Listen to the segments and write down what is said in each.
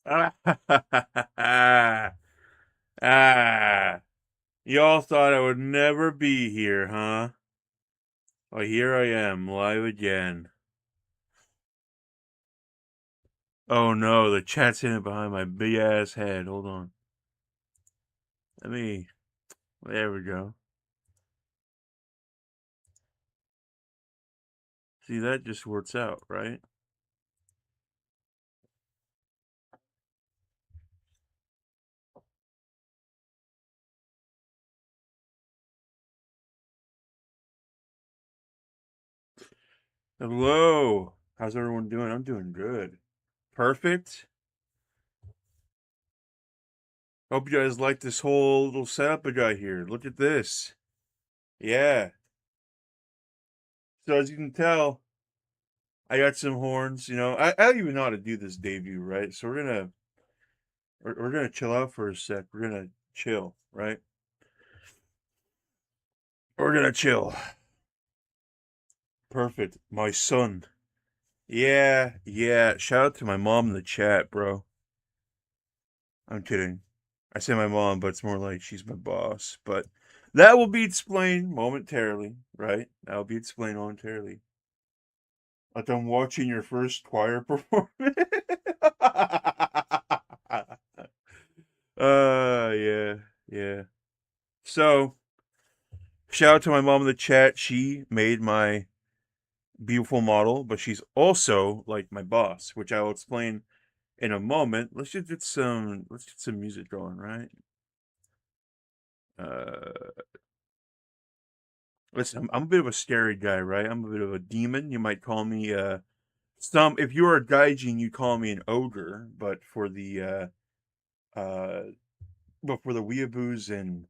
Ah, y'all thought I would never be here, huh? Well, here I am, live again. Oh no, the chat's in behind my big ass head. Hold on. Let me. There we go. See, that just works out, right? Hello. How's everyone doing? I'm doing good. Perfect. Hope you guys like this whole little setup I got here. Look at this. Yeah. So as you can tell, I got some horns. I don't even know how to do this debut, right? So we're gonna chill out for a sec. We're gonna chill, right? We're gonna chill. Perfect. My son. Yeah, yeah. Shout out to my mom in the chat, bro. I'm kidding. I say my mom, but it's more like she's my boss. But that will be explained momentarily, right? That will be explained momentarily. Like I'm watching your first choir performance. Yeah, yeah. So, shout out to my mom in the chat. She made my beautiful model, but she's also like my boss, which I will explain in a moment. Let's get some music going, right? Uh Listen, I'm a bit of a scary guy, right? I'm a bit of a demon. You might call me some if you're a gaijin, you call me an ogre, uh but for the weeaboos and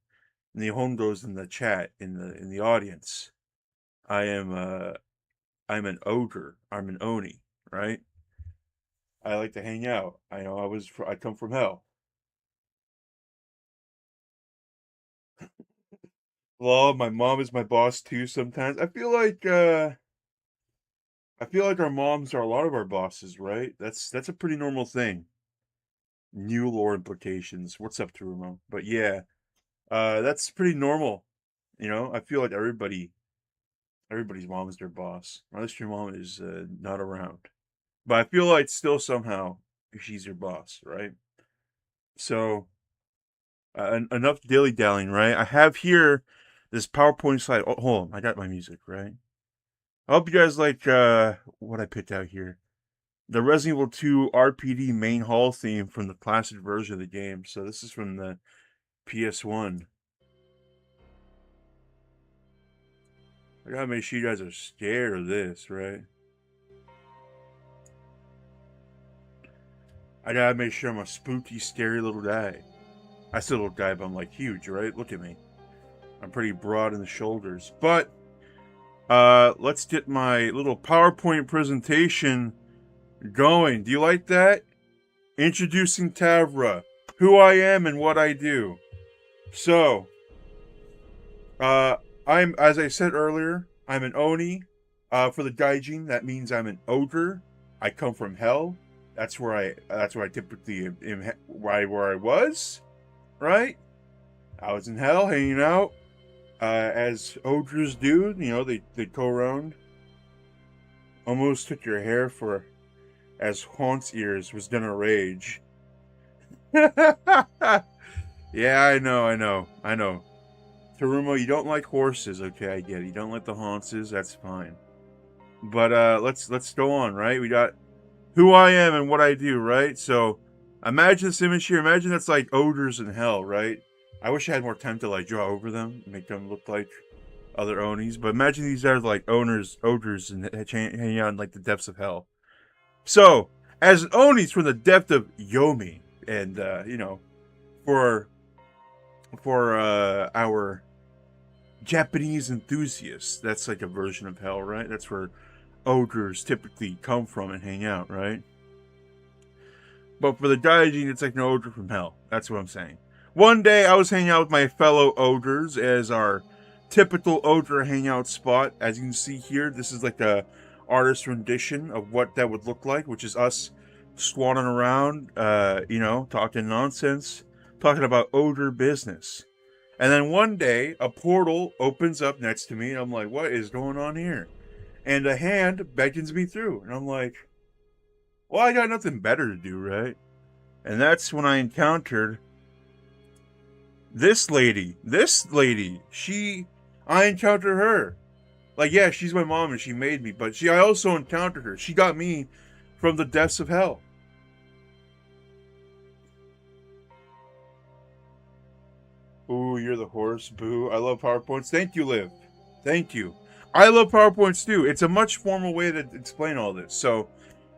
the hondos in the chat in the audience, I am I'm an ogre. I'm an oni, right? I like to hang out. I know I come from hell. Well, my mom is my boss too sometimes. I feel like our moms are a lot of our bosses, right? That's a pretty normal thing. New lore implications. What's up, Terumo? But yeah, that's pretty normal. I feel like everybody's mom is their boss. Unless your mom is not around. But I feel like still somehow she's your boss, right? So enough dilly dallying, right? I have here this PowerPoint slide. Oh, hold on, I got my music, right? I hope you guys like what I picked out here. The Resident Evil 2 RPD main hall theme from the classic version of the game. So this is from the PS1. I gotta make sure you guys are scared of this, right? I gotta make sure I'm a spooky, scary little guy. I still little guy, but I'm like huge, right? Look at me. I'm pretty broad in the shoulders. But let's get my little PowerPoint presentation going. Do you like that? Introducing Tavra, who I am and what I do. So, uh, I'm as I said earlier, I'm an Oni. For the Gaijin, that means I'm an ogre. I come from hell. That's where I typically am where I was, right? I was in hell hanging out. As ogres do, they go around. Almost took your hair for as Haunt's ears was gonna rage. Yeah, I know. Terumo, you don't like horses, okay? I get it. You don't like the Haunces, that's fine. But let's go on, right? We got who I am and what I do, right? So imagine this image here. Imagine that's like ogres in hell, right? I wish I had more time to like draw over them, make them look like other Onis. But imagine these are like ogres, and hanging out in like the depths of hell. So as Onis from the depth of Yomi, and for our Japanese enthusiasts, that's like a version of hell, right? That's where ogres typically come from and hang out, right? But for the Gaijin, it's like an ogre from hell. That's what I'm saying. One day, I was hanging out with my fellow ogres as our typical ogre hangout spot. As you can see here, this is like a artist rendition of what that would look like, which is us swanning around, talking nonsense, talking about ogre business. And then one day, a portal opens up next to me, and I'm like, what is going on here? And a hand beckons me through. And I'm like, well, I got nothing better to do, right? And that's when I encountered this lady. I encountered her. Like, yeah, she's my mom and she made me, but I also encountered her. She got me from the depths of hell. Ooh, you're the horse. Boo. I love PowerPoints. Thank you, Liv. Thank you. I love PowerPoints too. It's a much formal way to explain all this. So,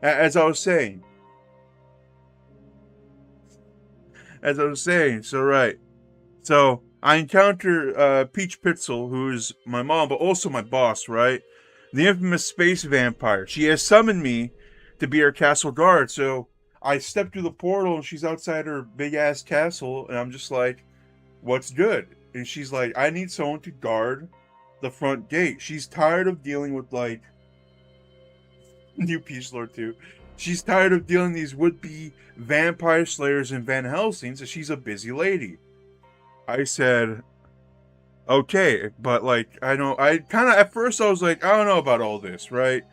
as I was saying, so right. So, I encounter Peach Pitzel, who's my mom, but also my boss, right? The infamous space vampire. She has summoned me to be her castle guard. So, I step through the portal and she's outside her big ass castle, and I'm just like, what's good? And she's like, I need someone to guard the front gate. She's tired of dealing with, like, new Peach Lord too. She's tired of dealing with these would-be vampire slayers and Van Helsing, so she's a busy lady. I said, okay, but like, at first I was like, I don't know about all this, right?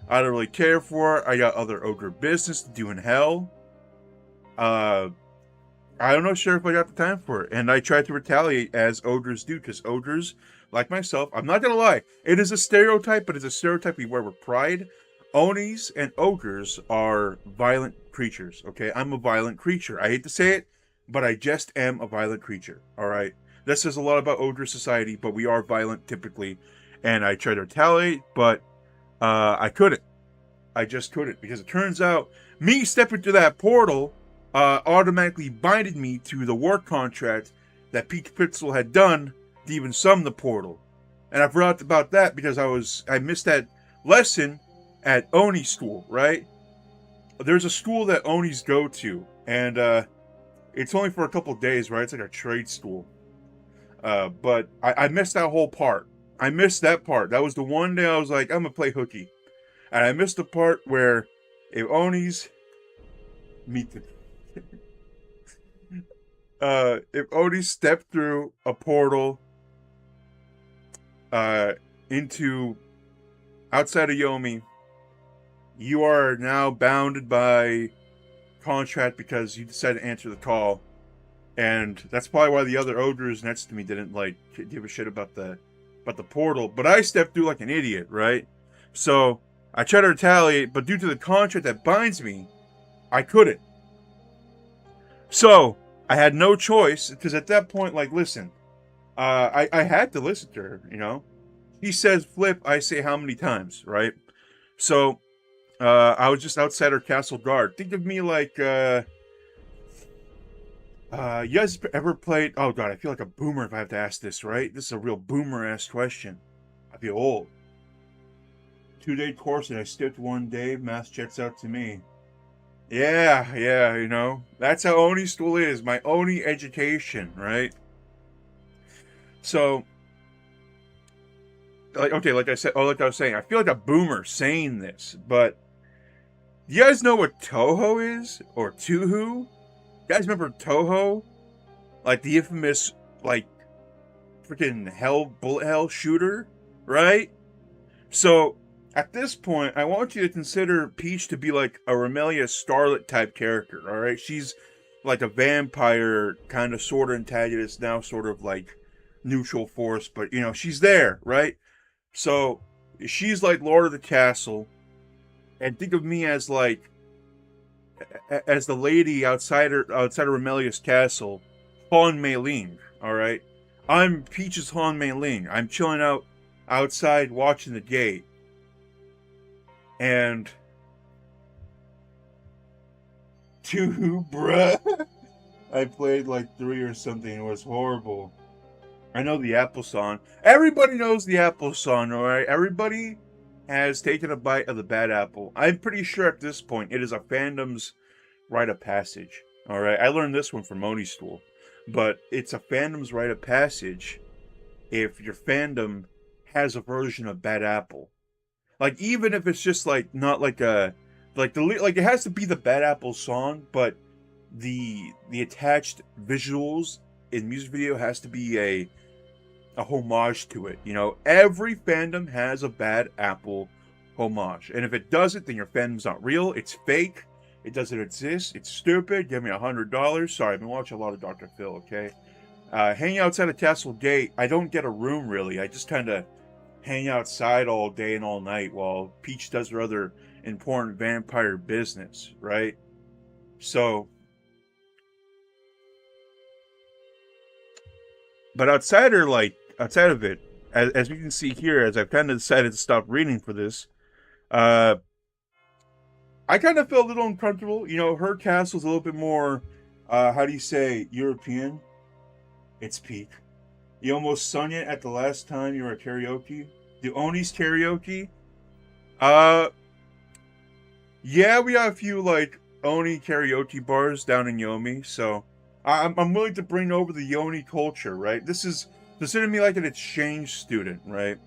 I don't really care for it. I got other ogre business to do in hell. I'm not sure if I got the time for it. And I tried to retaliate as ogres do, because ogres, like myself, I'm not gonna lie, it is a stereotype, but it's a stereotype we wear with pride. Onis and ogres are violent creatures, okay? I'm a violent creature. I hate to say it, but I just am a violent creature, alright? That says a lot about ogre society, but we are violent typically. And I tried to retaliate, but I couldn't. I just couldn't, because it turns out me stepping through that portal automatically binded me to the work contract that Peach Pitzel had done to even summon the portal. And I forgot about that because I missed that lesson at Oni school, right? There's a school that Onis go to, and it's only for a couple days, right? It's like a trade school. But I missed that whole part. I missed that part. That was the one day I was like, I'm gonna play hooky. And I missed the part where if Onis meet the if Onis step through a portal into outside of Yomi, you are now bounded by contract because you decided to answer the call. And that's probably why the other ogres next to me didn't like give a shit about the portal. But I stepped through like an idiot, right? So I tried to retaliate, but due to the contract that binds me, I couldn't. So I had no choice, because at that point, like, listen, I had to listen to her, you know? He says flip, I say how many times, right? So I was just outside her castle guard. Think of me like, you guys ever played, oh god, I feel like a boomer if I have to ask this, right? This is a real boomer-ass question. I feel old. 2-day course and I skipped one day, math checks out to me. Yeah, you know, that's how Oni school is, my Oni education, right? So, like I was saying, I feel like a boomer saying this, but do you guys know what Touhou is? Or Touhou? You guys remember Touhou? Like the infamous, like, freaking bullet hell shooter, right? So, at this point, I want you to consider Peach to be like a Remelia Starlet type character, alright? She's like a vampire, kind of sort of antagonist, now sort of like neutral force, but you know, she's there, right? So, she's like Lord of the Castle, and think of me as like, as the lady outside of Remelia's castle, Han Mei Ling, alright? I'm Peach's Han Mei Ling. I'm chilling outside watching the gate. And bruh. I played like 3 or something. It was horrible. I know the Apple song. Everybody knows the Apple song, alright? Everybody has taken a bite of the bad apple. I'm pretty sure at this point it is a fandom's rite of passage. Alright? I learned this one from Oni School. But it's a fandom's rite of passage if your fandom has a version of bad apple. Like, even if it's just like, not like a like like it has to be the Bad Apple song, but the attached visuals in music video has to be a homage to it. You know, every fandom has a Bad Apple homage, and if it doesn't, then your fandom's not real. It's fake. It doesn't exist. It's stupid. Give me $100. Sorry, I've been watching a lot of Dr. Phil. Okay, hanging outside of Castle Gate. I don't get a room really. I just kind of hang outside all day and all night while Peach does her other important vampire business. Right. So, but outside of it, as we can see here, as I've kind of decided to stop reading for this, uh, I kind of felt a little uncomfortable. You know, her castle's a little bit more, how do you say, European. It's peak. You almost sung it at the last time you were at karaoke. The Oni's karaoke. Uh, yeah, we got a few like Oni karaoke bars down in Yomi, so I'm willing to bring over the Yoni culture, right? This is consider me like an exchange student, right?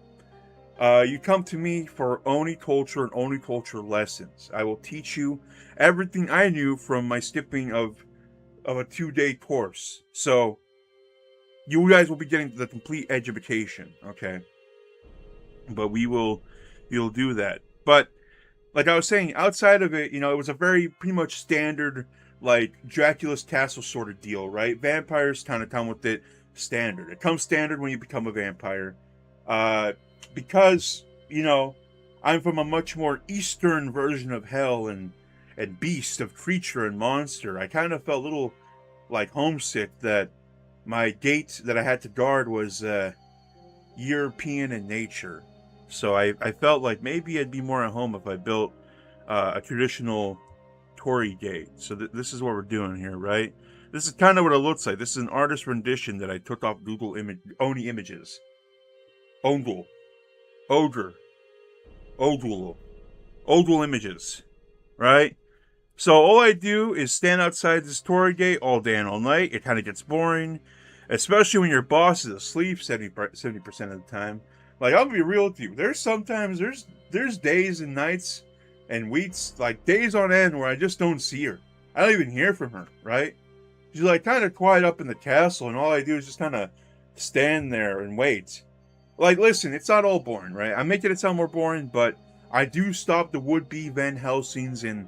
You come to me for Oni culture and Oni culture lessons. I will teach you everything I knew from my skipping of a 2-day course. So you guys will be getting the complete education, okay? But you'll do that. But like I was saying, outside of it, you know, it was a very pretty much standard like Dracula's Castle sort of deal, right? Vampires kind of come with it standard. It comes standard when you become a vampire. Because, you know, I'm from a much more eastern version of hell and beast of creature and monster. I kind of felt a little like homesick that my gate that I had to guard was European in nature. So I felt like maybe I'd be more at home if I built a traditional Torii gate. So this is what we're doing here, right? This is kind of what it looks like. This is an artist rendition that I took off Google Oni Images. Ongul. Ogre. Ogul. Ogul Images. Right? So all I do is stand outside this Torii gate all day and all night. It kind of gets boring. Especially when your boss is asleep 70% of the time. Like, I'll be real with you. There's sometimes, there's days and nights and weeks, like days on end where I just don't see her. I don't even hear from her, right? She's like kind of quiet up in the castle, and all I do is just kind of stand there and wait. Like, listen, it's not all boring, right? I'm making it sound more boring, but I do stop the would-be Van Helsings and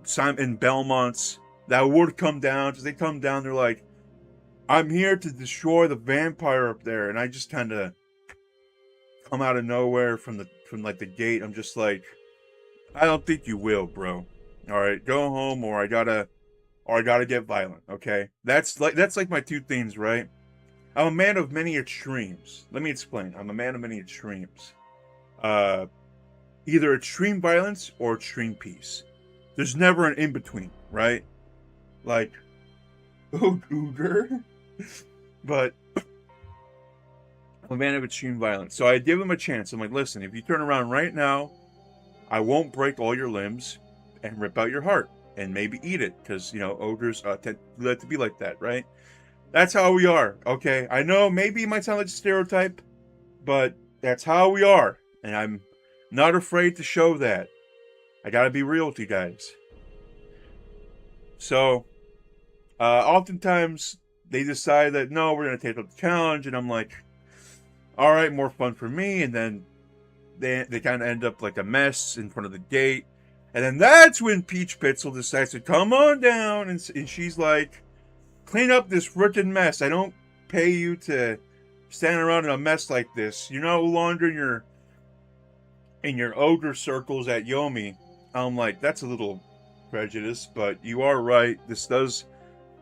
Belmonts that would come down. Because they come down, they're like, I'm here to destroy the vampire up there, and I just kind of come out of nowhere from like the gate. I'm just like, I don't think you will, bro. All right, go home, or I gotta get violent. Okay, that's like my two things, right? I'm a man of many extremes. Let me explain. I'm a man of many extremes. Either extreme violence or extreme peace. There's never an in between, right? Like, oh, Cougar. But I'm a man of extreme violence. So I give him a chance. I'm like, listen, if you turn around right now, I won't break all your limbs and rip out your heart and maybe eat it. Because, you know, ogres tend to be like that, right? That's how we are, okay? I know maybe it might sound like a stereotype, but that's how we are. And I'm not afraid to show that. I gotta be real with you guys. So, oftentimes, they decide that, no, we're going to take up the challenge, and I'm like, all right, more fun for me, and then they kind of end up like a mess in front of the gate, and then that's when Peach Pitzel decides to come on down, and she's like, clean up this frickin' mess. I don't pay you to stand around in a mess like this. You're no longer in your ogre circles at Yomi. I'm like, that's a little prejudice, but you are right. This does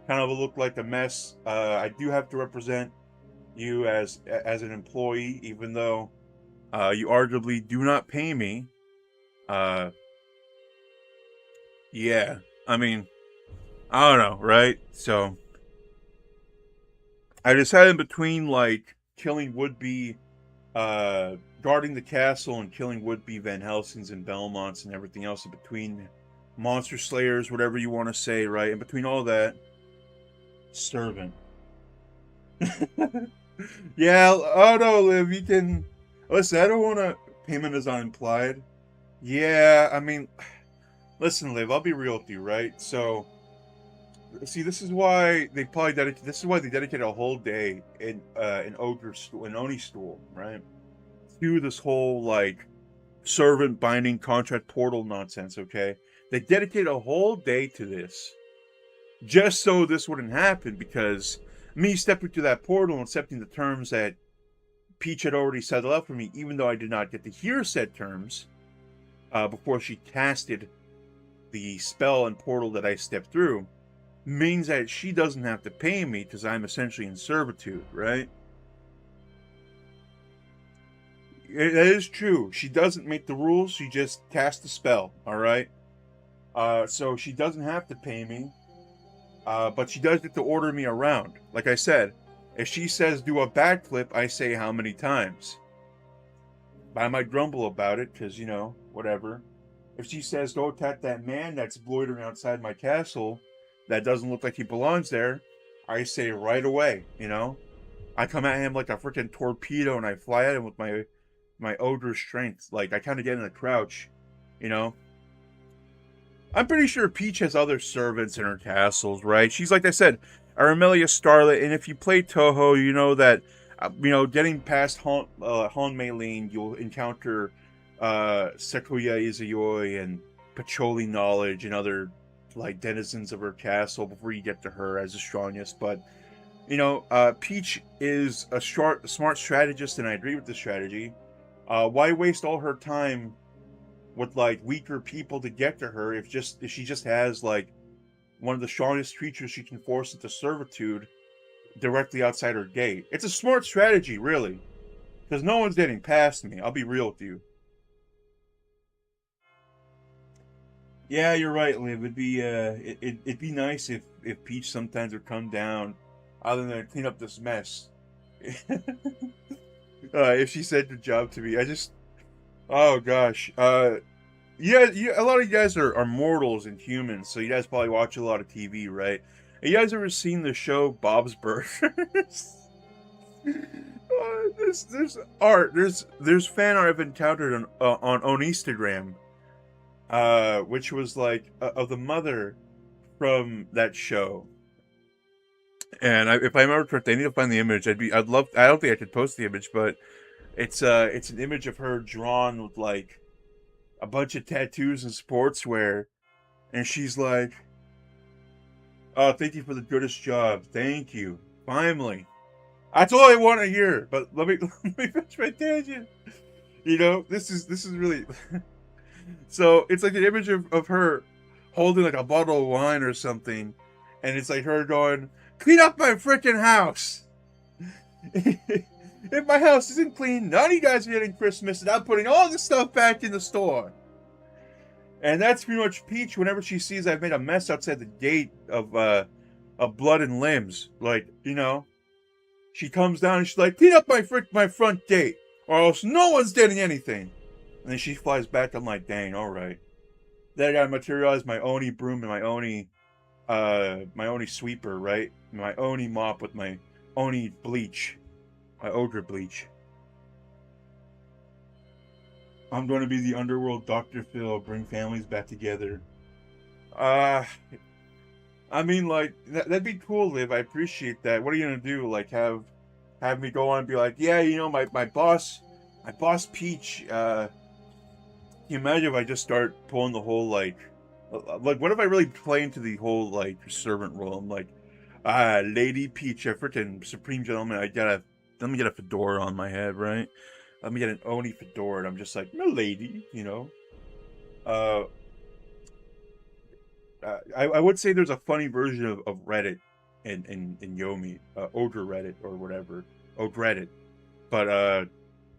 kind of look like a mess. I do have to represent you as an employee, even though you arguably do not pay me. Yeah, I mean, I don't know, right? So I decided between like killing would-be guarding the castle and killing would-be Van Helsings and Belmonts and everything else in between, monster slayers, whatever you want to say, right? In between all that, servant. Yeah, oh no, Liv, you can listen. I don't want to. Payment is unimplied. Yeah, I mean, Listen, Liv, I'll be real with you, right? So, see, this is why they probably dedicate. This is why they dedicated a whole day in Ogre Stool, in Oni Stool, right? To this whole like servant binding contract portal nonsense. Okay, they dedicated a whole day to this just so this wouldn't happen, because me stepping through that portal and accepting the terms that Peach had already settled up for me, even though I did not get to hear said terms before she casted the spell and portal that I stepped through, means that she doesn't have to pay me because I'm essentially in servitude, right? That is true. She doesn't make the rules, she just casts the spell, alright? So she doesn't have to pay me, but she does get to order me around. Like I said, if she says do a backflip, I say how many times. I might grumble about it because, whatever. If she says go attack that man that's loitering outside my castle that doesn't look like he belongs there, I say right away. I come at him like a freaking torpedo and I fly at him with my ogre strength. Like, I kind of get in a crouch. I'm pretty sure Peach has other servants in her castles, right? She's, like I said, a Remelia Starlet, and if you play Toho, you know that, getting past Honmei Lane, you'll encounter Sekuya Izayoi and Pacholi Knowledge and other, like, denizens of her castle before you get to her as the strongest. But, Peach is a smart strategist, and I agree with the strategy. Why waste all her time with like weaker people to get to her if she just has like one of the strongest creatures she can force into servitude directly outside her gate? It's a smart strategy, really, because no one's getting past me. I'll be real with you. Yeah, you're right, Liv. It'd be nice if Peach sometimes would come down, other than clean up this mess. If she said the job to me, oh gosh. Yeah, a lot of you guys are mortals and humans, so you guys probably watch a lot of TV, right? Have you guys ever seen the show Bob's Burgers? There's art, there's fan art I've encountered on Instagram, which was like of the mother from that show. And if I remember correctly, I need to find the image. I'd love. I don't think I could post the image, but it's an image of her drawn with like a bunch of tattoos and sportswear, and she's like, "Oh, thank you for the goodest job. Thank you. Finally, that's all I want to hear." But let me let me finish my tangent. This is really so. It's like an image of her holding like a bottle of wine or something, and it's like her going, "Clean up my freaking house." If my house isn't clean, none of you guys are getting Christmas, and I'm putting all this stuff back in the store. And that's pretty much Peach whenever she sees I've made a mess outside the gate of blood and limbs. Like, she comes down and she's like, clean up my front gate, or else no one's getting anything. And then she flies back. I'm like, dang, alright. Then I gotta materialize my Oni broom and my Oni sweeper, right? My Oni mop with my Oni bleach. My ogre bleach. I'm going to be the underworld Dr. Phil, bring families back together. Uh, I mean, like, that'd be cool, Liv. I appreciate that. What are you going to do? Like, have me go on and be like, yeah, my boss Peach, can you imagine if I just start pulling the whole, like, what if I really play into the whole, like, servant role? I'm like, Lady Peach, a freaking supreme gentleman, let me get a fedora on my head, right? Let me get an Oni fedora, and I'm just like, milady. Uh, I would say there's a funny version of Reddit in Yomi, Ogre Reddit or whatever, Ogreddit. But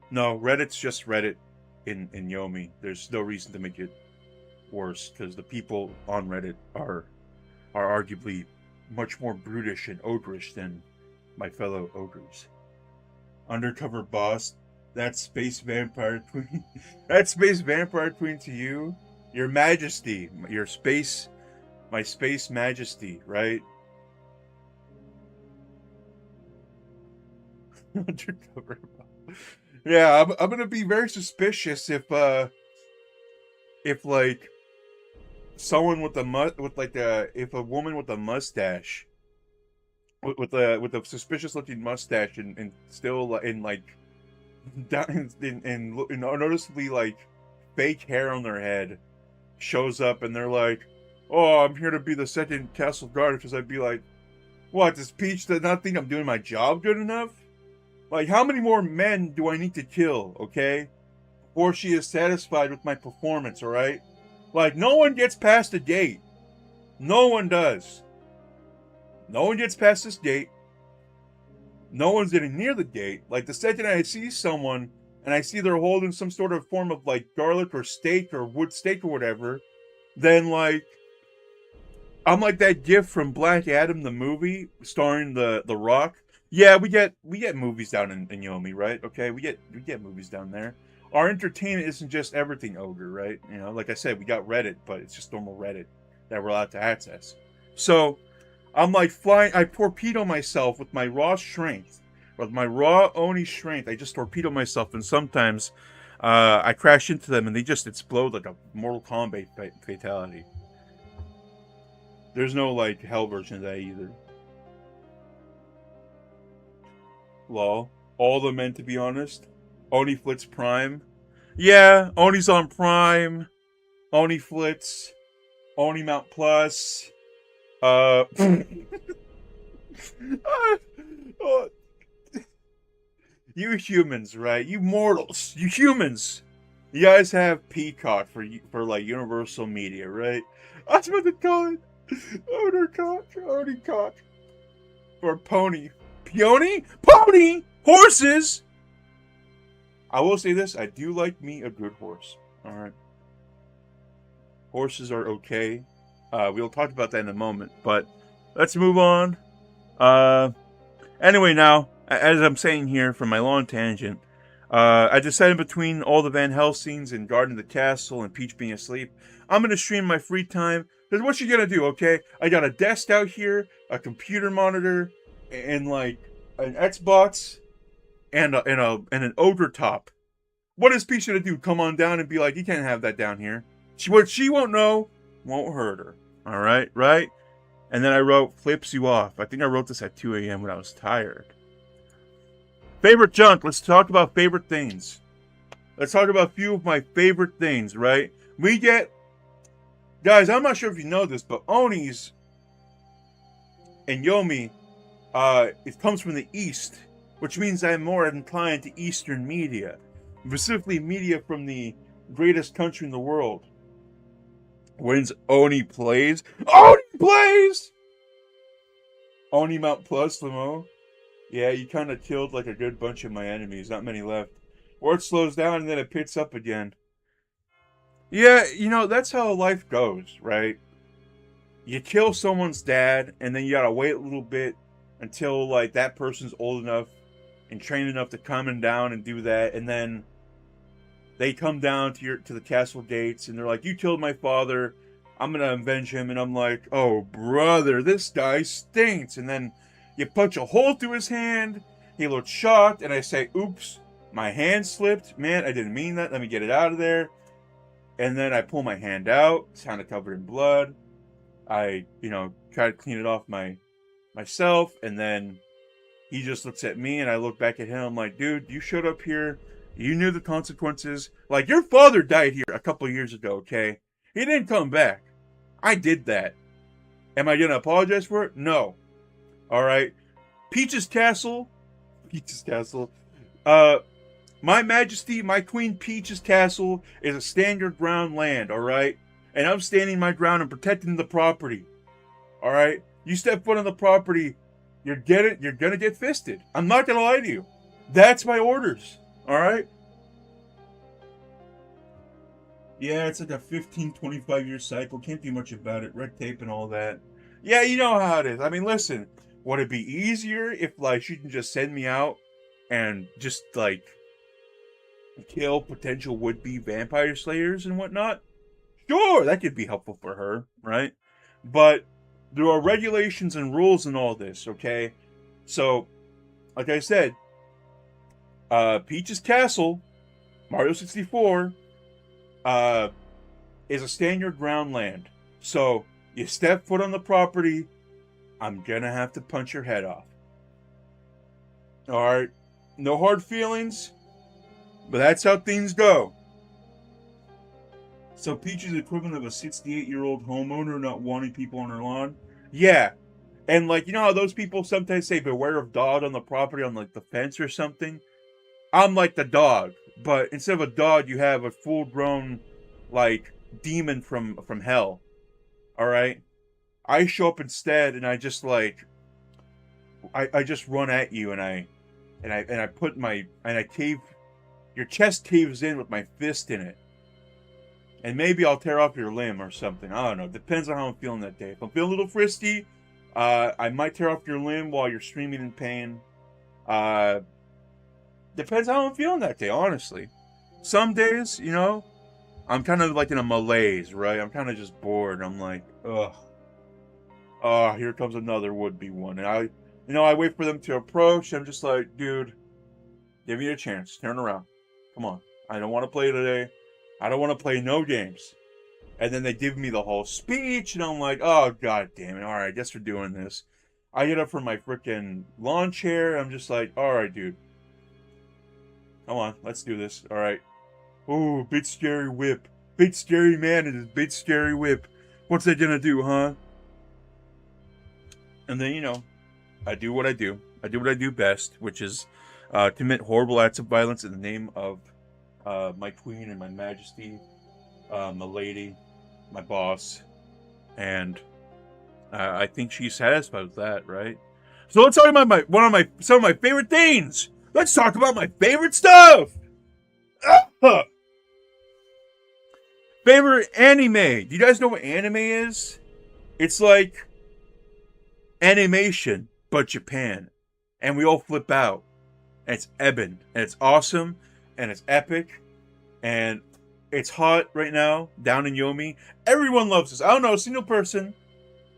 no, Reddit's just Reddit in Yomi. There's no reason to make it worse because the people on Reddit are arguably much more brutish and ogreish than my fellow ogres. Undercover boss, that space vampire queen, that space vampire queen to you, your majesty, my space majesty, right? Undercover boss. Yeah, I'm gonna be very suspicious if like someone with with like if a woman with a mustache, with a suspicious looking mustache and still in like down in noticeably like fake hair on their head shows up and they're like, "Oh, I'm here to be the second castle guard," because I'd be like, "What? Does Peach not think I'm doing my job good enough? Like, how many more men do I need to kill? Okay, before she is satisfied with my performance? All right, like no one gets past a date. No one does. No one gets past this date. No one's getting near the date. Like the second I see someone and I see they're holding some sort of form of like garlic or steak or wood steak or whatever, then like I'm like that gif from Black Adam the movie starring the Rock. Yeah, we get movies down in Yomi, right? Okay, we get movies down there. Our entertainment isn't just everything ogre, right? You know, like I said, we got Reddit, but it's just normal Reddit that we're allowed to access. So I'm like flying. I torpedo myself with my raw strength, with my raw Oni strength. I just torpedo myself, and sometimes I crash into them, and they just explode like a Mortal Kombat fatality. There's no like hell version of that either. Lol. All the men, to be honest. Oni Flitz Prime. Yeah, Oni's on Prime. Oni Flitz. Oni Mount Plus. Uh. uh, you humans, right? You mortals. You humans. You guys have Peacock for like Universal Media, right? I was about to call it Oni Cock. Or Pony. Peony? Pony! Horses! I will say this, I do like me a good horse. Alright. Horses are okay. We'll talk about that in a moment, but let's move on. Anyway, now, as I'm saying here from my long tangent, I decided between all the Van Helsings and guarding the castle and Peach being asleep, I'm gonna stream my free time. Because what you gonna do, okay? I got a desk out here, a computer monitor, and like an Xbox, and an ogre top. What is Peach gonna do? Come on down and be like, you can't have that down here. What she won't know won't hurt her. All right, right? And then I wrote flips you off. I think I wrote this at 2 a.m. when I was tired. Favorite junk. Let's talk about favorite things. Let's talk about a few of my favorite things, right? We get, guys, I'm not sure if you know this, but Onis and Yomi, it comes from the East, which means I'm more inclined to Eastern media, specifically media from the greatest country in the world. When's Oni plays? Oni plays! Oni Mount Plus, Limo. Yeah, you kind of killed like a good bunch of my enemies. Not many left. Or it slows down and then it picks up again. Yeah, you know, that's how life goes, right? You kill someone's dad, and then you gotta wait a little bit until like that person's old enough and trained enough to come down and do that, and then they come down to the castle gates and they're like, "You killed my father. I'm gonna avenge him." And I'm like, "Oh brother, this guy stinks." And then you punch a hole through his hand. He looks shocked, and I say, "Oops, my hand slipped. Man, I didn't mean that. Let me get it out of there." And then I pull my hand out. It's kind of covered in blood. I, try to clean it off myself, and then he just looks at me, and I look back at him. I'm like, "Dude, you showed up here. You knew the consequences. Like, your father died here a couple years ago, okay? He didn't come back. I did that. Am I gonna apologize for it? No. Alright. Peach's Castle. Peach's Castle. My Majesty, my Queen Peach's Castle is a stand your ground land, alright? And I'm standing my ground and protecting the property. Alright? You step foot on the property, you're gonna get fisted. I'm not gonna lie to you. That's my orders. Alright? Yeah, it's like a 15, 25-year cycle. Can't do much about it. Red tape and all that. Yeah, you know how it is. I mean, listen. Would it be easier if, like, she can just send me out and just, like, kill potential would-be vampire slayers and whatnot? Sure, that could be helpful for her, right? But there are regulations and rules in all this, okay? So, like I said, Peach's Castle, Mario 64, is a stand your ground land. So you step foot on the property, I'm gonna have to punch your head off. All right, no hard feelings, but that's how things go. So Peach is the equivalent of a 68-year-old homeowner not wanting people on her lawn. Yeah, and like, you know how those people sometimes say beware of dog on the property on like the fence or something? I'm like the dog, but instead of a dog, you have a full-grown like demon from hell. All right, I show up instead, and I just like I just run at you, and I put my and I cave your chest caves in with my fist in it, and maybe I'll tear off your limb or something. I don't know. Depends on how I'm feeling that day. If I'm feeling a little frisky, I might tear off your limb while you're screaming in pain. Uh, Depends how I'm feeling that day, honestly. Some days, you know, I'm kind of like in a malaise, right? I'm kind of just bored. I'm like, ugh, oh, here comes another would-be one. And I wait for them to approach. I'm just like, dude, give me a chance. Turn around. Come on. I don't want to play today. I don't want to play no games. And then they give me the whole speech, and I'm like, oh, god damn it. All right, I guess we're doing this. I get up from my freaking lawn chair. I'm just like, all right, dude. Come on, let's do this. All right. Ooh, big scary whip. Big scary man and his big scary whip. What's that gonna do, huh? And then, I do what I do. I do what I do best, which is commit horrible acts of violence in the name of my queen and my majesty, my lady, my boss, and I think she's satisfied with that, right? So let's talk about some of my favorite things. Let's talk about my favorite stuff. Favorite anime. Do you guys know what anime is? It's like animation, but Japan. And we all flip out. And it's Eben. And it's awesome. And it's epic. And it's hot right now down in Yomi. Everyone loves this. I don't know, a single person.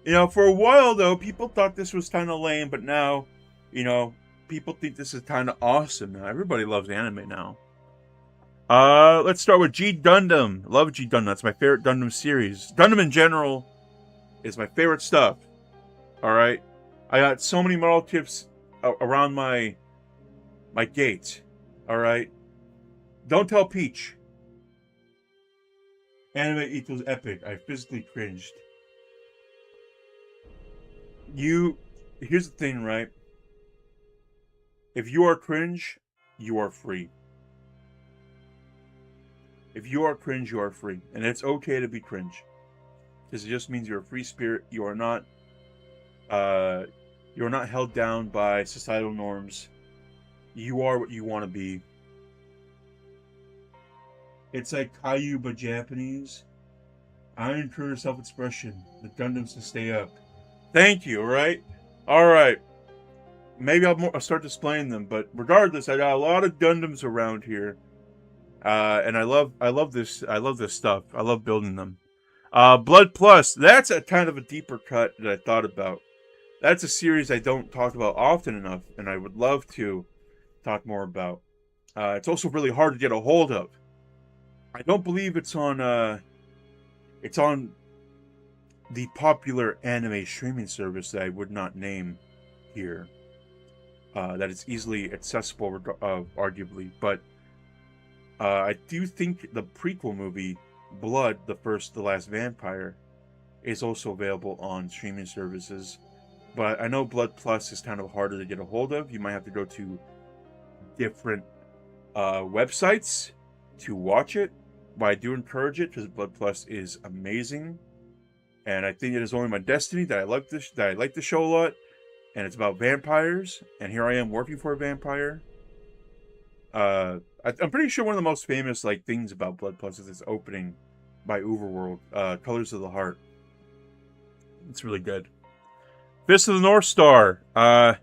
For a while, though, people thought this was kind of lame. But now, people think this is kind of awesome now. Everybody loves anime now. Let's start with G Gundam. Love G Gundam. That's my favorite Gundam series. Gundam in general is my favorite stuff. Alright? I got so many model tips around my gate. Alright? Don't tell Peach. Anime equals epic. I physically cringed. Here's the thing, right? If you are cringe, you are free. If you are cringe, you are free. And it's okay to be cringe. Because it just means you're a free spirit. You are not held down by societal norms. You are what you want to be. It's like Caillou but Japanese. I encourage self-expression. The Gundams to stay up. Thank you, alright? Alright. Maybe I'll start displaying them, but regardless, I got a lot of Gundams around here. And I love this stuff. I love building them. Blood Plus, that's a kind of a deeper cut that I thought about. That's a series I don't talk about often enough, and I would love to talk more about. It's also really hard to get a hold of. I don't believe it's on the popular anime streaming service that I would not name here. That is easily accessible, arguably, but I do think the prequel movie, Blood, the Last Vampire, is also available on streaming services. But I know Blood Plus is kind of harder to get a hold of. You might have to go to different websites to watch it. But I do encourage it because Blood Plus is amazing. And I think it is only my destiny that I like the show a lot. And it's about vampires. And here I am working for a vampire. I'm pretty sure one of the most famous things about Blood Plus is its opening by Overworld, Colors of the Heart. It's really good. Fist of the North Star. I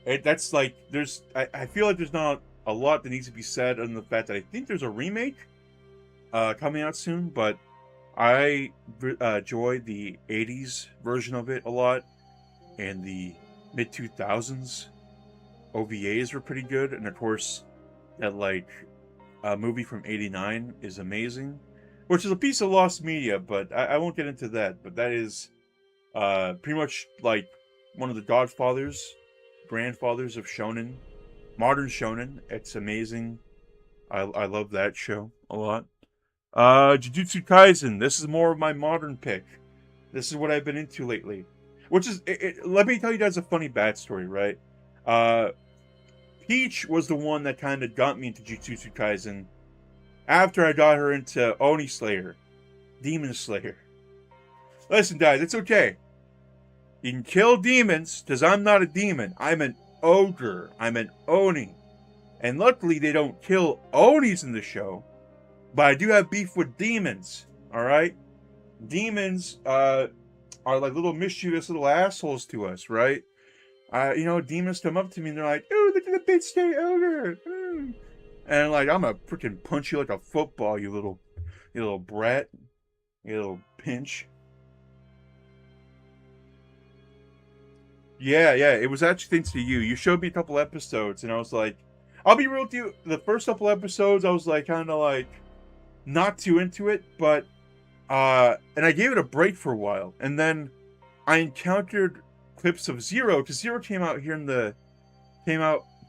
feel like there's not a lot that needs to be said other than the fact that I think there's a remake coming out soon, but I enjoy the 80s version of it a lot, and the mid-2000s OVAs were pretty good, and of course that movie from '89 is amazing. which is a piece of lost media, but I won't get into that. But that is pretty much like one of the godfathers, grandfathers of shonen, modern shonen. It's amazing. I love that show a lot. Jujutsu Kaisen. This is more of my modern pick. This is what I've been into lately. Which is, let me tell you guys a funny backstory, right? Peach was the one that kind of got me into Jujutsu Kaisen after I got her into Oni Slayer, Demon Slayer. Listen, guys, it's okay. You can kill demons, because I'm not a demon. I'm an ogre. I'm an Oni. And luckily, they don't kill Onis in the show. But I do have beef with demons. Alright? Demons are like little mischievous little assholes to us, right? Demons come up to me and they're like, "Oh, look at the bitch stay ogre." And like, I'm gonna freaking punch you like a football, you little brat. You little pinch. Yeah, it was actually thanks to you. You showed me a couple episodes, and I was like, I'll be real with you. The first couple episodes, I was like, kind of like, not too into it, but, and I gave it a break for a while, and then I encountered clips of Zero, because Zero came out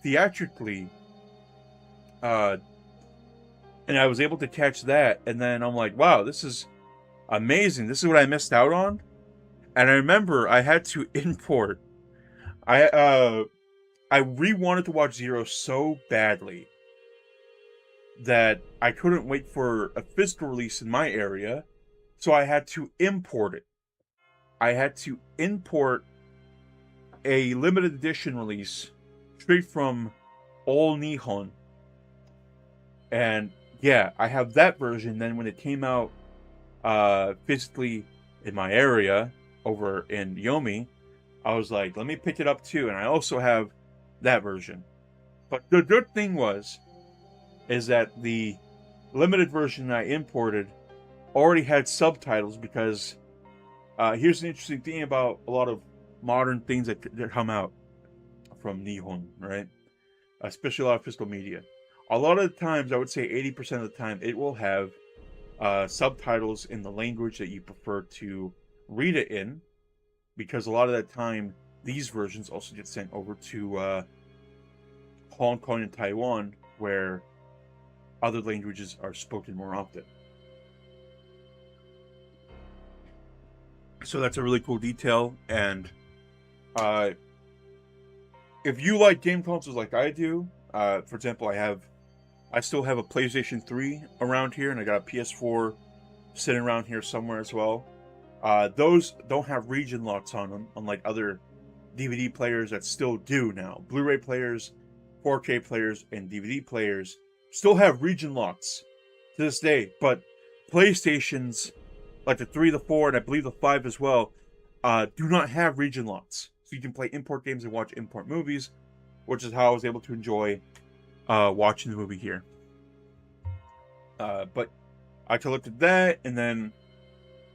theatrically, and I was able to catch that, and then I'm like, wow, this is amazing. This is what I missed out on. And I remember I had to import. I wanted to watch Zero so badly that I couldn't wait for a physical release in my area, so I had to import it. I had to import a limited edition release straight from All Nihon. And yeah, I have that version. Then when it came out physically in my area over in Yomi, I was like, let me pick it up too. And I also have that version. But the good thing is that the limited version I imported already had subtitles, because here's an interesting thing about a lot of modern things that come out from Nihon, right? Especially a lot of physical media. A lot of the times, I would say 80% of the time, it will have subtitles in the language that you prefer to read it in, because a lot of that time, these versions also get sent over to Hong Kong and Taiwan, where other languages are spoken more often. So that's a really cool detail, and if you like game consoles like I do, for example, I still have a PlayStation 3 around here, and I got a PS4 sitting around here somewhere as well. Those don't have region locks on them, unlike other DVD players that still do now. Blu-ray players, 4K players, and DVD players still have region locks to this day, but PlayStations, like the 3, the 4, and I believe the 5 as well, do not have region locks. So you can play import games and watch import movies, which is how I was able to enjoy watching the movie here. But I collected that, and then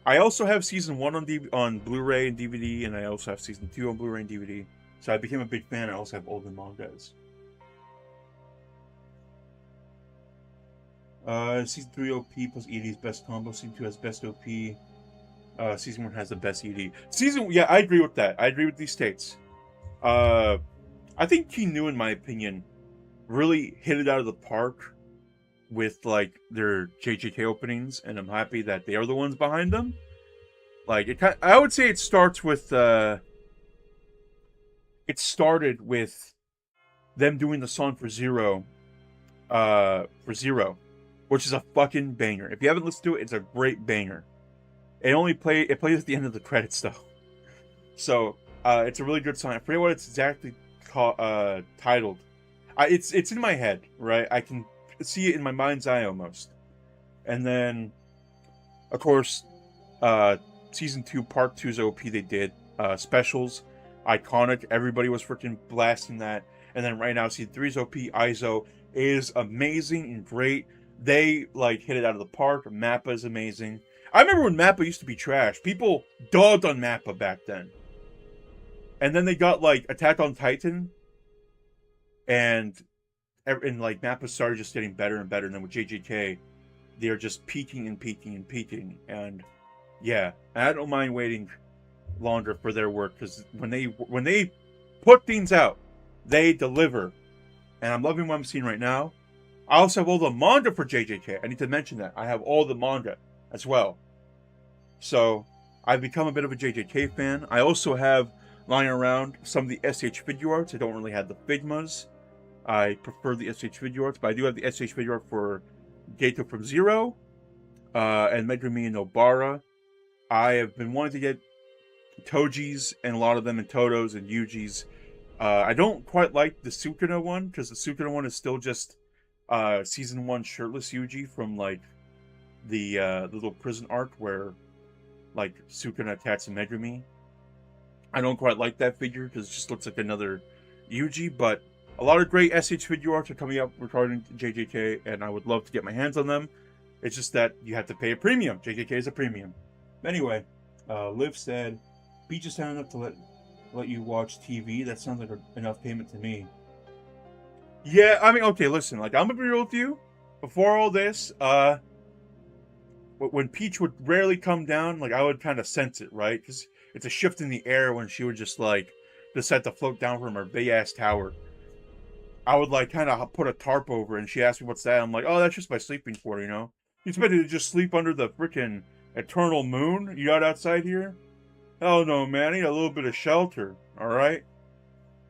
I also have Season 1 on Blu-ray and DVD, and I also have Season 2 on Blu-ray and DVD. So I became a big fan. I also have all the mangas. Season 3 OP plus ED's best combo. Season 2 has best OP. Season 1 has the best ED. Yeah, I agree with that. I agree with these states. I think Ki-Nu, in my opinion, really hit it out of the park with like their JJK openings, and I'm happy that they are the ones behind them. Like I would say it starts with it started with them doing the song for Zero, which is a fucking banger. If you haven't listened to it, it's a great banger. It plays at the end of the credits though. So it's a really good song. I forget what it's exactly titled. It's in my head, right? I can see it in my mind's eye almost. And then, of course, Season 2, Part 2's OP they did. Specials, iconic. Everybody was freaking blasting that. And then right now, Season 3's OP, Aizo, is amazing and great. They, like, hit it out of the park. Mappa is amazing. I remember when Mappa used to be trash. People dogged on Mappa back then. And then they got, like, Attack on Titan. And like, Mappa started just getting better and better. And then with JJK, they're just peaking and peaking and peaking. And yeah, I don't mind waiting longer for their work, because when they put things out, they deliver. And I'm loving what I'm seeing right now. I also have all the manga for JJK. I need to mention that. I have all the manga as well. So I've become a bit of a JJK fan. I also have lying around some of the SH figure arts. I don't really have the Figmas. I prefer the SH figure arts, but I do have the SH figure art for Gato from Zero, and Megumi and Nobara. I have been wanting to get Toji's and a lot of them, and Toto's and Yuji's. I don't quite like the Sukuna one, because the Sukuna one is still just season 1 shirtless Yuji from like the little prison arc where like Sukuna attacks Megumi. I don't quite like that figure because it just looks like another Yuji, but a lot of great SH figure arts are coming up regarding JJK, and I would love to get my hands on them. It's just that you have to pay a premium. JJK is a premium. Anyway, Liv said, Peach is signing up to let you watch TV. That sounds like enough payment to me. Yeah, I mean, okay, listen, like, I'm gonna be real with you. Before all this, when Peach would rarely come down, like, I would kind of sense it, right? Because it's a shift in the air when she would just, like, decide to float down from her big-ass tower. I would, like, kind of put a tarp over, and she asked me what's that. I'm like, oh, that's just my sleeping quarter, you know? You expect me to just sleep under the freaking eternal moon? You out outside here? Hell no, man. I need a little bit of shelter, alright?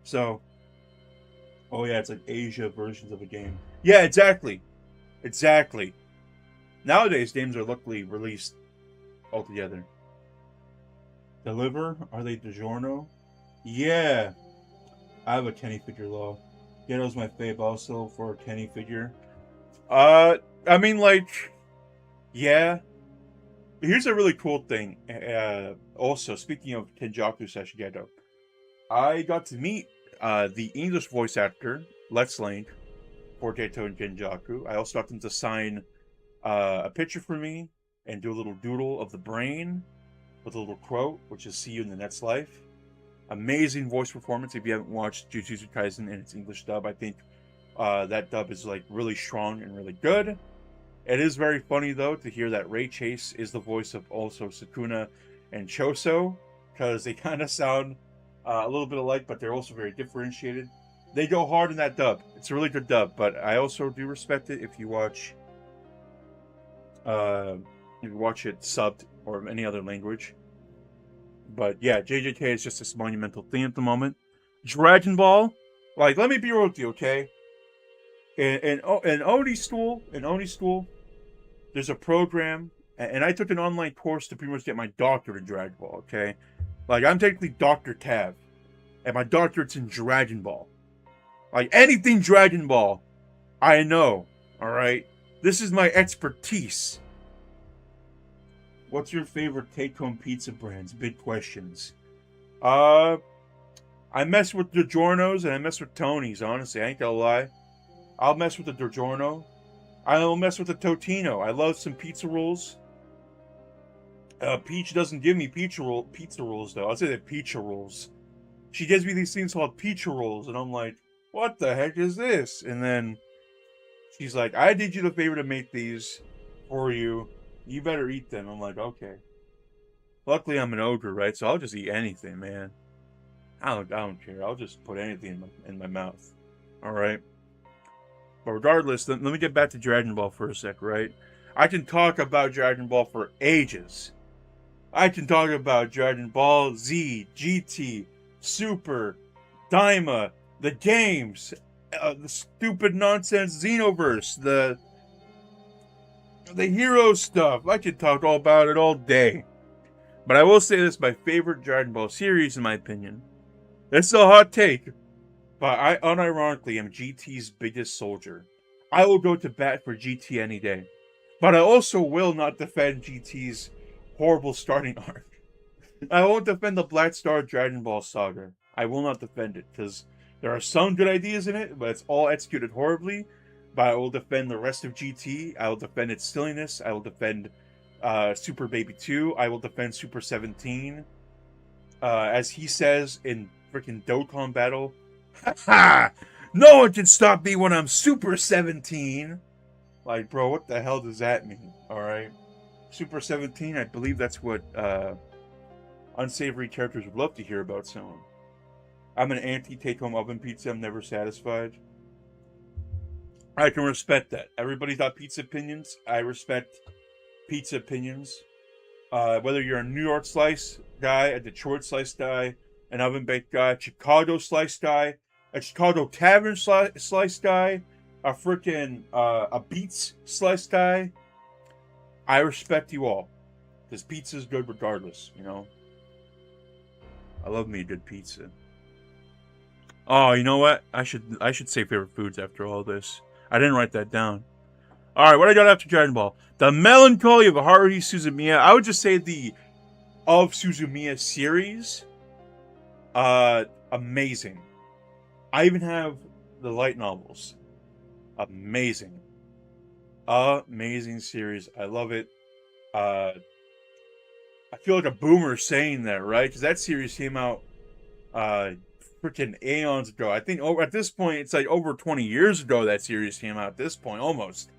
So, oh yeah, it's like Asia versions of a game. Yeah, exactly. Exactly. Nowadays, games are luckily released altogether. Deliver? Are they DiGiorno? Yeah. I have a Kenny figure, though. Ghetto's my fave also for a Kenny figure. I mean, like, yeah. Here's a really cool thing. Also, speaking of Kenjaku / Ghetto, I got to meet the English voice actor, Let's Link, for Ghetto and Kenjaku. I also got them to sign a picture for me and do a little doodle of the brain with a little quote, which is "See you in the next life." Amazing voice performance. If you haven't watched Jujutsu Kaisen in its English dub, I think that dub is like really strong and really good. It is very funny though to hear that Ray Chase is the voice of also Sukuna and Choso, because they kind of sound a little bit alike, but they're also very differentiated. They go hard in that dub. It's a really good dub, but I also do respect it if you watch it subbed or any other language. But yeah, JJK is just this monumental thing at the moment. Dragon Ball, like, let me be real with you, okay? In Oni school, there's a program, and I took an online course to pretty much get my doctorate in Dragon Ball, okay? Like, I'm technically Dr. Tav, and my doctorate's in Dragon Ball. Like, anything Dragon Ball, I know, alright? This is my expertise. What's your favorite take-home pizza brands? Big questions. I mess with DiGiorno's and I mess with Tony's, honestly. I ain't gonna lie. I'll mess with the DiGiorno. I'll mess with the Totino. I love some pizza rolls. Peach doesn't give me pizza rolls, though. I'll say they're pizza rolls. She gives me these things called pizza rolls, and I'm like, what the heck is this? And then she's like, I did you the favor to make these for you. You better eat them. I'm like, okay. Luckily, I'm an ogre, right? So I'll just eat anything, man. I don't care. I'll just put anything in my mouth. All right. But regardless, let me get back to Dragon Ball for a sec, right? I can talk about Dragon Ball for ages. I can talk about Dragon Ball Z, GT, Super, Daima, the games, the stupid nonsense Xenoverse, the hero stuff. I could talk all about it all day. But I will say this, my favorite Dragon Ball series, in my opinion. It's a hot take, but I unironically am GT's biggest soldier. I will go to bat for GT any day. But I also will not defend GT's horrible starting arc. I won't defend the Black Star Dragon Ball saga. I will not defend it, because there are some good ideas in it, but it's all executed horribly. But I will defend the rest of GT. I will defend its silliness. I will defend Super Baby 2. I will defend Super 17. As he says in freaking Dokkan Battle, ha! No one can stop me when I'm Super 17. Like, bro, what the hell does that mean? All right. Super 17, I believe that's what unsavory characters would love to hear about someone. I'm an anti-take-home oven pizza. I'm never satisfied. I can respect that. Everybody's got pizza opinions. I respect pizza opinions. Whether you're a New York slice guy, a Detroit slice guy, an oven baked guy, a Chicago slice guy, a Chicago tavern slice guy, a freaking a Beats slice guy, I respect you all, because pizza's good regardless. You know, I love me a good pizza. Oh, you know what? I should say favorite foods after all this. I didn't write that down. All right, what I got after Dragon Ball? The Melancholy of Haruhi Suzumiya. I would just say the of Suzumiya series. Amazing. I even have the light novels. Amazing. Amazing series. I love it. I feel like a boomer saying that, right? Because that series came out freaking aeons ago. I think at this point, it's like over 20 years ago that series came out at this point, almost.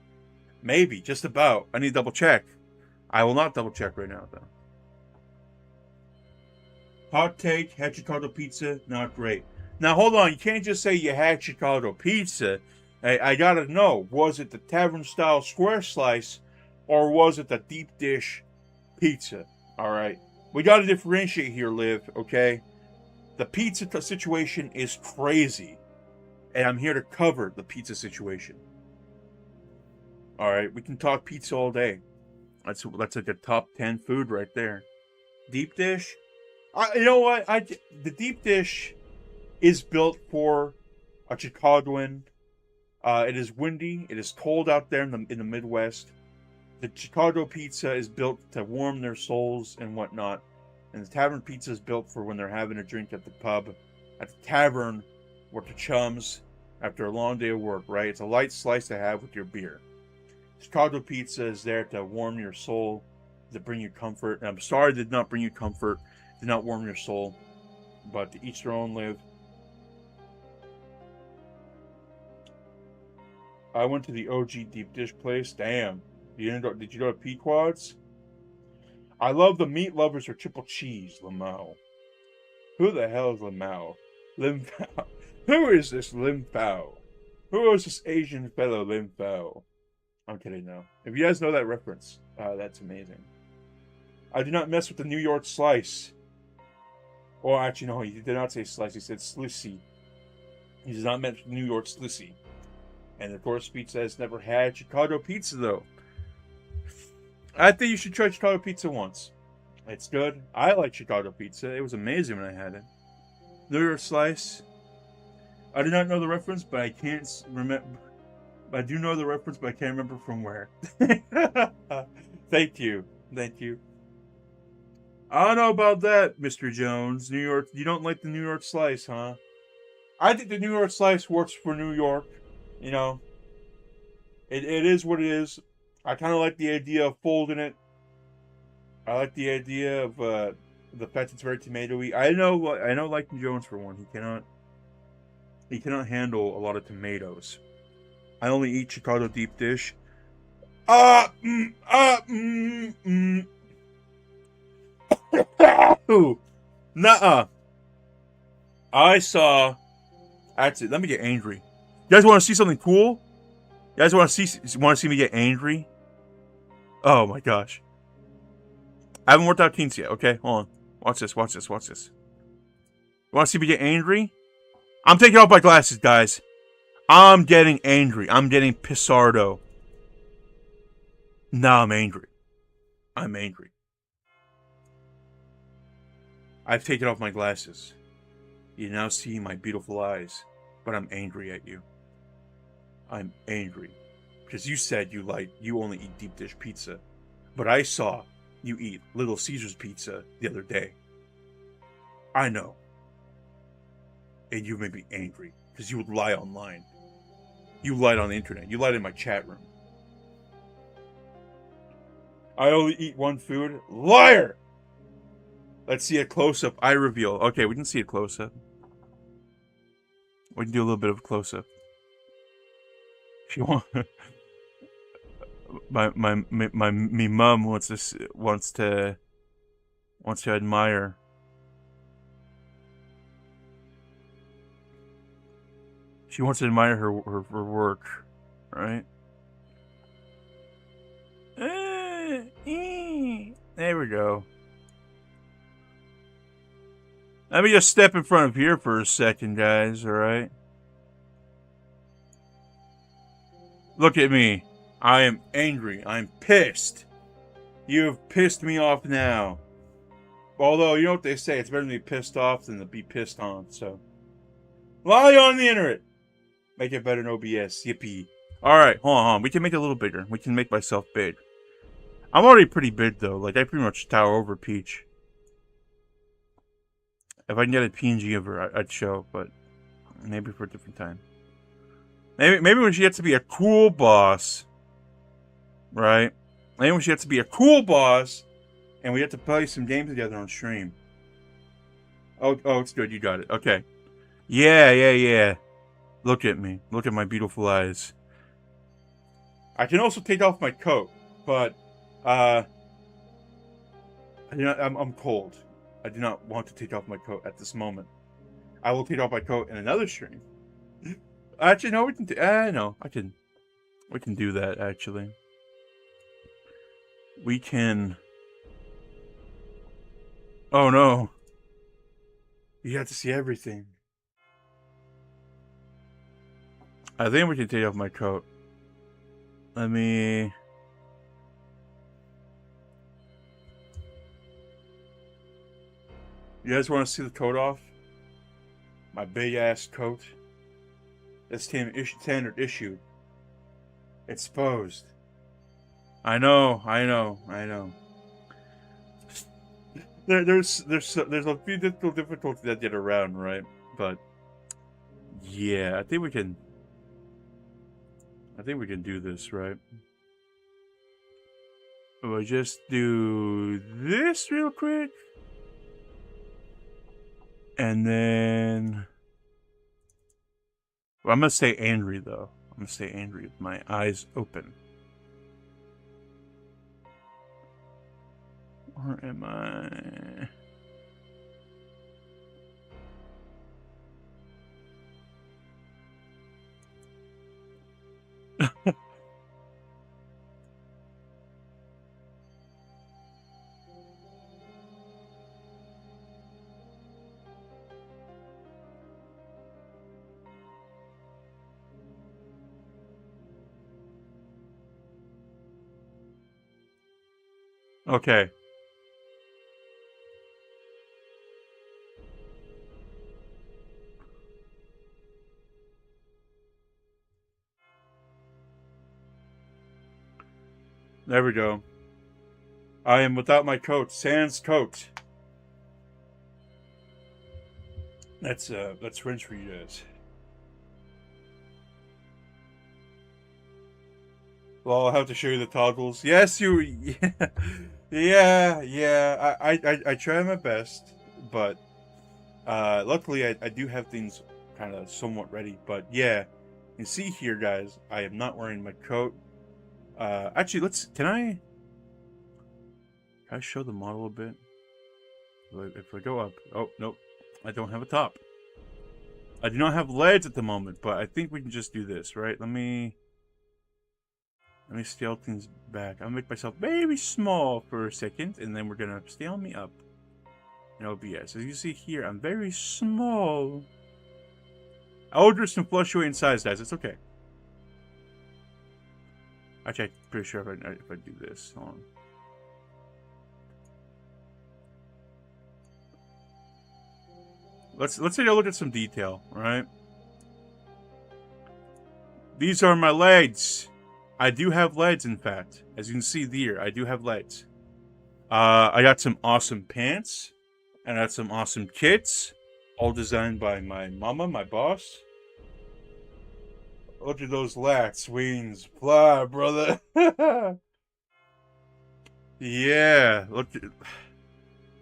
Maybe, just about. I need to double check. I will not double check right now, though. Hot take, had Chicago pizza, not great. Now, hold on. You can't just say you had Chicago pizza. I gotta know, was it the tavern-style square slice, or was it the deep dish pizza? All right. We gotta differentiate here, Liv, okay? The pizza situation is crazy, and I'm here to cover the pizza situation. All right, we can talk pizza all day. That's like a top 10 food right there. Deep dish, you know what? The deep dish is built for a Chicagoan. It is windy. It is cold out there in the Midwest. The Chicago pizza is built to warm their souls and whatnot, and the tavern pizza is built for when they're having a drink at the pub, at the tavern, with the chums after a long day of work. Right? It's a light slice to have with your beer. Chicago pizza is there to warm your soul, to bring you comfort. And I'm sorry it did not bring you comfort, did not warm your soul, but to each their own, Live. I went to the OG deep dish place. Damn. Did you go to Pequod's? I love the meat lovers for triple cheese, Lamau. Who the hell is Lamau? Lim Fao. Who is this Lim Fao? Who is this Asian fellow Lim Fao? I'm kidding now. If you guys know that reference, that's amazing. I do not mess with the New York slice. Or actually, no, he did not say slice. He said slissy. He does not mention New York slissy. And of course, pizza has never had Chicago pizza, though. I think you should try Chicago pizza once. It's good. I like Chicago pizza. It was amazing when I had it. New York slice. I do not know the reference, but I can't remember. I do know the reference, but I can't remember from where. Thank you. Thank you. I don't know about that, Mr. Jones. New York. You don't like the New York slice, huh? I think the New York slice works for New York. You know, it is what it is. I kind of like the idea of folding it. I like the idea of the fact it's very tomatoey. I know like Jones for one. He cannot handle a lot of tomatoes. I only eat Chicago deep dish. Nuh-uh. I saw. Actually, let me get angry. You guys want to see something cool? You guys want to see me get angry? Oh my gosh. I haven't worked out kinks yet. Okay, hold on. Watch this. You want to see me get angry? I'm taking off my glasses, guys. I'm getting angry. I'm getting pissardo. Now I'm angry. I've taken off my glasses. You now see my beautiful eyes, but I'm angry at you. I'm angry because you said you only eat deep dish pizza, but I saw you eat Little Caesars pizza the other day. I know. And you made me angry because you would lie online. You lied on the internet. You lied in my chat room. I only eat one food. Liar! Let's see a close-up eye reveal. Okay, we can see a close-up. We can do a little bit of a close-up. If you want. me mom wants to admire. She wants to admire her work, right? There we go. Let me just step in front of here for a second, guys, alright? Look at me. I am angry. I'm pissed. You have pissed me off now. Although, you know what they say, it's better to be pissed off than to be pissed on, so. Lie on the internet! Make it better in OBS. Yippee. Alright, hold on. We can make it a little bigger. We can make myself big. I'm already pretty big, though. Like, I pretty much tower over Peach. If I can get a PNG of her, I'd show, but maybe for a different time. Maybe when she gets to be a cool boss, right? Maybe when she gets to be a cool boss, and we have to play some games together on stream. Oh, it's good. You got it. Okay. Yeah. Look at me. Look at my beautiful eyes. I can also take off my coat, but I'm cold. I do not want to take off my coat at this moment. I will take off my coat in another stream. Actually, no, we can. No, we can do that. Actually, we can. Oh no! You have to see everything. I think we can take off my coat. Let me. You guys want to see the coat off? My big ass coat. This team standard issue. Exposed. I know. There's a few difficulties that get around, right? But yeah, I think we can do this, right? We'll just do this real quick. And then... Well, I'm going to stay angry, though. I'm going to stay angry with my eyes open. Or am I... Okay. There we go. I am without my coat. Sans coat. That's French for you guys. Well, I'll have to show you the toggles. Yes, you. Yeah. I try my best, but luckily I do have things kind of somewhat ready. But yeah, you see here, guys, I am not wearing my coat. Actually, can I show the model a bit? If I go up, oh nope, I don't have a top. I do not have legs at the moment, but I think we can just do this, right? Let me scale things back. I'll make myself very small for a second, and then we're gonna scale me up in OBS. As you see here, I'm very small. Elders can fluctuate in size, guys. It's okay. Actually, I'm pretty sure if I do this. Hold on. Let's take a look at some detail, right? These are my legs. I do have legs, in fact. As you can see there, I do have legs. I got some awesome pants. And I got some awesome kits. All designed by my mama, my boss. Look at those lats, wings, fly, brother. Yeah, look.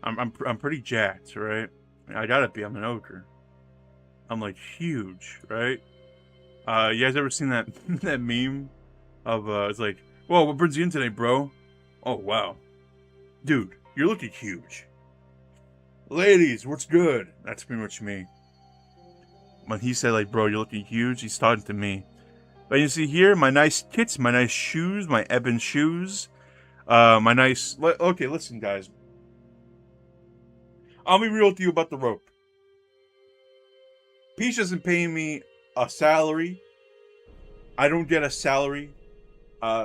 I'm pretty jacked, right? I gotta be. I'm an ogre. I'm like huge, right? You guys ever seen that that meme of it's like Whoa, what brings you in today, bro? Oh, wow. Dude, you're looking huge. Ladies, what's good? That's pretty much me. When he said, like, bro, you're looking huge, he's talking to me. But you see here, my nice kits, my nice shoes, my ebon shoes. My nice... Okay, listen, guys. I'll be real with you about the rope. Peach isn't paying me a salary. I don't get a salary.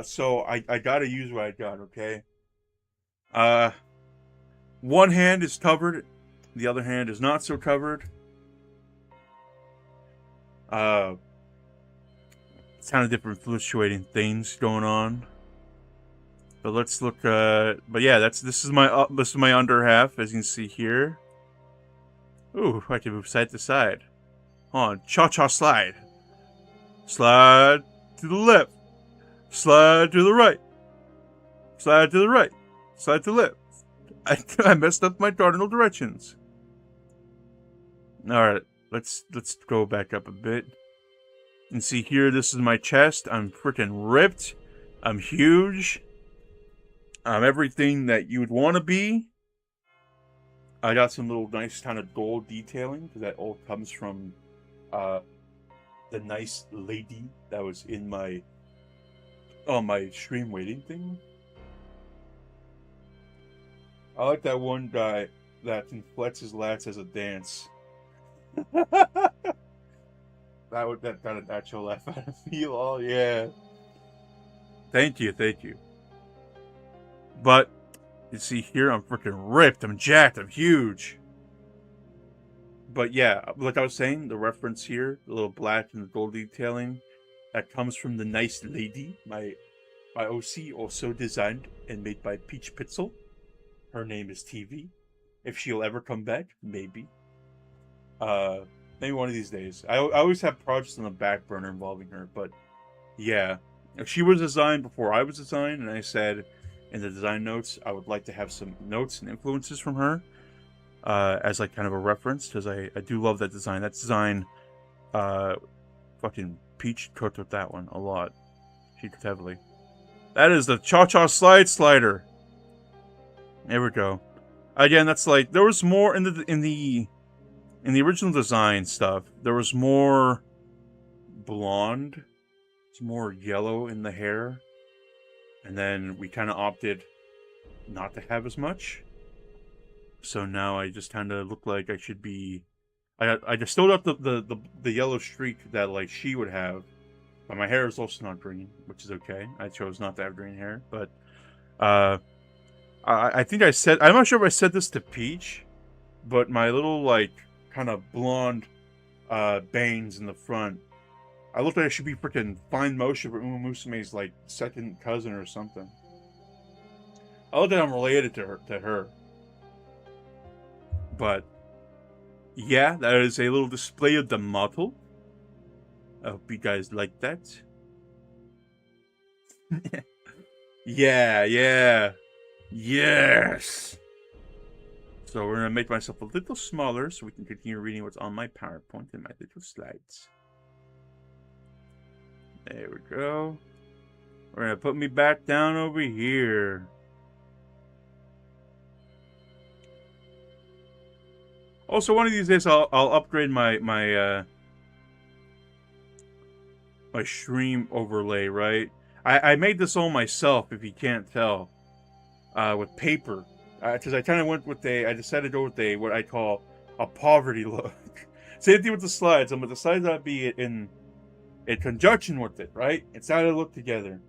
So I gotta use what I got, okay? One hand is covered. The other hand is not so covered. It's kind of different fluctuating things going on. But let's look. But yeah, this is my under half, as you can see here. Ooh, I can move side to side. Hold on, cha-cha slide. Slide to the left. Slide to the right. Slide to the right. Slide to the left. I messed up my cardinal directions. All right, let's go back up a bit. And see here, this is my chest. I'm freaking ripped. I'm huge. I'm everything that you would want to be. I got some little nice kind of gold detailing, because that all comes from the nice lady that was in my stream waiting thing. I like that one guy that can flex his lats as a dance. that got a natural laugh out of me. Oh yeah. Thank you. But you see here, I'm freaking ripped. I'm jacked. I'm huge. But yeah, like I was saying, the reference here, the little black and the gold detailing, that comes from the nice lady. My OC, also designed and made by Peach Pitzel. Her name is TV. If she'll ever come back, maybe. Maybe one of these days. I always have projects on the back burner involving her, but yeah. She was designed before I was designed, and I said in the design notes I would like to have some notes and influences from her as like kind of a reference, because I do love that design. That design, fucking Peach cooked with that one a lot. She cooked heavily. That is the Cha-Cha Slide Slider. There we go. Again, that's like, there was more in the original design stuff. There was more blonde. It's more yellow in the hair. And then we kind of opted not to have as much. So now I just kind of look like I should be... I just still got the yellow streak that like she would have. But my hair is also not green, which is okay. I chose not to have green hair. But I think I said... I'm not sure if I said this to Peach. But my little like kind of blonde bangs in the front, I look like I should be freaking fine motion for Uma Musume's like second cousin or something. I look like I'm related to her. But yeah, that is a little display of the model. I hope you guys like that. Yeah. Yes. So we're gonna make myself a little smaller so we can continue reading what's on my PowerPoint and my little slides. There we go. We're gonna put me back down over here. Also, one of these days I'll upgrade my stream overlay, right? I made this all myself, if you can't tell, with paper. Because I kind of went with I decided to go with what I call a poverty look. Same thing with the slides. But the slides ought to be in conjunction with it, right? It's how they look together.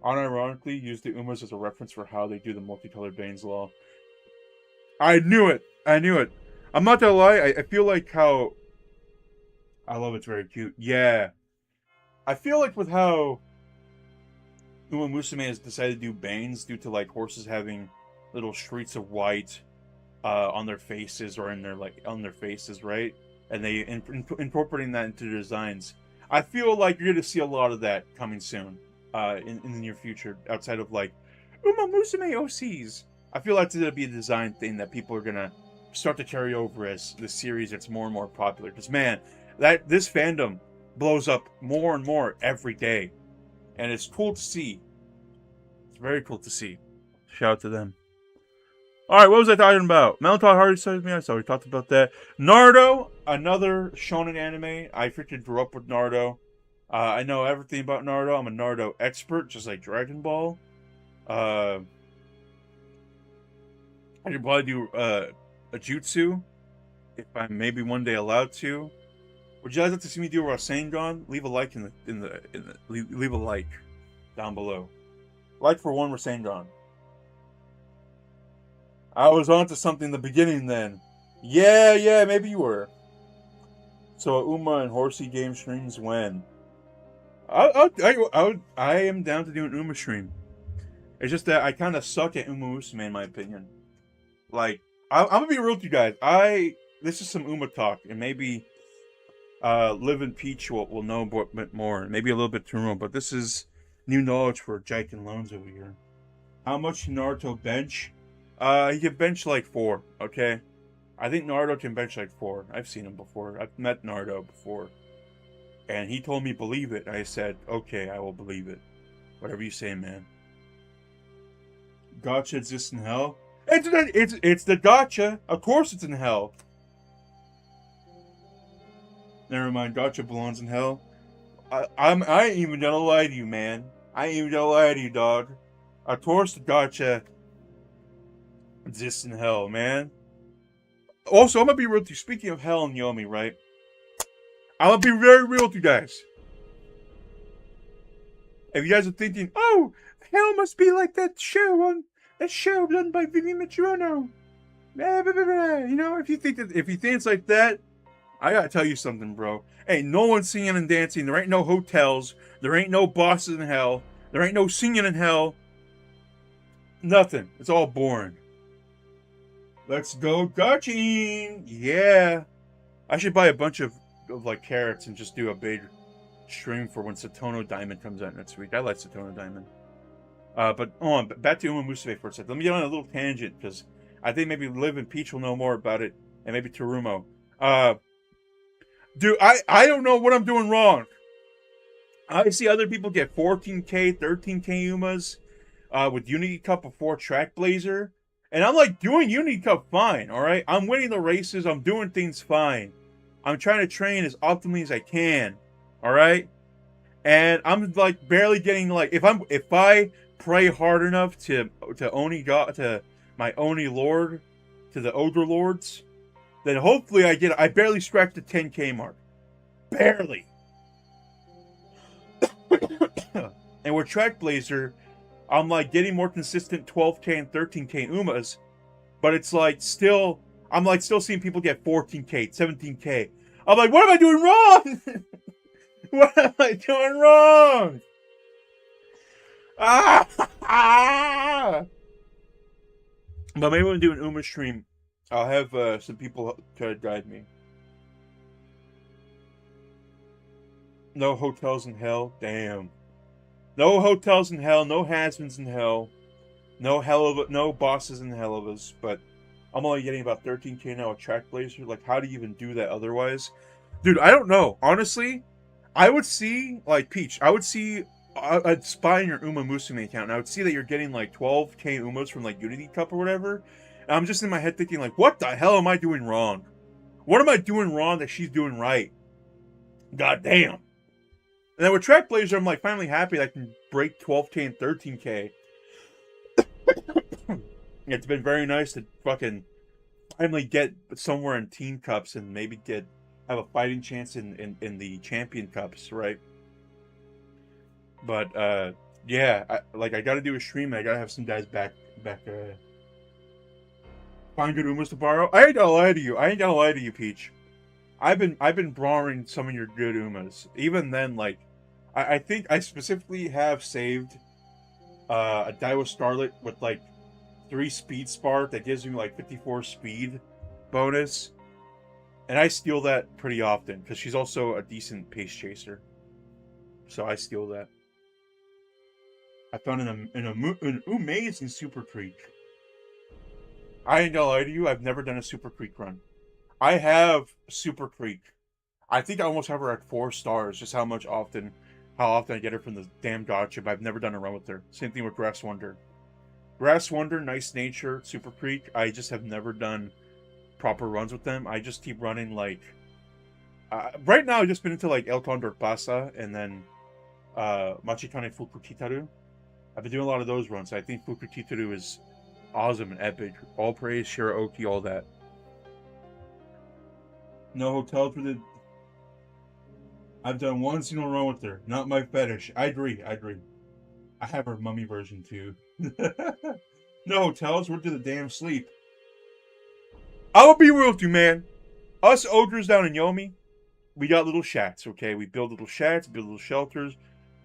Unironically, use the Umas as a reference for how they do the multicolored Bane's Law. I knew it. I'm not gonna lie. I feel like how... I love it. It's very cute. Yeah. I feel like with how Uma Musume has decided to do Banes due to like horses having little streaks of white on their faces or on their faces, right? And they incorporating that into their designs. I feel like you're gonna see a lot of that coming soon in the near future, outside of like Uma Musume OCs. I feel like it's gonna be a design thing that people are gonna start to carry over as the series gets more and more popular. Because man, this fandom blows up more and more every day, and it's cool to see. very cool to see. Shout out to them. Alright, what was I talking about? Melancholy Heart Says Me, I already talked about that. Naruto, another shonen anime. I freaking grew up with Naruto. I know everything about Naruto. I'm a Naruto expert, just like Dragon Ball. I could probably do a jutsu if I'm maybe one day allowed to. Would you guys like to see me do Rasengan? Leave a like leave a like down below. Like for one Rasengan. I was onto something in the beginning then. Yeah, maybe you were. So Uma and Horsey game streams when? I am down to do an Uma stream. It's just that I kind of suck at Uma Musume in my opinion. Like, I'm gonna be real with you guys. This is some Uma talk, and maybe Liv and Peach will know a bit more, maybe a little bit too more, but this is new knowledge for Jake and Loans over here. How much can Naruto bench? He can bench like 4, okay? I think Naruto can bench like 4. I've seen him before. I've met Naruto before. And he told me believe it. I said, okay, I will believe it. Whatever you say, man. Gacha exists in hell? It's the gacha. Of course it's in hell. Never mind, gacha belongs in hell. I ain't even gonna lie to you, man. I ain't even gonna lie to you, dog. Of course the gacha exists in hell, man. Also, I'm gonna be real with you. Speaking of hell and Yomi, right? I'm gonna be very real with you guys. If you guys are thinking, oh, hell must be like that show done by Vivi Matrono. You know, if you think it's like that, I gotta tell you something, bro. Ain't no one singing and dancing. There ain't no hotels. There ain't no bosses in hell. There ain't no singing in hell. Nothing. It's all boring. Let's go Gachin! Yeah. I should buy a bunch of like carrots and just do a big stream for when Satono Diamond comes out next week. I like Satono Diamond. But back to Uma Musume for a second. Let me get on a little tangent because I think maybe Liv and Peach will know more about it, and maybe Terumo. Dude, I don't know what I'm doing wrong. I see other people get 14k, 13k Umas with Unity Cup before Track Blazer. And I'm like doing Unity Cup fine, alright? I'm winning the races, I'm doing things fine. I'm trying to train as optimally as I can. Alright? And I'm like barely getting like if I pray hard enough to my Oni Lord, to the Ogre Lords, then hopefully I barely scratch the 10k mark. Barely. And with Track Blazer, I'm like getting more consistent 12k and 13k Umas, but it's like still, I'm like still seeing people get 14k, 17k. I'm like, what am I doing wrong? What am I doing wrong? But maybe when I do an Uma stream, I'll have some people try to guide me. No hotels in hell? Damn. No hotels in hell, no has-beens in hell, no bosses in hell of us, but I'm only getting about 13k now with Track Blazer. Like, how do you even do that otherwise? Dude, I don't know. Honestly, I would see, like, Peach, I'd spy on your Uma Musume account, and I would see that you're getting, like, 12k Umas from, like, Unity Cup or whatever, and I'm just in my head thinking, like, what the hell am I doing wrong? What am I doing wrong that she's doing right? God damn. And then with Track Blazer, I'm like finally happy that I can break 12k and 13k. It's been very nice to fucking finally get somewhere in Team Cups and maybe have a fighting chance in the Champion Cups, right? But yeah, I gotta do a stream. I gotta have some guys back. Find good Umas to borrow. I ain't gonna lie to you, Peach. I've been borrowing some of your good Umas. Even then, like, I think I specifically have saved a Daiwa Starlet with like 3 speed spark that gives me like 54 speed bonus, and I steal that pretty often because she's also a decent pace chaser. So I steal that. I found an amazing Super Creek. I ain't gonna lie to you. I've never done a Super Creek run. I have Super Creek. I think I almost have her at 4 stars, just how much often how often I get her from the damn gacha, but I've never done a run with her. Same thing with Grass Wonder. Grass Wonder, Nice Nature, Super Creek. I just have never done proper runs with them. I just keep running like. Right now, I've just been into like El Condor Pasa and then Machikane Fukukitaru. I've been doing a lot of those runs. I think Fukukitaru is awesome and epic. All praise, Shiraoki, all that. No hotels for the. I've done one single run with her. Not my fetish. I agree. I agree. I have her mummy version too. No hotels. We're to the damn sleep. I'll be real with you, man. Us ogres down in Yomi, we got little shacks. Okay, we build little shacks, build little shelters,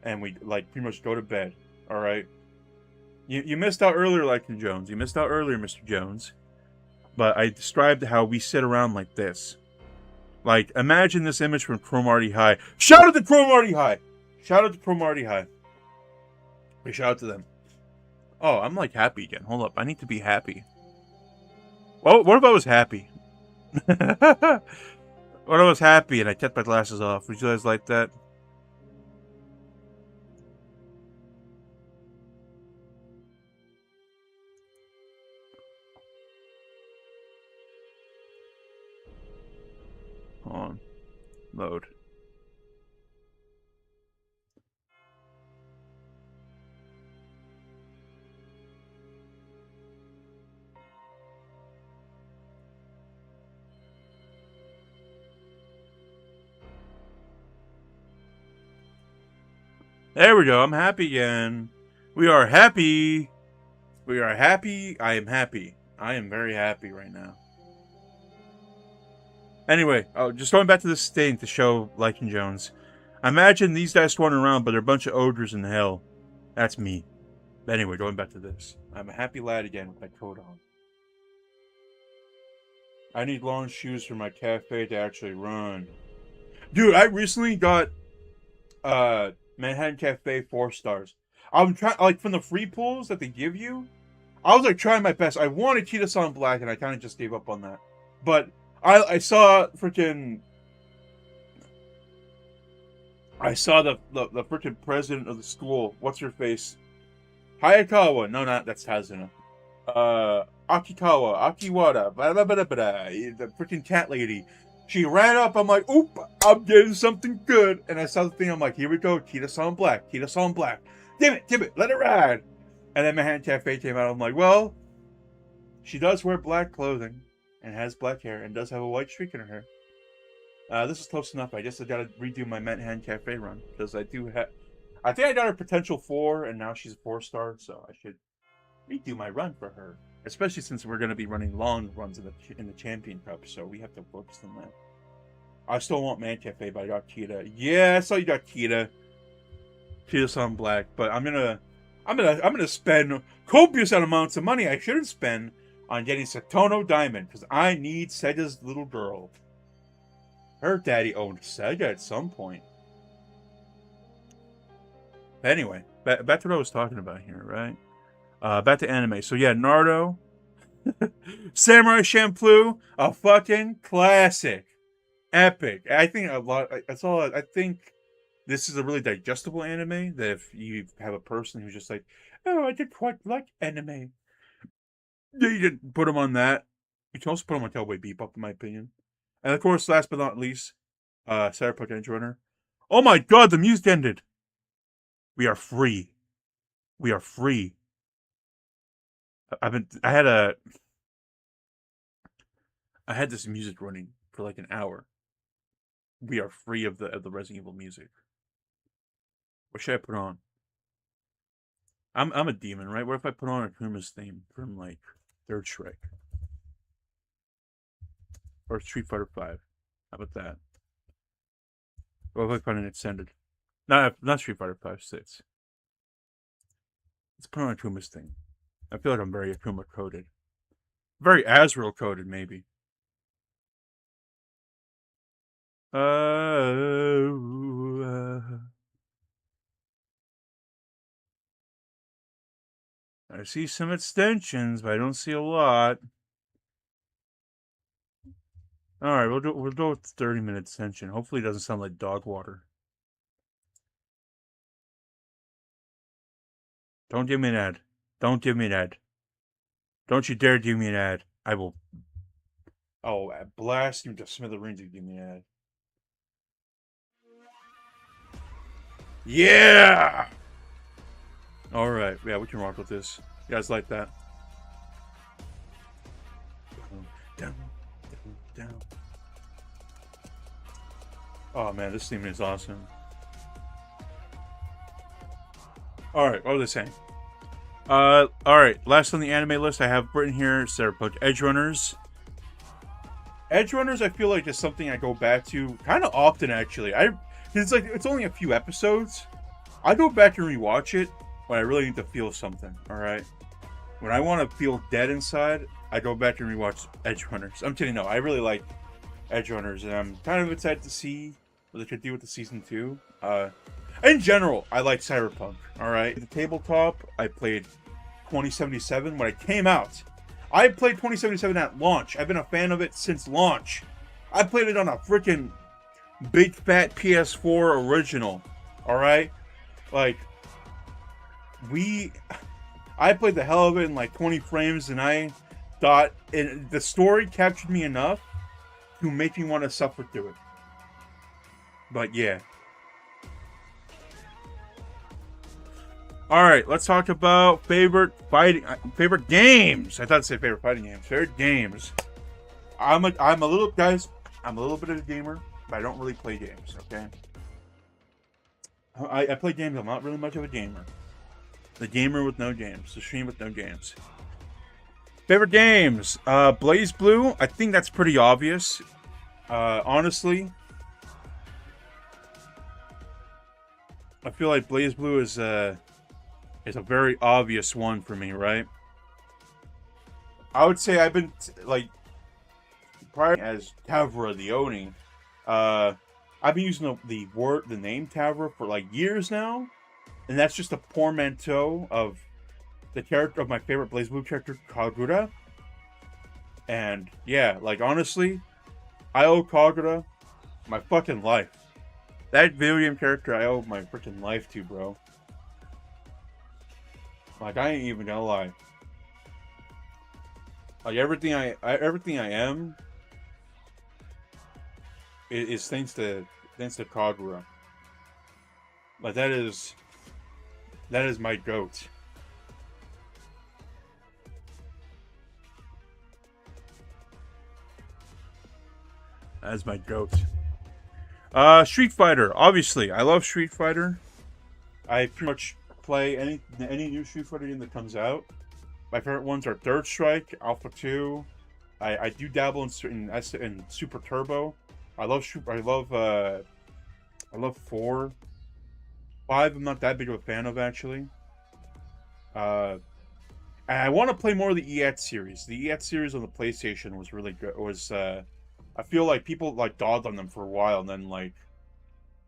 and we like pretty much go to bed. All right. You missed out earlier, Lycan Jones. You missed out earlier, Mr. Jones. But I described how we sit around like this. Like, imagine this image from Cromartie High. Shout out to Cromartie High! Shout out to Cromartie High. We shout out to them. Oh, I'm like happy again. Hold up. I need to be happy. Well, what if I was happy? What if I was happy and I kept my glasses off? Would you guys like that? Hold on. Load. There we go. I'm happy again. We are happy. We are happy. I am happy. I am very happy right now. Anyway, just going back to this thing to show Lycan Jones. Imagine these guys swarming around, but they're a bunch of ogres in hell. That's me. But anyway, going back to this. I'm a happy lad again with my coat on. I need long shoes for my cafe to actually run. Dude, I recently got Manhattan Cafe 4 stars. I'm trying, like, from the free pools that they give you, I was like trying my best. I wanted Kita-san Black, and I kind of just gave up on that. But I saw freaking. I saw the freaking president of the school. What's her face? Hayakawa. No, not that's Hazuna. Akikawa, Akiwara, blah, blah, blah, blah, blah, the freaking cat lady. She ran up. I'm like, oop, I'm getting something good. And I saw the thing. I'm like, here we go. Kita-san Black. Kita-san Black. Damn it. Let it ride. And then Manhattan Cafe came out. I'm like, well, she does wear black clothing and has black hair and does have a white streak in her hair. This is close enough. I guess I gotta redo my Manhattan Cafe run because I do have. I think I got her potential 4, and now she's a 4-star, so I should redo my run for her. Especially since we're going to be running long runs in the Champion Cup, so we have to focus on that. I still want Man Cafe, but I got Kita. Yeah, I saw you got Kita. Kita-san Black, but I'm gonna spend copious amounts of money I shouldn't spend on getting Satono Diamond because I need Sega's little girl. Her daddy owned Sega at some point. But anyway, back to what I was talking about here, right? Back to anime. So yeah, Naruto, Samurai Champloo, a fucking classic, epic. I think a lot. That's all. I think this is a really digestible anime. That if you have a person who's just like, oh, I did quite like anime, you can put them on that. You can also put them on Cowboy Bebop, in my opinion. And of course, last but not least, Cyberpunk Edge Runner. Oh my god, the music ended. We are free. We are free. I had this music running for like an hour. We are free of the Resident Evil music. What should I put on? I'm a demon, right? What if I put on Akuma's theme from like Third Shrek or Street Fighter 5? How about that? What if I put an extended? Not Street Fighter 5, 6. Let's put on Akuma's thing. I feel like I'm very Akuma coded. Very Azrael coded, maybe. I see some extensions, but I don't see a lot. All right, we'll go with 30-minute extension. Hopefully, it doesn't sound like dog water. Don't give me an ad. Don't give me an ad. Don't you dare give me an ad. I will. Oh, blast you to smithereens if you give me an ad. Yeah! Alright, yeah, we can rock with this. You guys like that? Down, down, down. Oh man, this theme is awesome. Alright, what was I saying? Alright, last on the anime list I have written here, Cyberpunk Edgerunners. Edgerunners, I feel like, is something I go back to kind of often, actually. It's only a few episodes. I go back and rewatch it when I really need to feel something, alright? When I want to feel dead inside, I go back and rewatch Edgerunners. I'm kidding, no, I really like Edgerunners, and I'm kind of excited to see what they could do with the season 2. In general, I like Cyberpunk, alright? The tabletop, I played 2077 when it came out. I played 2077 at launch. I've been a fan of it since launch. I played it on a freaking big fat PS4 original, alright? Like, I played the hell of it in like 20 frames, and I thought the story captured me enough to make me want to suffer through it. But yeah. Alright, let's talk about favorite games. I thought I'd say favorite fighting games. Favorite games. I'm a little bit of a gamer, but I don't really play games, okay? I play games, I'm not really much of a gamer. The gamer with no games. The stream with no games. Favorite games. BlazBlue, I think that's pretty obvious. Honestly, I feel like BlazBlue is a very obvious one for me, right? I would say I've been, like, prior as Tavra the Oni, I've been using the name Tavra for, like, years now. And that's just a portmanteau of the character of my favorite BlazBlue character, Kagura. And, yeah, like, honestly, I owe Kagura my fucking life. That video game character I owe my freaking life to, bro. Like, I ain't even gonna lie. Like, everything I am is thanks to Kagura. Like, that is my goat. That is my goat. Street Fighter, obviously. I love Street Fighter. I pretty much play any new Street Fighter game that comes out. My favorite ones are Third Strike, Alpha 2. I do dabble in Super Turbo. I love 4. 5 I'm not that big of a fan of, actually. And I want to play more of the EX series. The EX series on the PlayStation was really good. I feel like people like dogged on them for a while, and then like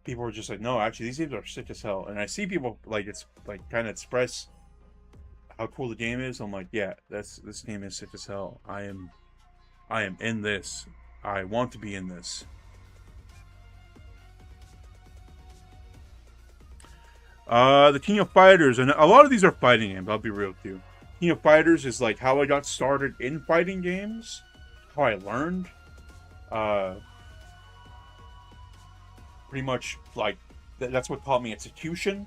people were just like, no, actually these games are sick as hell. And I see people like kind of express how cool the game is. I'm like, yeah, this game is sick as hell. I am in this. I want to be in this. The King of Fighters, and a lot of these are fighting games, I'll be real with you. King of Fighters is like how I got started in fighting games, how I learned. Pretty much like that's what taught me execution.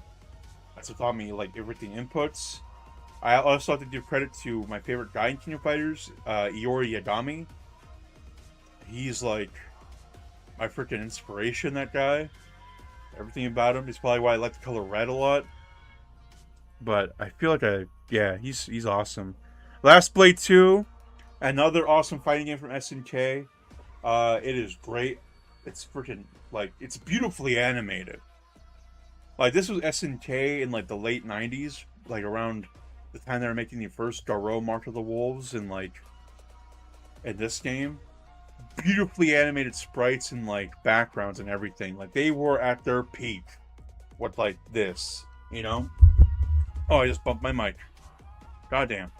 That's what taught me like everything inputs. I also have to give credit to my favorite guy in King of Fighters, Iori Yagami. He's like my freaking inspiration, that guy. Everything about him is probably why I like the color red a lot. But I feel like he's awesome. Last Blade 2, another awesome fighting game from SNK. It is great. It's freaking like it's beautifully animated. Like this was SNK in like the late 90s, like around the time they were making the first Garo Mark of the Wolves, and like in this game, beautifully animated sprites and like backgrounds and everything. Like they were at their peak with like this, you know? Oh, I just bumped my mic. Goddamn.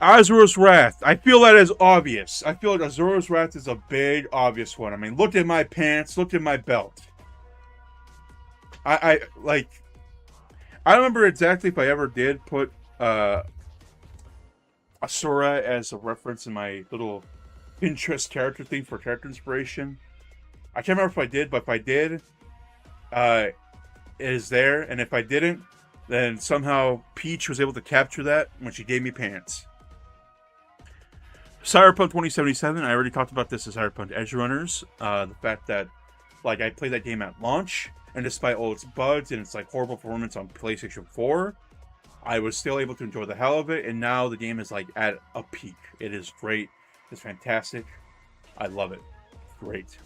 Asura's Wrath. I feel that is obvious. I feel like Asura's Wrath is a big, obvious one. I mean, look at my pants. Look at my belt. I like... I don't remember exactly if I ever did put Asura as a reference in my little Pinterest character thing for character inspiration. I can't remember if I did, but if I did, it is there. And if I didn't, then somehow Peach was able to capture that when she gave me pants. Cyberpunk 2077, I already talked about this as Cyberpunk Edgerunners. The fact that, like, I played that game at launch, and despite all its bugs and its, like, horrible performance on PlayStation 4, I was still able to enjoy the hell of it, and now the game is, like, at a peak. It is great. It's fantastic. I love it. Great.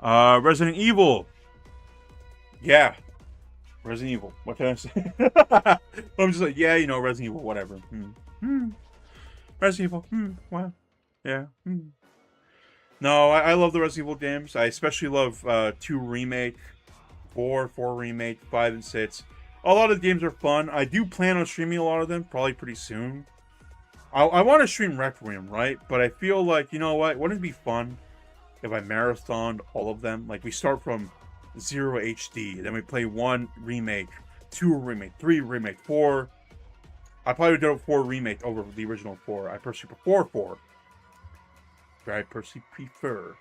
Resident Evil. Yeah. Resident Evil. What can I say? I'm just like, yeah, you know, Resident Evil, whatever. Resident Evil. Wow. Yeah. No, I love the Resident Evil games. I especially love 2 Remake, 4 Remake, 5 and 6. A lot of the games are fun. I do plan on streaming a lot of them, probably pretty soon. I want to stream Requiem, right? But I feel like, you know what? Wouldn't it be fun if I marathoned all of them? Like, we start from 0 HD, then we play 1 Remake, 2 Remake, 3 Remake, 4. I probably do 4 Remake over the original 4. I personally prefer 4. I personally prefer.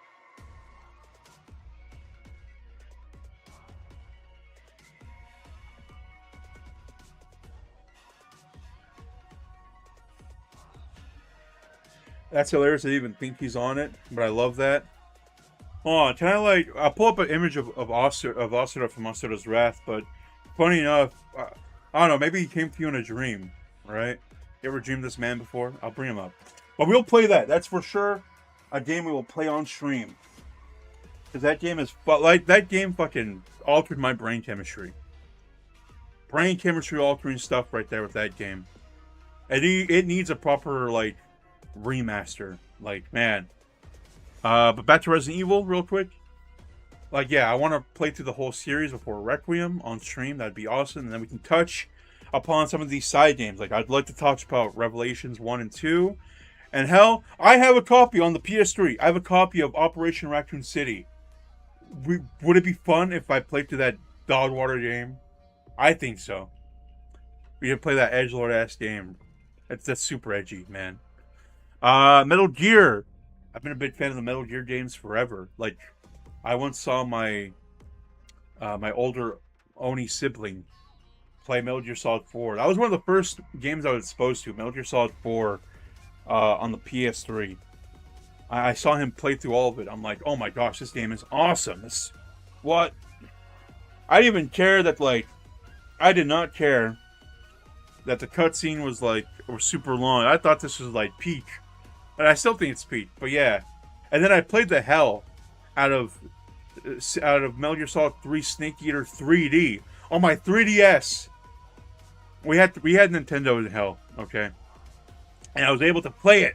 That's hilarious. I didn't even think he's on it, but I love that. Oh, can I, like, I'll pull up an image of Asura from Asura's Wrath, but funny enough, I don't know, maybe he came to you in a dream, right? You ever dreamed this man before? I'll bring him up. But we'll play that. That's for sure a game we will play on stream. Because that game is, like, that game fucking altered my brain chemistry. Brain chemistry altering stuff right there with that game. It needs a proper, like, remaster. Like, man. But back to Resident Evil real quick. Like, yeah, I want to play through the whole series before Requiem on stream. That'd be awesome. And then we can touch upon some of these side games. Like, I'd like to talk about Revelations 1 and 2. And hell, I have a copy on the PS3. I have a copy of Operation Raccoon City. Would it be fun if I played through that Dogwater game? I think so. We could play that edgelord ass game. That's super edgy, man. Metal Gear. I've been a big fan of the Metal Gear games forever. Like, I once saw my my older Oni sibling play Metal Gear Solid 4. That was one of the first games I was exposed to. Metal Gear Solid 4 on the PS3. I saw him play through all of it. I'm like, oh my gosh, this game is awesome. What? I didn't even care that, like, I did not care that the cutscene was, like, or super long. I thought this was, like, peak. And I still think it's peak, but yeah. And then I played the hell out of Metal Gear Solid 3 Snake Eater 3D on my 3DS. We had Nintendo in hell, okay? And I was able to play it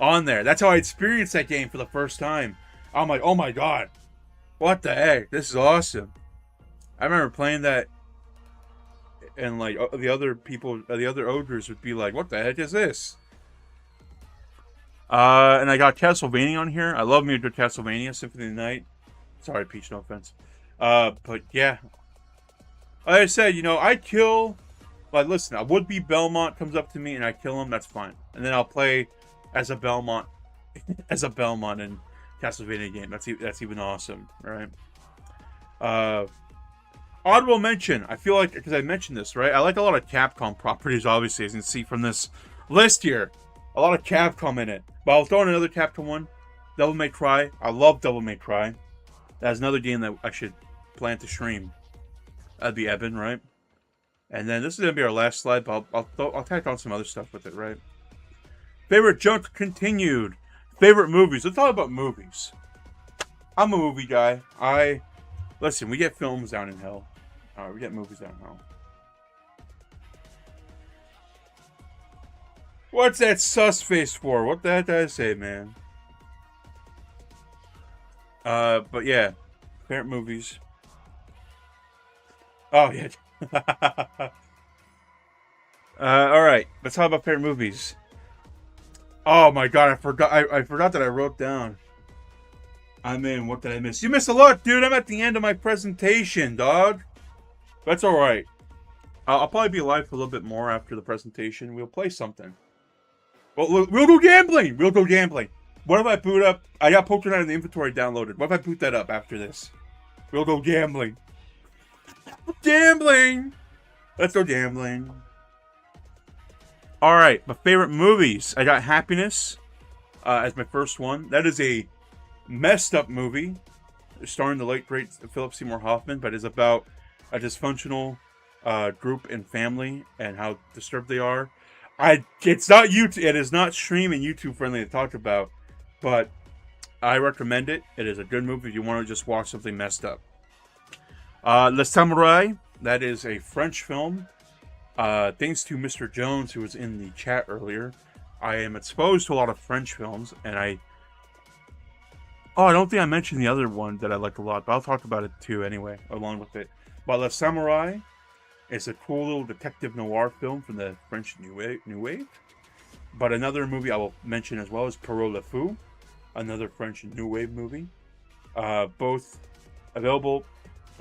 on there. That's how I experienced that game for the first time. I'm like, oh my god, what the heck? This is awesome. I remember playing that, and like the other people, the other ogres would be like, what the heck is this? And I got Castlevania on here. I love me a good Castlevania, Symphony of the Night. Sorry, Peach, no offense. But yeah. Like I said, you know, I kill... Like, listen, a would-be Belmont comes up to me and I kill him, that's fine. And then I'll play as a Belmont, as a Belmont in Castlevania game. That's even awesome, right? Honorable mention. I feel like, because I mentioned this, right? I like a lot of Capcom properties, obviously, as you can see from this list here. A lot of Capcom in it. But I'll throw in another Capcom one. Devil May Cry. I love Devil May Cry. That's another game that I should plan to stream. That'd be Eben, right? And then this is going to be our last slide, but I'll tack on some other stuff with it, right? Favorite junk continued. Favorite movies. Let's talk about movies. I'm a movie guy. Listen, we get films down in hell. Alright, we get movies down in hell. What's that sus face for? What the heck did I say, man? But yeah. Favorite movies. Oh, yeah. Alright. Let's talk about favorite movies. Oh my god, I forgot that I wrote down. What did I miss? You missed a lot, dude. I'm at the end of my presentation, dog. That's all right. I'll probably be alive for a little bit more after the presentation. We'll play something. Well, we'll go gambling. We'll go gambling. What if I boot up? I got Pokemon in the inventory downloaded. What if I boot that up after this? We'll go gambling. Gambling. Let's go gambling. All right, my favorite movies. I got Happiness as my first one. That is a messed up movie starring the late great Philip Seymour Hoffman, but is about a dysfunctional group and family and how disturbed they are. It's not YouTube. It is not streaming YouTube friendly to talk about, but I recommend it. It is a good movie if you want to just watch something messed up. Le Samurai. That is a French film. Thanks to Mr. Jones, who was in the chat earlier, I am exposed to a lot of French films, and I don't think I mentioned the other one that I like a lot, but I'll talk about it too anyway, along with it. But Le Samurai is a cool little detective noir film from the French New Wave. But another movie I will mention as well is Pierrot le Fou, another French New Wave movie. Both available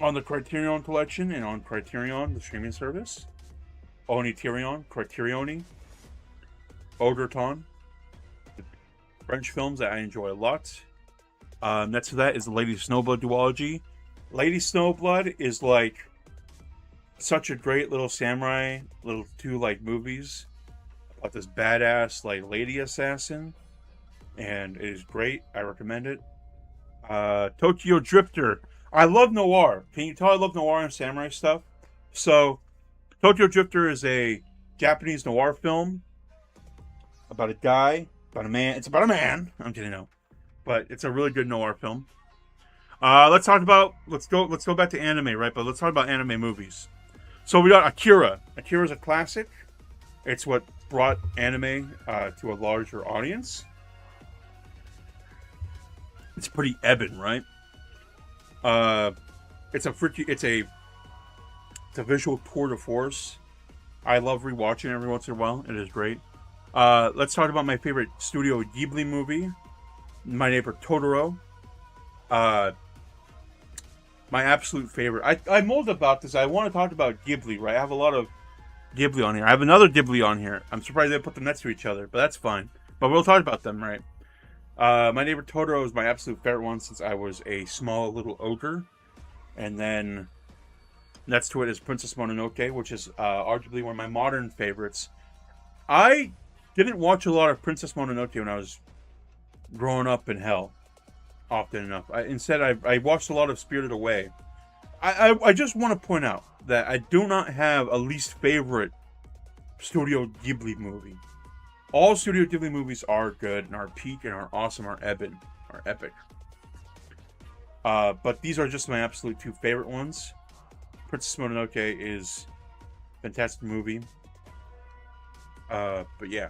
on the Criterion Collection and on Criterion, the streaming service. Criterioni, Oderton. French films that I enjoy a lot. Next to that is the Lady Snowblood duology. Lady Snowblood is like such a great little samurai, little two like movies about this badass like lady assassin, and it is great. I recommend it. Tokyo Drifter. I love noir. Can you tell I love noir and samurai stuff? So, Tokyo Drifter is a Japanese noir film about a guy, about a man. It's about a man. I'm kidding, no, but it's a really good noir film. Let's go back to anime, right? But let's talk about anime movies. So we got Akira. Akira is a classic. It's what brought anime to a larger audience. It's pretty ebbing, right? It's a visual tour de force. I love rewatching it every once in a while. It is great. Let's talk about my favorite Studio Ghibli movie, My Neighbor Totoro. My absolute favorite. I'm old about this. I want to talk about Ghibli, right? I have a lot of Ghibli on here. I have another Ghibli on here. I'm surprised they put them next to each other, but that's fine. But we'll talk about them, right? My Neighbor Totoro is my absolute favorite one since I was a small little ogre. And then next to it is Princess Mononoke, which is arguably one of my modern favorites. I didn't watch a lot of Princess Mononoke when I was growing up in hell, often enough. Instead, I watched a lot of Spirited Away. I just want to point out that I do not have a least favorite Studio Ghibli movie. All Studio Ghibli movies are good and are peak and are awesome, are epic. But these are just my absolute two favorite ones. Princess Mononoke is a fantastic movie. But yeah.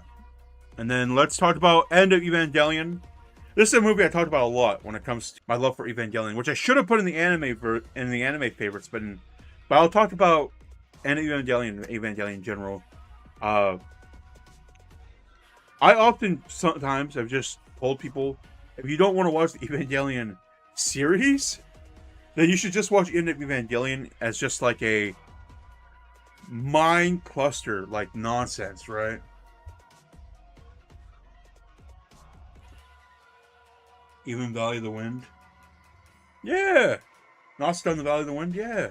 And then let's talk about End of Evangelion. This is a movie I talked about a lot when it comes to my love for Evangelion, which I should have put in the anime favorites, but I'll talk about End of Evangelion in general. I sometimes have just told people, if you don't want to watch the Evangelion series, then you should just watch End of Evangelion as just like a mind cluster, like nonsense, right? Even Valley of the Wind. Yeah! Nausicaa and the Valley of the Wind, yeah.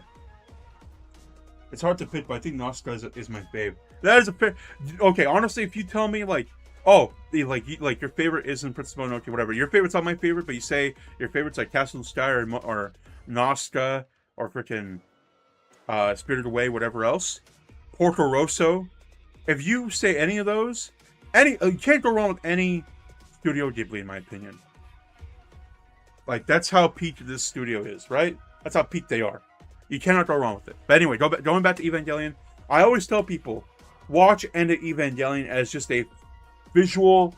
It's hard to pick, but I think Nausicaa is my fave. That is a fair... Okay, honestly, if you tell me, like, like your favorite isn't Princess Mononoke, whatever. Your favorite's not my favorite, but you say your favorite's like Castle in the Sky or Nausicaa or freaking Spirited Away, whatever else. Porco Rosso. If you say any of those, you can't go wrong with any Studio Ghibli, in my opinion. Like, that's how peak this studio is, right? That's how peak they are. You cannot go wrong with it. But anyway, going back to Evangelion, I always tell people, watch End of Evangelion as just a visual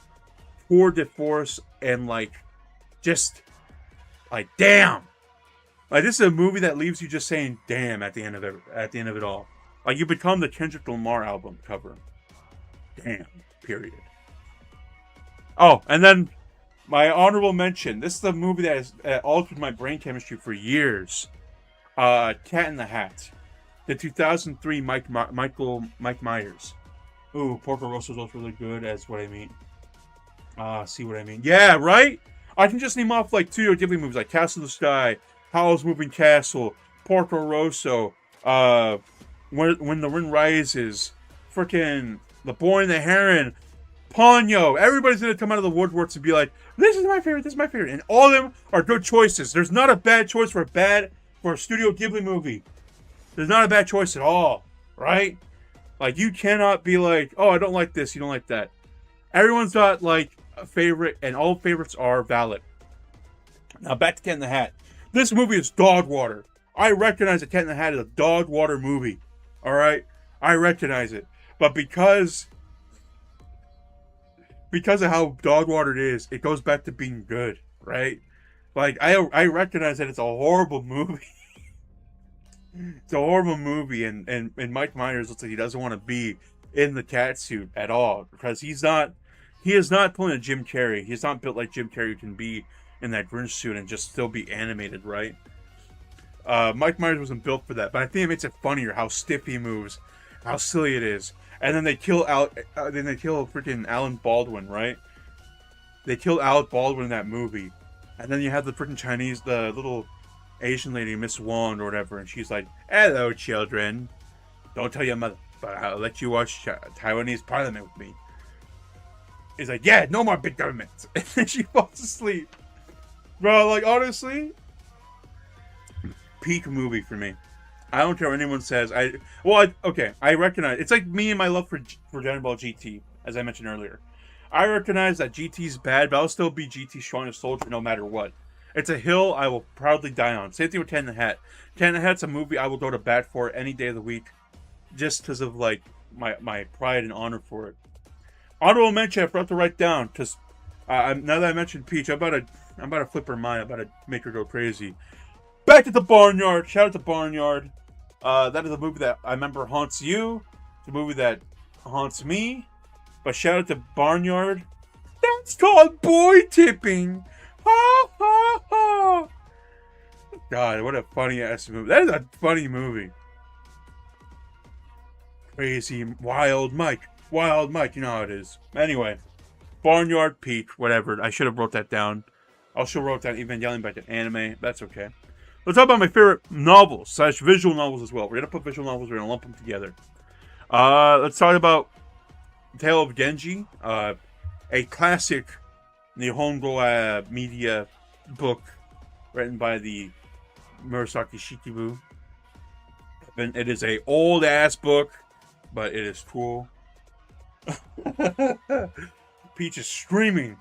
tour de force and, like, just, like, damn. Like, this is a movie that leaves you just saying, damn, at the end of it all. Like, you become the Kendrick Lamar album cover. Damn. Period. Oh, and then my honorable mention. This is a movie that has altered my brain chemistry for years. Cat in the Hat. The 2003 Mike Myers. Ooh, Porco Rosso's also really good as what I mean. See what I mean? Yeah, right? I can just name off like two Ghibli movies like Castle in the Sky, Howl's Moving Castle, Porco Rosso, When the Wind Rises, freaking The Boy and the Heron, Ponyo. Everybody's gonna come out of the woodworks and be like, "This is my favorite. This is my favorite," and all of them are good choices. There's not a bad choice for a Studio Ghibli movie. There's not a bad choice at all, right? Like you cannot be like, "Oh, I don't like this. You don't like that." Everyone's got like a favorite, and all favorites are valid. Now back to Cat in the Hat. This movie is dog water. I recognize that Cat in the Hat is a dog water movie. All right, I recognize it, but because of how dog water it is, it goes back to being good, right? Like I recognize that it's a horrible movie. It's a horrible movie, and Mike Myers looks like he doesn't want to be in the cat suit at all because he is not pulling a Jim Carrey. He's not built like Jim Carrey can be in that Grinch suit and just still be animated, right? Mike Myers wasn't built for that, but I think it makes it funnier how stiff he moves, how silly it is. And then they kill freaking Alan Baldwin, right? They kill Alec Baldwin in that movie, and then you have the freaking Chinese, the little Asian lady, Miss Wong or whatever, and she's like, "Hello, children. Don't tell your mother, but I'll let you watch Taiwanese Parliament with me." He's like, "Yeah, no more big government," and then she falls asleep. Bro, like honestly, peak movie for me. I don't care what anyone says. I recognize it's like me and my love for Dragon Ball GT, as I mentioned earlier. I recognize that GT's bad, but I'll still be GT's strongest soldier no matter what. It's a hill I will proudly die on. Same thing with Cat in the Hat. Cat in the Hat's a movie I will go to bat for any day of the week, just because of like my pride and honor for it. Honorable mention I forgot to write down because now that I mentioned Peach, I'm about to flip her mind. I'm about to make her go crazy. Back to the Barnyard. Shout out to Barnyard. That is a movie that I remember haunts you. It's a movie that haunts me. But shout out to Barnyard. That's called boy tipping. Ha ha ha. God, what a funny ass movie. That is a funny movie. Crazy, wild Mike. Wild Mike, you know how it is. Anyway, Barnyard, Peach, whatever. I should have wrote that down. I also wrote down Evangelion by the anime. That's okay. Let's talk about my favorite novels / visual novels as well. We're gonna put visual novels. We're gonna lump them together. Let's talk about Tale of Genji, a classic Nihongo media book written by the Murasaki Shikibu. And it is a old ass book, but it is cool. Peach is screaming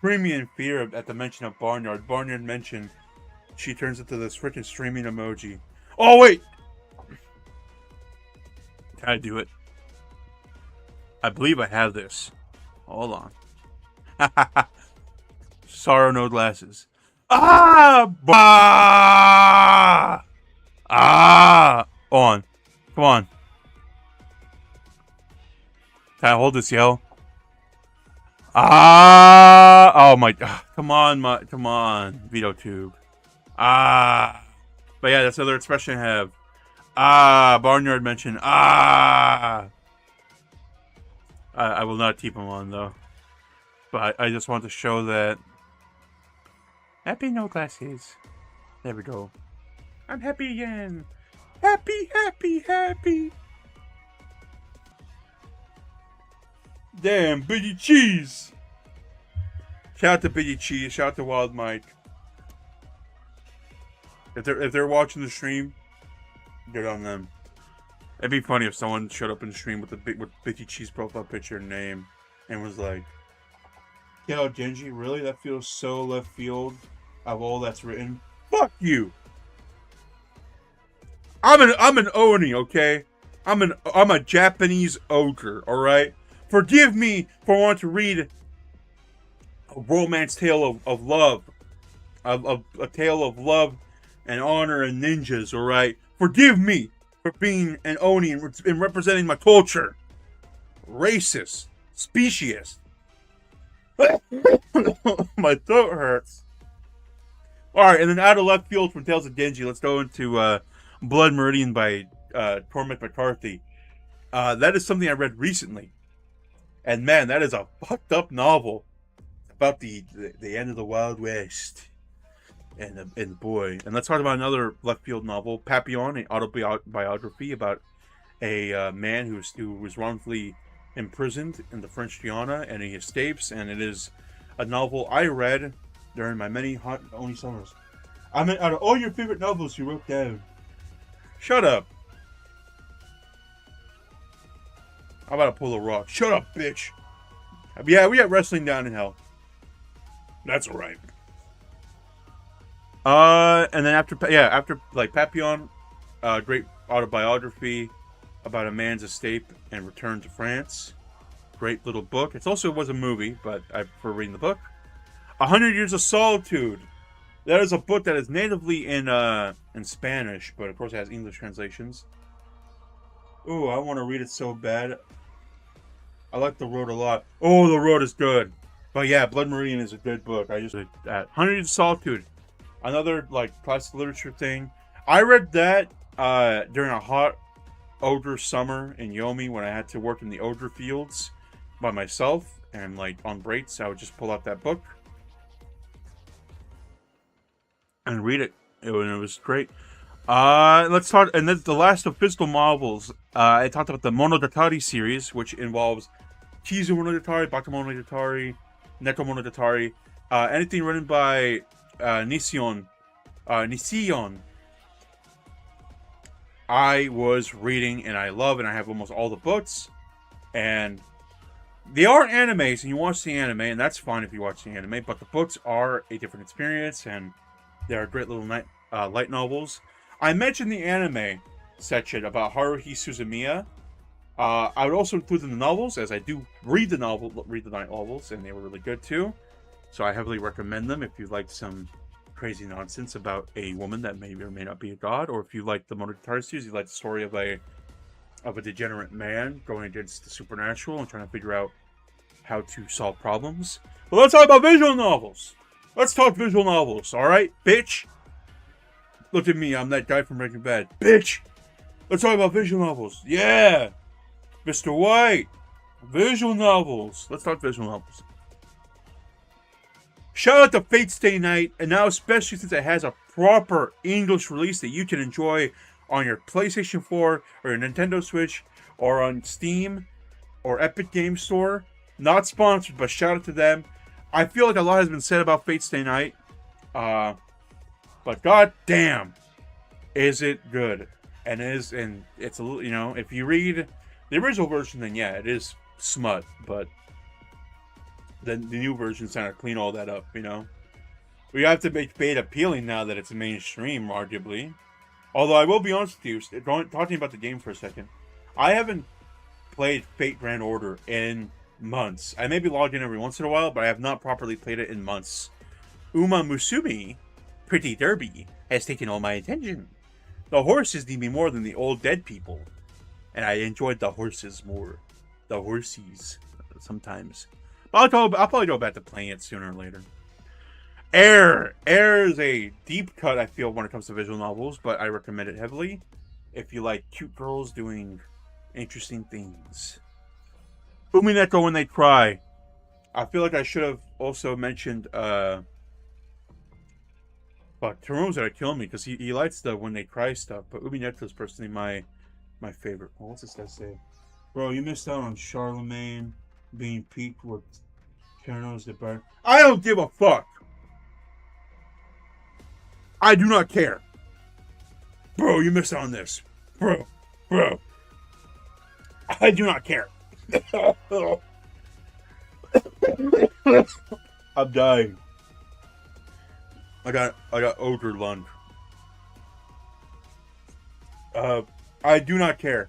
in fear at the mention of Barnyard. Barnyard mentioned. She turns into this freaking streaming emoji. Oh, wait! Can I do it? I believe I have this. Hold on. Sorrow no glasses. Ah! Bah! Ah! On. Come on. Can I hold this, yo? Ah! Oh my god. Come on, VitoTube. Ah, but yeah, that's another expression I have. Ah, Barnyard mentioned. Ah, I will not keep him on though. But I just want to show that. Happy no glasses. There we go. I'm happy again. Happy, happy, happy. Damn, Biggie Cheese. Shout out to Biggie Cheese. Shout out to Wild Mike. If they're watching the stream, good on them. It'd be funny if someone showed up in the stream with Biggie Cheese profile picture and name and was like, "Yo, Genji, really? That feels so left field of all that's written. Fuck you. I'm an Oni, okay? I'm a Japanese ogre, all right? Forgive me for wanting to read a romance tale of love, a tale of love and honor and ninjas, all right? Forgive me for being an Oni and representing my culture. Racist. Speciest. My throat hurts. Alright, and then out of left field from Tales of Genji, let's go into Blood Meridian by Cormac McCarthy. That is something I read recently. And man, that is a fucked up novel about the end of the Wild West. And boy, and let's talk about another left field novel, Papillon, an autobiography about a man who was wrongfully imprisoned in the French Guiana, and he escapes. And it is a novel I read during my many hot and lonely summers. I mean, out of all your favorite novels you wrote down. Shut up. I'm about to pull a rock. Shut up, bitch. Yeah, we got wrestling down in hell. That's alright. And then after like Papillon, great autobiography about a man's escape and return to France. Great little book. It also was a movie, but I prefer reading the book. 100 Years of Solitude. That is a book that is natively in Spanish, but of course it has English translations. Ooh, I want to read it so bad. I like The Road a lot. Oh, The Road is good. But yeah, Blood Meridian is a good book. I just at 100 Years of Solitude. Another like classic literature thing. I read that during a hot odor summer in Yomi when I had to work in the odor fields by myself and like on breaks. I would just pull out that book and read it. It was great. Let's talk. And then the last of physical novels. I talked about the Monogatari series, which involves Kizu Monogatari, Bakemonogatari, Nekomonogatari, anything written by Nishon. I was reading and I love, and I have almost all the books. And they are animes, and you watch the anime, and that's fine if you watch the anime. But the books are a different experience, and they are great little light novels. I mentioned the anime section about Haruhi Suzumiya. I would also include in the novels, as I do read the night novels, and they were really good too. So I heavily recommend them if you like some crazy nonsense about a woman that may or may not be a god, or if you like the Monogatari series, you like the story of a degenerate man going against the supernatural and trying to figure out how to solve problems. But let's talk about visual novels. Let's talk visual novels, alright, bitch? Look at me, I'm that guy from Breaking Bad. Bitch! Let's talk about visual novels. Yeah! Mr. White! Visual novels. Let's talk visual novels. Shout out to Fate Stay Night, and now especially since it has a proper English release that you can enjoy on your PlayStation 4 or your Nintendo Switch or on Steam or Epic Game Store. Not sponsored, but shout out to them. I feel like a lot has been said about Fate Stay Night, but god damn, is it good? And it's a little, you know, if you read the original version, then yeah, it is smut, but the new version's trying to clean all that up, you know. We have to make Fate appealing now that it's mainstream, arguably. Although I will be honest with you, talking about the game for a second, I haven't played Fate Grand Order in months. I may be logged in every once in a while, but I have not properly played it in months. Uma Musume, Pretty Derby, has taken all my attention. The horses need me more than the old dead people. And I enjoyed the horses more. The horsies, sometimes. But I'll probably go back to playing it sooner or later. Air is a deep cut, I feel, when it comes to visual novels, but I recommend it heavily if you like cute girls doing interesting things. Umineko When They Cry. I feel like I should have also mentioned, but Terumo's gonna kill me because he likes the When They Cry stuff, but Umineko is personally my favorite. Oh, what's this guy say? Bro, you missed out on Charlemagne being peaked with Keranos the Bar. I don't give a fuck. I do not care. Bro, you missed out on this. Bro. I do not care. I'm dying. I got ogre lung. I do not care.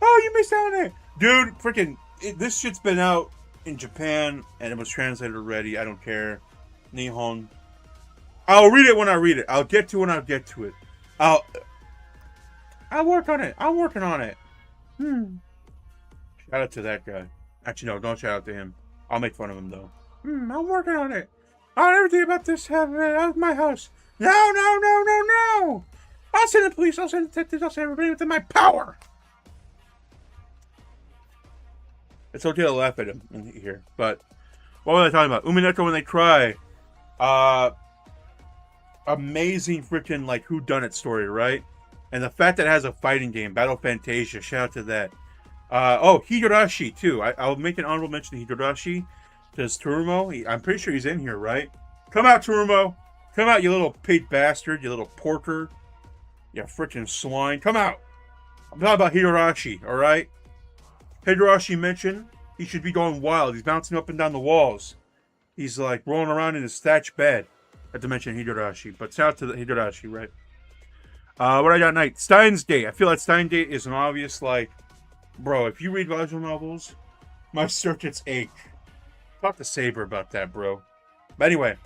Oh, you missed out on it. Dude, freaking, this shit's been out in Japan, and it was translated already. I don't care. Nihon. I'll read it when I read it. I'll get to it when I get to it. I'll work on it. I'm working on it. Shout out to that guy. Actually, no, don't shout out to him. I'll make fun of him, though. I'm working on it. I want everything about this happening out of my house. No. I'll send the police, I'll send detectives, I'll send everybody within my power. It's okay to laugh at him in here, but what was I talking about? Umineko When They Cry. Amazing freaking, like, whodunit story, right? And the fact that it has a fighting game, Battle Fantasia, shout out to that. Higurashi, too. I'll make an honorable mention to Higurashi. Because Terumo, I'm pretty sure he's in here, right? Come out, Terumo. Come out, you little pig bastard, you little porker. You freaking swine. Come out. I'm talking about Higurashi, alright? Higurashi mentioned he should be going wild. He's bouncing up and down the walls. He's like rolling around in his thatched bed. I have to mention Higurashi, but shout out to the Higurashi, right? What I got tonight? Steins Gate. I feel like Steins Gate is an obvious, like, bro, if you read visual novels, my circuits ache. Talk to Saber about that, bro. But anyway,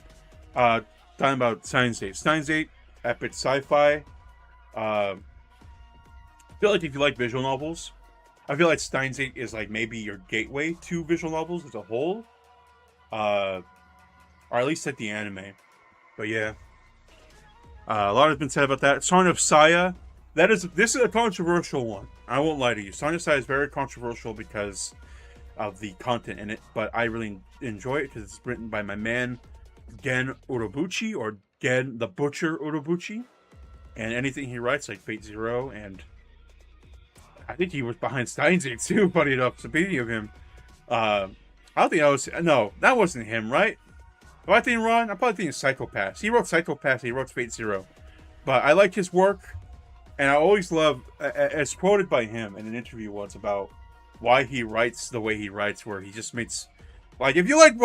talking about Steins Gate. Steins Gate, epic sci-fi. I feel like if you like visual novels, I feel like Steins Gate is like maybe your gateway to visual novels as a whole. Or at least like the anime. But yeah. A lot has been said about that. Song of Saya. This is a controversial one. I won't lie to you. Song of Saya is very controversial because of the content in it. But I really enjoy it because it's written by my man Gen Urobuchi, or Gen the Butcher Urobuchi. And anything he writes, like Fate Zero, and I think he was behind Steins Gate too, funny enough. Speaking of him, I don't think that was... No, that wasn't him, right? Am I thinking wrong? I'm probably thinking Psycho-Pass. He wrote Psycho-Pass, he wrote Fate Zero. But I like his work, and I always love... As quoted by him in an interview once about why he writes the way he writes, where he just makes... Like, if you like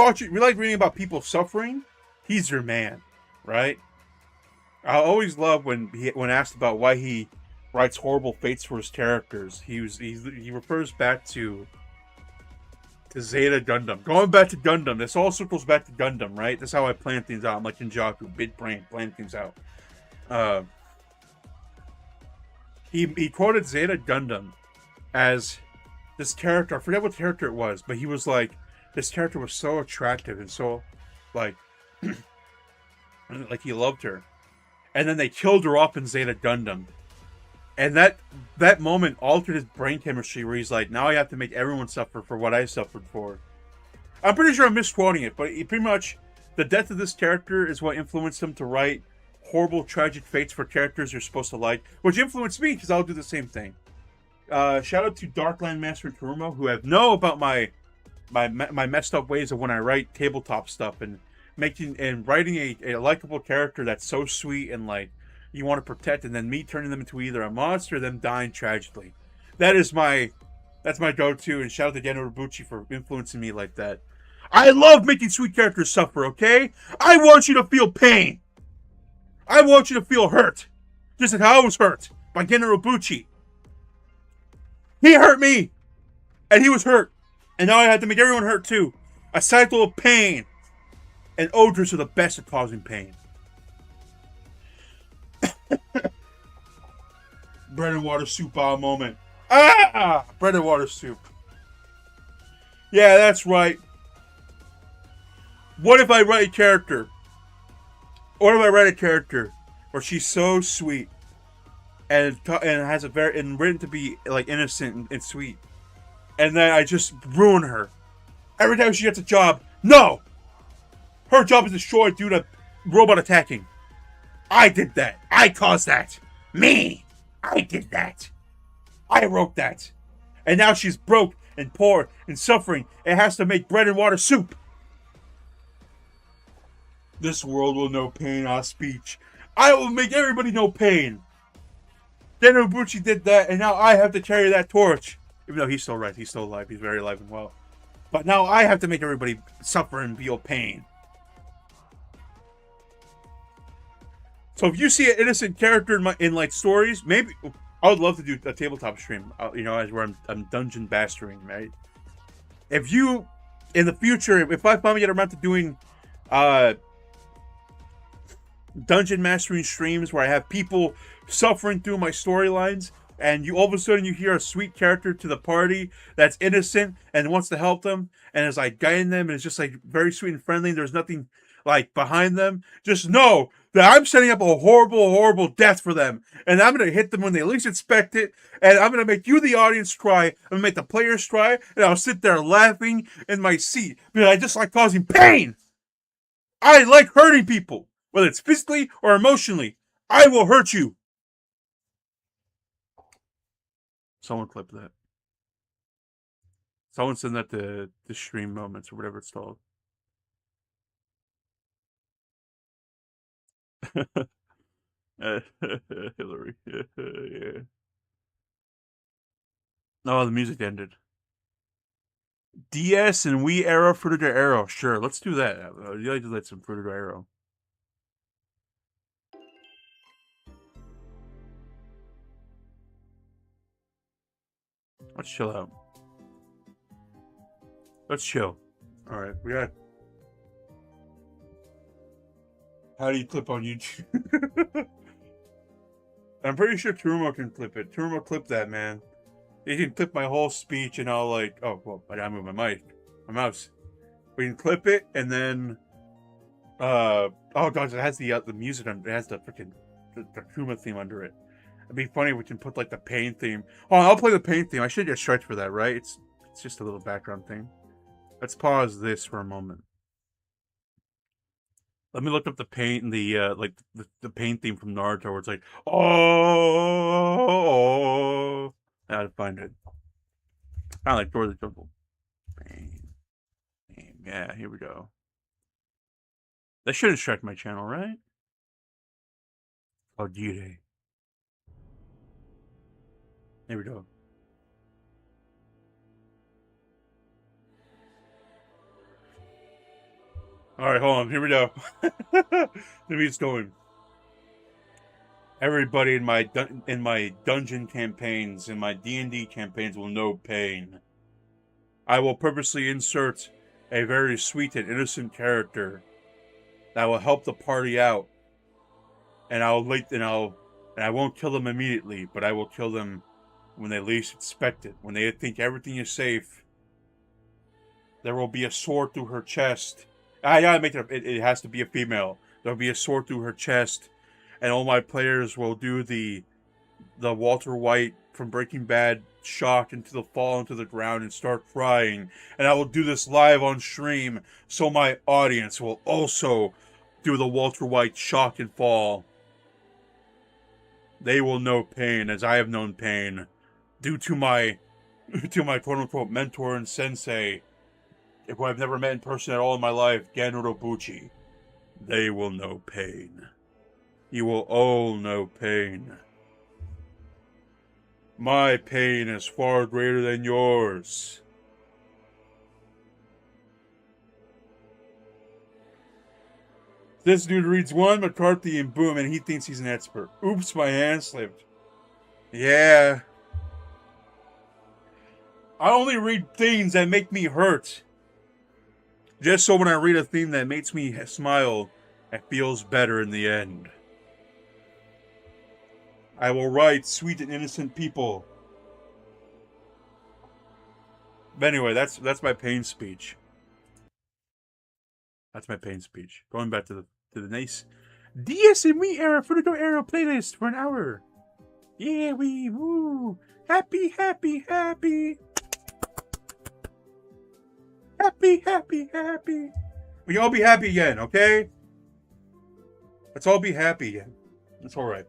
reading about people suffering, he's your man, right? I always love when asked about why he writes horrible fates for his characters. He refers back to Zeta Gundam. Going back to Gundam, this all circles back to Gundam, right? That's how I plan things out. I'm like Jinjaku, big brain, plan things out. He quoted Zeta Gundam as this character. I forget what character it was, but he was like, this character was so attractive and so, like, like he loved her. And then they killed her off in Zeta Gundam. And that moment altered his brain chemistry, where he's like, now I have to make everyone suffer for what I suffered for. I'm pretty sure I'm misquoting it, but pretty much the death of this character is what influenced him to write horrible, tragic fates for characters you're supposed to like, which influenced me, because I'll do the same thing. Shout out to Darkland Master and Terumo, who know about my messed up ways of when I write tabletop stuff, and writing a likable character that's so sweet and like you want to protect, and then me turning them into either a monster or them dying tragically. That's my go-to, and shout out to Gen Urobuchi for influencing me like that. I love making sweet characters suffer, okay? I want you to feel pain. I want you to feel hurt. Just like how I was hurt by Gen Urobuchi. He hurt me, and he was hurt. And now I had to make everyone hurt too. A cycle of pain. And ogres are the best at causing pain. Bread and water soup moment. Bread and water soup. Yeah, that's right. What if I write a character? What if I write a character where she's so sweet and has and written to be like innocent and sweet, and then I just ruin her every time she gets a job? No, her job is destroyed due to robot attacking. I did that. I caused that. Me. I did that. I wrote that. And now she's broke and poor and suffering and has to make bread and water soup. This world will know pain, our speech. I will make everybody know pain. Gen Urobuchi did that, and now I have to carry that torch. Even though he's still right, he's still alive, he's very alive and well. But now I have to make everybody suffer and feel pain. So if you see an innocent character in like stories, maybe I would love to do a tabletop stream. As where I'm dungeon mastering, right? If you in the future, if I finally get around to doing dungeon mastering streams where I have people suffering through my storylines, and all of a sudden you hear a sweet character to the party that's innocent and wants to help them and is like guiding them and it's just like very sweet and friendly, and there's nothing like behind them, just know that I'm setting up a horrible, horrible death for them. And I'm going to hit them when they least expect it. And I'm going to make you, the audience, cry. I'm going to make the players cry. And I'll sit there laughing in my seat. Because I just like causing pain. I like hurting people. Whether it's physically or emotionally. I will hurt you. Someone clip that. Someone send that to the stream moments or whatever it's called. Hillary. Yeah. Oh, the music ended. DS and Wii era, Fruit Arrow. Sure, let's do that. I'd like to let some Fruit Arrow. Let's chill out. Let's chill. All right, we got. How do you clip on YouTube? I'm pretty sure Turmo can clip it. Turmo clip that, man. He can clip my whole speech and I'll like, oh, well, I gotta move my mouse. We can clip it and then, oh gosh, it has the music on, it has the freaking, the Kuma theme under it. It'd be funny if we can put like the pain theme. Oh, I'll play the pain theme. I should get Stretch for that, right? It's just a little background thing. Let's pause this for a moment. Let me look up the pain, like the pain theme from Naruto, where it's like, oh, I gotta find it. Kind of like Door of the Jungle. Pain. Yeah, here we go. That shouldn't strike my channel, right? Oh, Jire. Here we go. All right, hold on. Here we go. The music's going. Everybody in my dungeon campaigns, in my D&D campaigns, will know pain. I will purposely insert a very sweet and innocent character that will help the party out, and I won't kill them immediately, but I will kill them when they least expect it. When they think everything is safe, there will be a sword through her chest. I gotta make it. It has to be a female. There'll be a sword through her chest, and all my players will do the Walter White from Breaking Bad shock into the fall into the ground and start crying. And I will do this live on stream, so my audience will also do the Walter White shock and fall. They will know pain as I have known pain, due to my quote unquote mentor and sensei, who I've never met in person at all in my life, Gen Urobuchi. They will know pain. You will all know pain. My pain is far greater than yours. This dude reads one McCarthy and boom, and he thinks he's an expert. Oops, my hand slipped. Yeah. I only read things that make me hurt. Just so when I read a thing that makes me smile, it feels better in the end. I will write sweet and innocent people. But anyway, that's my pain speech. That's my pain speech. Going back to the nice DS and Wii era Fruit Arrow playlist for an hour. Yeah, we woo. Happy, happy, happy. Happy, happy, happy. We can all be happy again, okay? Let's all be happy again. That's alright.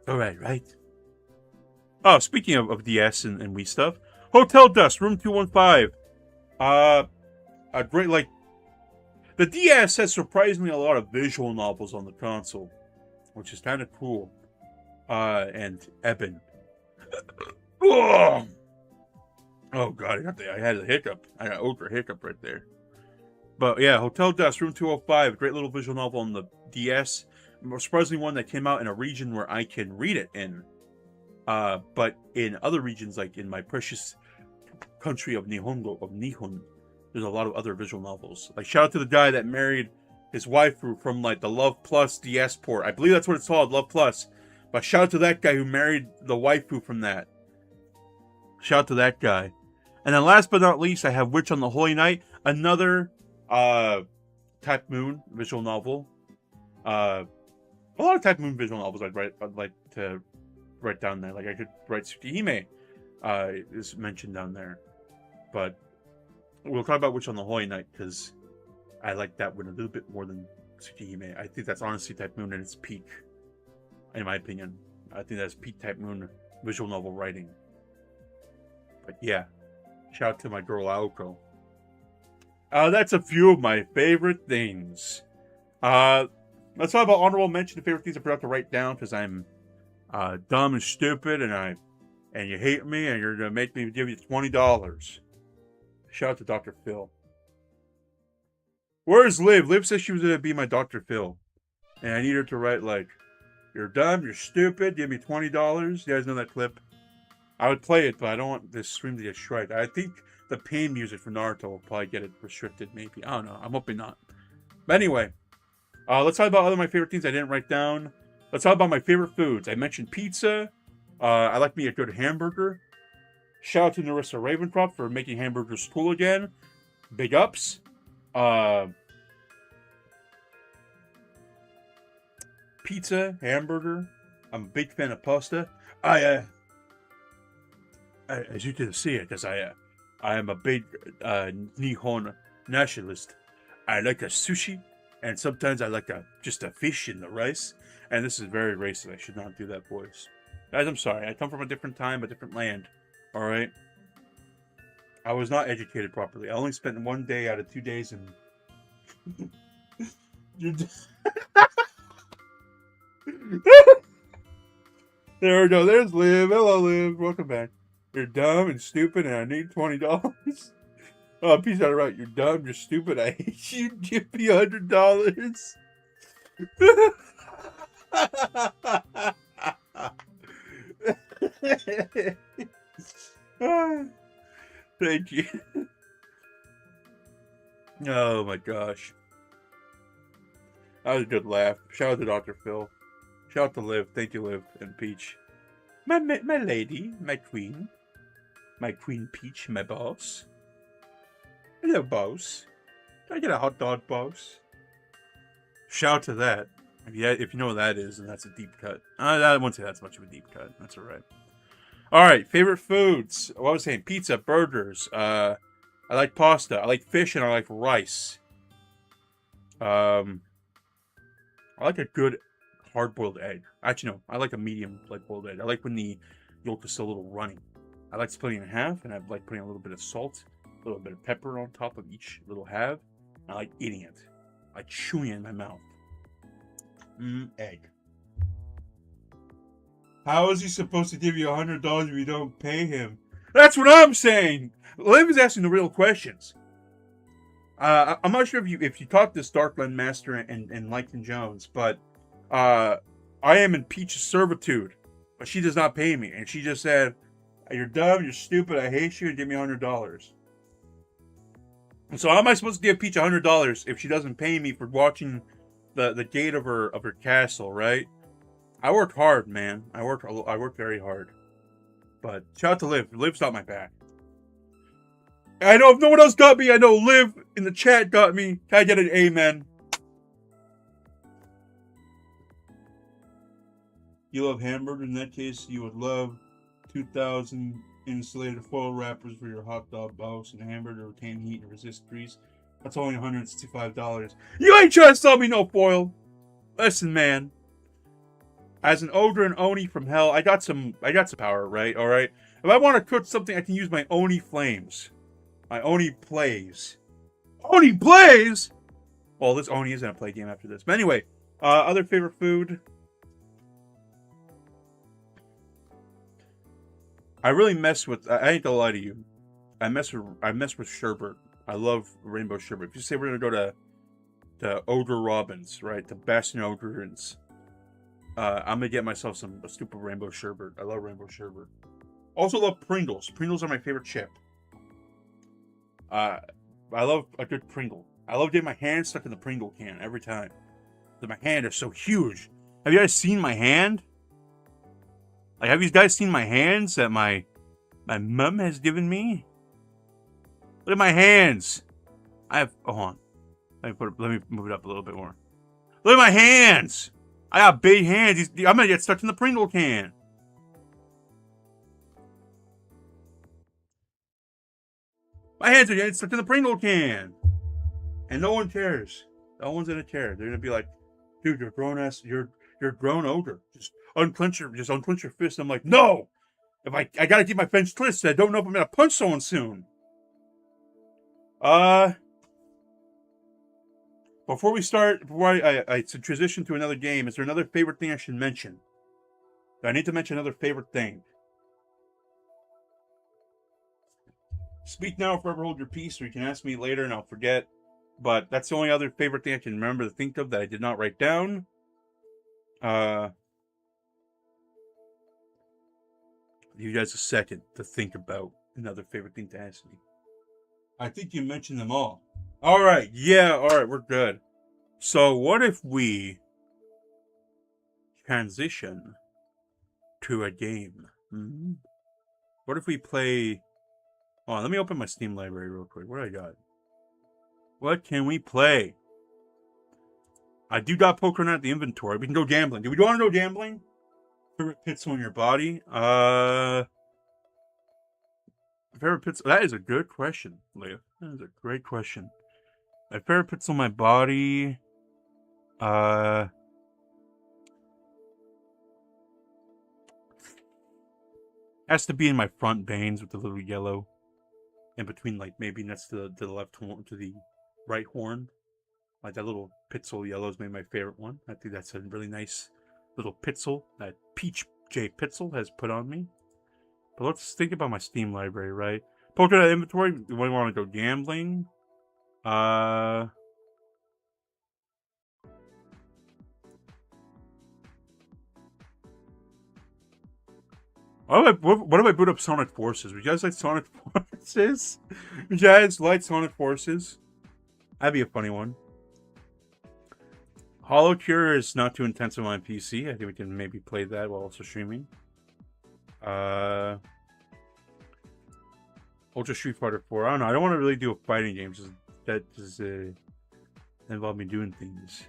Alright, right? Oh, speaking of DS and Wii stuff, Hotel Dusk, Room 215. A great, like, the DS has surprisingly a lot of visual novels on the console, which is kind of cool. And Eben. Oh god, I had a hiccup. I got ultra hiccup right there. But yeah, Hotel Dusk, Room 205, great little visual novel on the DS. Surprisingly one that came out in a region where I can read it in. But in other regions, like in my precious country of Nihon, there's a lot of other visual novels. Like, shout out to the guy that married his waifu from, like, the Love Plus DS port. I believe that's what it's called, Love Plus. But shout out to that guy who married the waifu from that. Shout out to that guy. And then last but not least, I have Witch on the Holy Night. Another Type Moon visual novel. A lot of Type Moon visual novels I'd like to write down there. Like I could write Tsukihime, is mentioned down there, but we'll talk about Witch on the Holy Night because I like that one a little bit more than Tsukihime. I think that's honestly Type Moon at its peak, in my opinion. I think that's peak Type Moon visual novel writing. But yeah, shout out to my girl Aoko. That's a few of my favorite things. Let's talk about honorable mention of favorite things I forgot to write down because I'm dumb and stupid and you hate me and you're gonna make me give you $20. Shout out to Dr. Phil. Where's Liv? Liv says she was gonna be my Dr. Phil. And I need her to write like, you're dumb, you're stupid, give me $20. You guys know that clip? I would play it, but I don't want this stream to get striked. I think the pain music for Naruto will probably get it restricted, maybe. I don't know. I'm hoping not. But anyway, let's talk about other of my favorite things I didn't write down. Let's talk about my favorite foods. I mentioned pizza. I like me a good hamburger. Shout out to Narissa Ravencroft for making hamburgers cool again. Big ups. Pizza, hamburger. I'm a big fan of pasta. As you didn't see it, because I am a big Nihon nationalist. I like a sushi, and sometimes I like just a fish in the rice. And this is very racist. I should not do that voice. Guys, I'm sorry. I come from a different time, a different land. Alright? I was not educated properly. I only spent 1 day out of 2 days in... There we go. There's Liv. Hello, Liv. Welcome back. You're dumb and stupid, and I need $20. Oh, peace out, right. You're dumb. You're stupid. I hate you. Give me $100. Thank you. Oh my gosh. That was a good laugh. Shout out to Dr. Phil. Shout out to Liv. Thank you, Liv and Peach. My lady, my queen. My queen Peach, my boss. Hello, boss. Can I get a hot dog, boss? Shout out to that. If you know what that is, then that's a deep cut. I won't say that's much of a deep cut. That's alright. Alright, favorite foods. What was I saying? Pizza, burgers. I like pasta. I like fish, and I like rice. I like a good hard-boiled egg. Actually, no. I like a medium boiled egg. I like when the yolk is still a little runny. I like splitting it in half, and I like putting a little bit of salt, a little bit of pepper on top of each little half. I like eating it. I like chewing it in my mouth. Egg. How is he supposed to give you $100 if you don't pay him? That's what I'm saying! Liv is asking the real questions. I'm not sure if you talked to Darkland Master and Lycan Jones, but I am in Peach's servitude, but she does not pay me, and she just said, "You're dumb, you're stupid, I hate you, and give me $100." And so how am I supposed to give Peach $100 if she doesn't pay me for watching the gate of her castle, right? I worked hard, man. I worked very hard. But shout out to Liv. Liv's got my back. I know if no one else got me, I know Liv in the chat got me. Can I get an amen? You love hamburger? In that case, you would love 2,000 insulated foil wrappers for your hot dog box and hamburger retain heat and resist grease. That's only $165. You ain't trying to sell me no foil. Listen, man. As an ogre and oni from hell, I got some power, right? All right. If I want to cook something, I can use my oni flames. My oni plays. Oni plays. Well, this oni is gonna play a game after this. But anyway, other favorite food. I really mess with. I ain't gonna lie to you. I mess with sherbet. I love rainbow sherbet. If you say we're gonna go to Ogre Robin's, right? To Bastion Ogre's. I'm gonna get myself a stupid rainbow sherbet. I love rainbow sherbet. Also love Pringles. Pringles are my favorite chip. I love a good Pringle. I love getting my hand stuck in the Pringle can every time. My hand is so huge. Have you guys seen my hand? Like, have you guys seen my hands that my mom has given me? Look at my hands. I have. Oh, hold on. Let me move it up a little bit more. Look at my hands. I got big hands. I'm gonna get stuck in the Pringle can. My hands are getting stuck in the Pringle can. And no one cares. No one's gonna care. They're gonna be like, dude, you're grown ass, you're grown older. Just unclench your fist. I'm like, no! If I gotta keep my fist twisted, I don't know if I'm gonna punch someone soon. Before we start, before I transition to another game, is there another favorite thing I should mention? Do I need to mention another favorite thing? Speak now or forever hold your peace, or you can ask me later and I'll forget. But that's the only other favorite thing I can remember to think of that I did not write down. Give you guys a second to think about another favorite thing to ask me. I think you mentioned them all. All right, we're good. So what if we transition to a game? What if we play... Oh, let me open my Steam library real quick. What do I got? What can we play? I do got poker at the inventory. We can go gambling. Do we want to go gambling? Favorite pits on your body? Favorite pits? That is a good question, Leah. That is a great question. My favorite pits on my body... has to be in my front veins with the little yellow in between, like maybe next to the left horn, to the right horn. Like that little Pitzel yellow is maybe my favorite one. I think that's a really nice little Pitzel that Peach J Pitzel has put on me. But let's think about my Steam library, right? Poker that inventory. Do we want to go gambling? What if I boot up Sonic Forces? Would you guys like Sonic Forces? Would you guys like Sonic Forces? That'd be a funny one. Hollow Cure is not too intensive on PC. I think we can maybe play that while also streaming. Ultra Street Fighter 4. I don't know. I don't want to really do a fighting game. That does involve me doing things.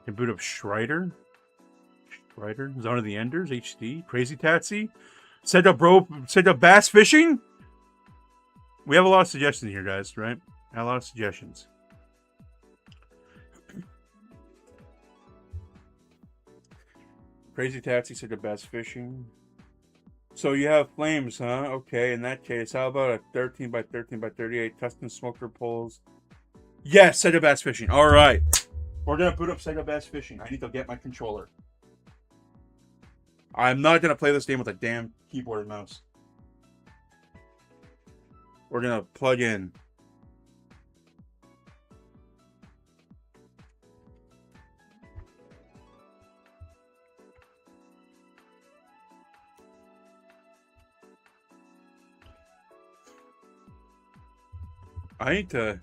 I can boot up Strider. Zone of the Enders, HD, Crazy Tatsy, set up bass fishing. We have a lot of suggestions here, guys, right? A lot of suggestions. Crazy Tatsy, set up bass fishing. So you have flames, huh? Okay, in that case, how about a 13 by 13 by 38 custom smoker poles? Yes, set up bass fishing. All right, we're gonna boot up set up bass fishing. I need to get my controller. I'm not going to play this game with a damn keyboard and mouse. We're going to plug in. I need to...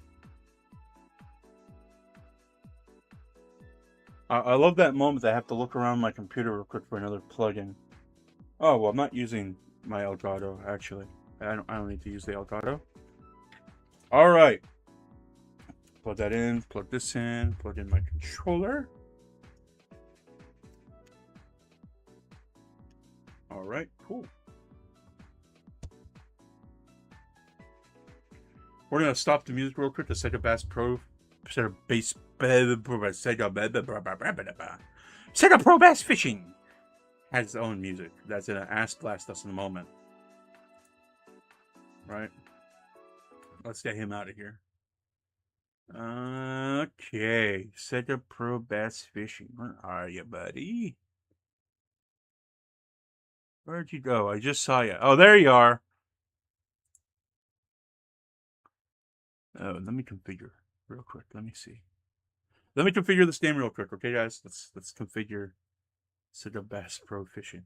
I love that moment that I have to look around my computer real quick for another plugin. Oh, well, I'm not using my Elgato, actually. I don't need to use the Elgato. All right. Plug that in, plug this in, plug in my controller. All right, cool. We're going to stop the music real quick to Sega Bass Pro. Sega Pro Bass Fishing has its own music. That's gonna ass blast us in a moment. Right? Let's get him out of here. Okay. Sega Pro Bass Fishing. Where are you, buddy? Where'd you go? I just saw you. Oh, there you are. Oh, let me configure real quick. Let me see. Let me configure this game real quick, okay, guys? Let's configure Sega Bass Pro Fishing.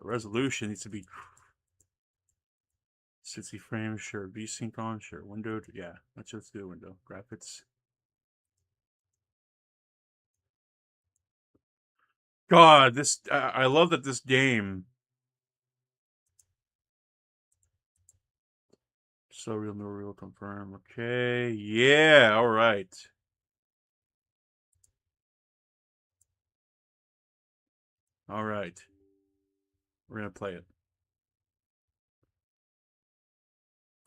The resolution needs to be 60 frames, sure. VSync on, sure. Window, yeah. Let's just do a window. Graphics. God, this I love that this game So real, no real, confirm. Okay. Yeah, all right. All right. We're going to play it.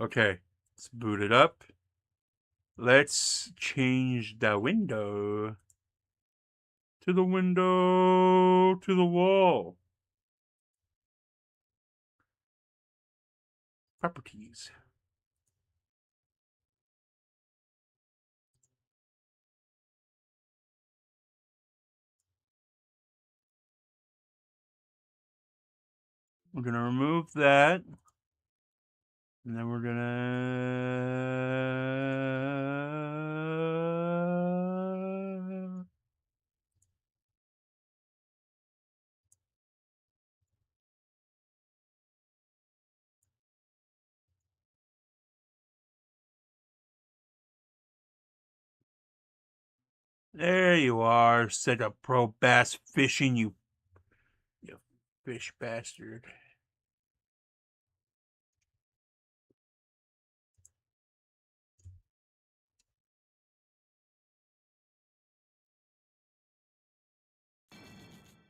Okay. Let's boot it up. Let's change the window. To the window. To the wall. Properties. We're going to remove that. And then we're going to... There you are. Set up pro bass fishing, you fish bastard.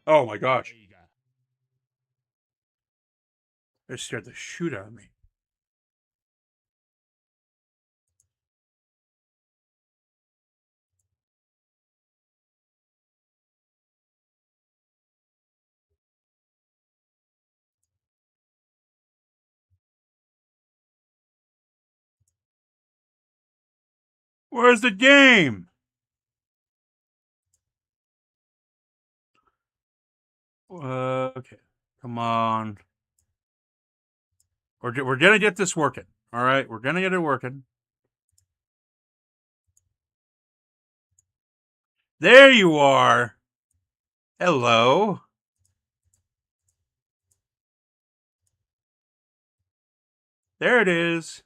Oh my gosh. They scared the shoot out of me. Where's the game? Okay. Come on. We're going to get this working. All right. We're going to get it working. There you are. Hello. There it is.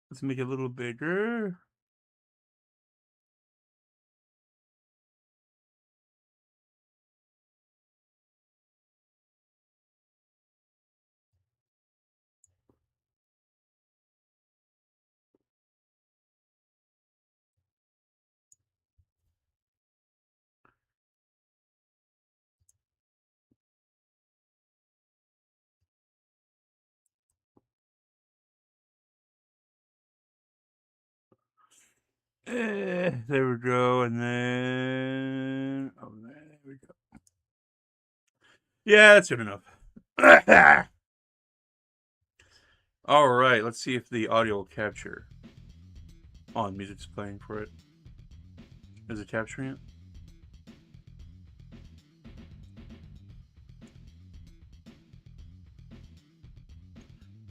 Let's make it a little bigger. There we go. And then... Oh, there we go. Yeah, that's good enough. All right. Let's see if the audio will capture. Oh, the music's playing for it. Is it capturing it?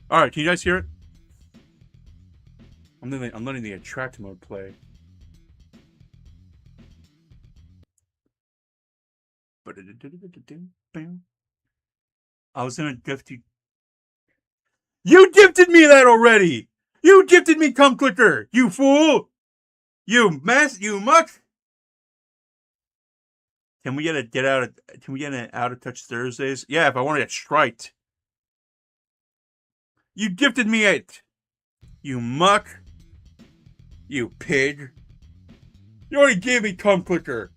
All right, can you guys hear it? I'm letting the attract mode play. I was gonna gift you. You gifted me that already. You gifted me Come Clicker. You fool. You muck. Can we get an out of touch Thursdays? Yeah, if I want to get striked. You gifted me it. You muck. You pig. You already gave me Come Clicker.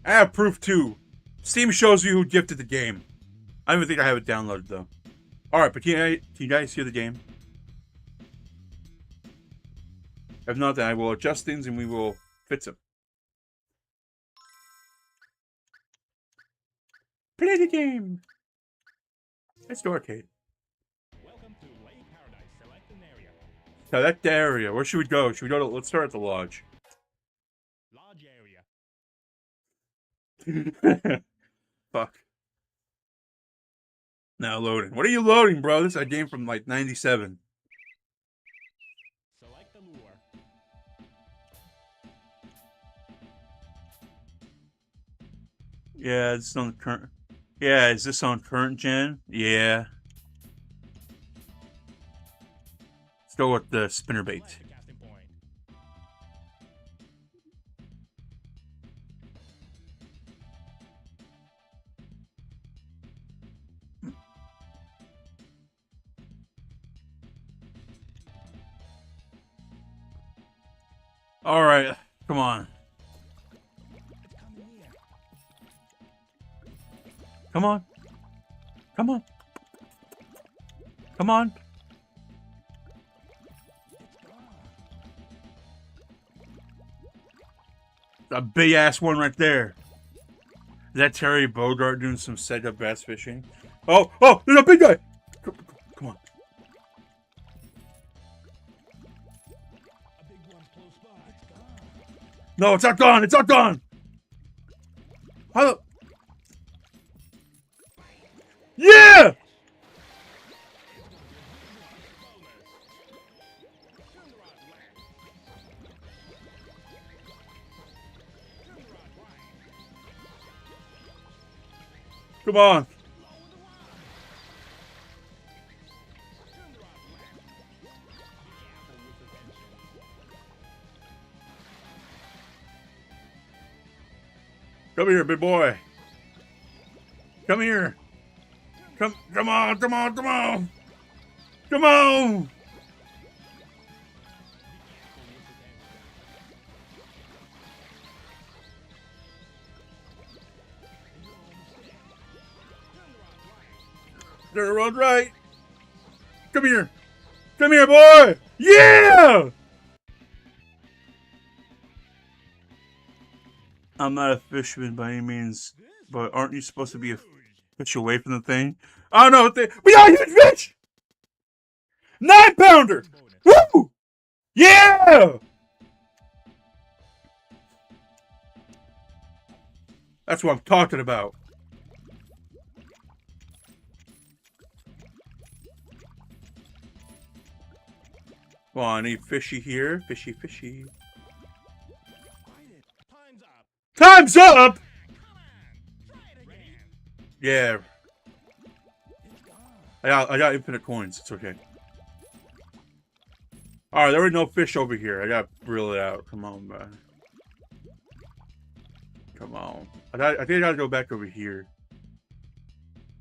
I have proof too. Steam shows you who gifted the game. I don't even think I have it downloaded though. Alright, but can you guys hear the game? If not, then I will adjust things and we will fix them. Play the game! Let's do arcade. Welcome to Lake Paradise. Select an area. Select the area. Where should we go? Should we go to... Let's start at the lodge. Lodge area. Fuck. Now loading. What are you loading, bro? This is a game from like 97. Select the lure. Yeah, it's on the current... Yeah, is this on current gen? Yeah. Let's go with the spinnerbait. All right, come on. Come on. Come on. Come on. A big ass one right there. Is that Terry Bogard doing some setup bass fishing? Oh, there's a big guy. Come on. No, it's not gone. It's not gone. How? Yeah. Come on. Come here, big boy. Come here. Come on, come on, come on. Come on. Turn around right. Come here. Come here, boy. Yeah! I'm not a fisherman by any means, but aren't you supposed to be a fish away from the thing? Oh no, we got a huge fish! 9-pounder! Woo! Yeah! That's what I'm talking about. Come on, any fishy here? Fishy, fishy. Time's up! Yeah. I got infinite coins. It's okay. Alright, there were no fish over here. I gotta reel it out. Come on, man. Come on. I think I gotta go back over here.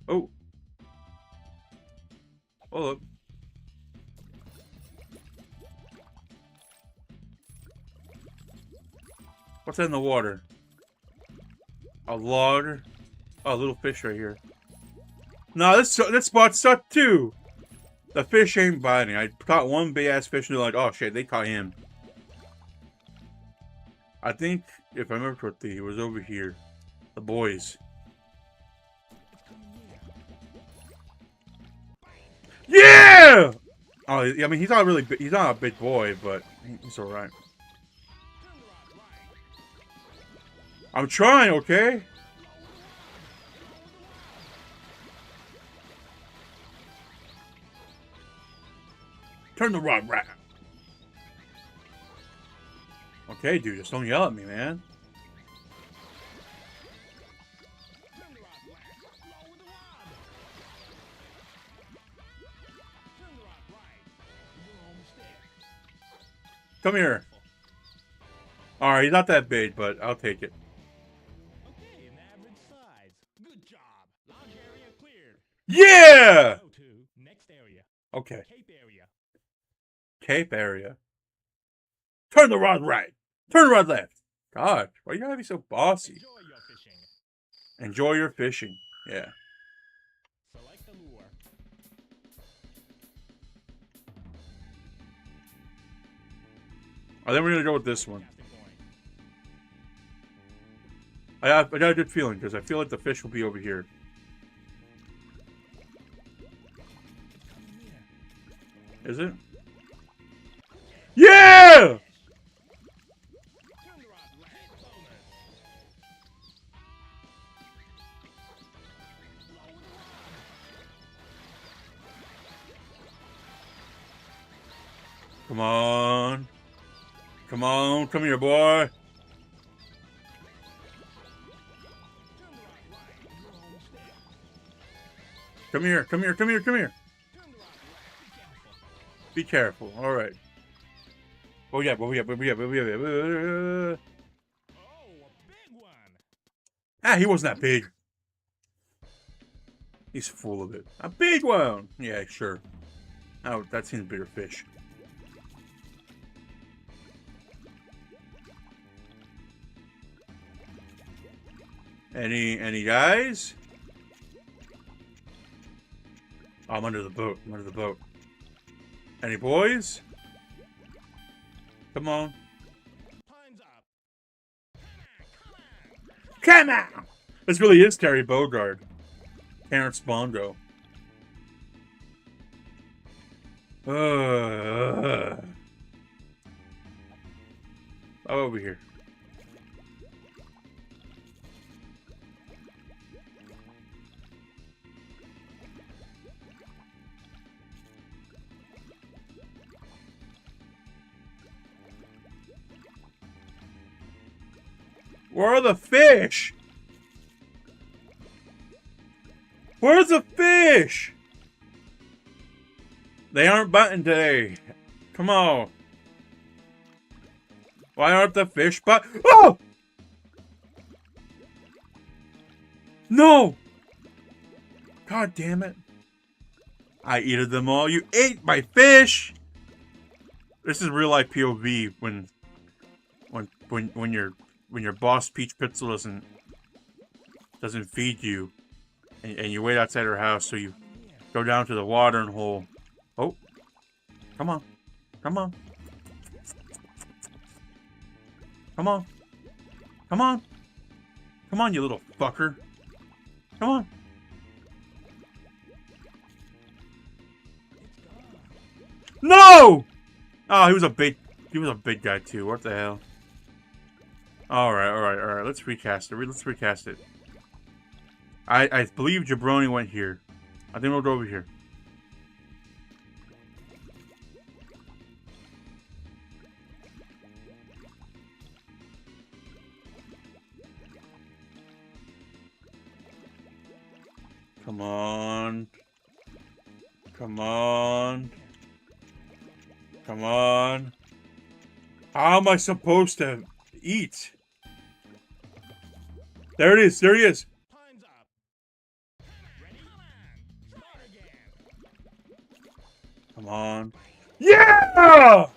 Oh. Hold up. What's in the water? A log? Oh, a little fish right here. No, this spot sucked too. The fish ain't biting. I caught one big ass fish and they're like, oh shit, they caught him. I think, if I remember correctly, he was over here. The boys. Yeah! Oh, I mean, he's not really big. He's not a big boy, but he's alright. I'm trying, okay? Turn the rod right. Okay, dude, just don't yell at me, man. Come here. Alright, he's not that big, but I'll take it. Okay, an average size. Good job. Large area cleared. Yeah! Go to next area. Okay. Cape area. Cape area. Turn the rod right. Turn the rod left. God, why you gotta be so bossy? Enjoy your fishing. Enjoy your fishing. Yeah. Select the lure. I think we're gonna go with this one. Casting point. I got a good feeling because I feel like the fish will be over here. Is it? Yeah! Turn the rod left. Bonus. Come on. Come on. Come here, boy. Come here. Come here. Come here. Come here. Turn the rod left. Be careful. Be careful. All right. Oh yeah. Oh yeah. Oh yeah. Oh yeah. Oh, a big one. Ah, he wasn't that big. He's full of it. A big one. Yeah, sure. Oh, that seems bigger fish. Any guys? Oh, I'm under the boat. I'm under the boat. Any boys? Come on. Time's up. Come on! This really is Terry Bogard. Terrence Bongo. Over here. Where are the fish? Where's the fish? They aren't biting today. Come on. Why aren't the fish but? Oh! No! God damn it. I eated them all. You ate my fish! This is real life POV when your boss Peach Pitzel doesn't feed you and you wait outside her house, so you go down to the watering hole. Oh. Come on. Come on. Come on. Come on. Come on, you little fucker. Come on. No! Oh, he was a big guy too. What the hell? Alright. Let's recast it. Let's recast it. I believe Jabroni went here. I think we'll go over here. Come on. Come on. Come on. How am I supposed to eat? There it is. There he is. Time's up. Ready? Start again. Come on. Yeah!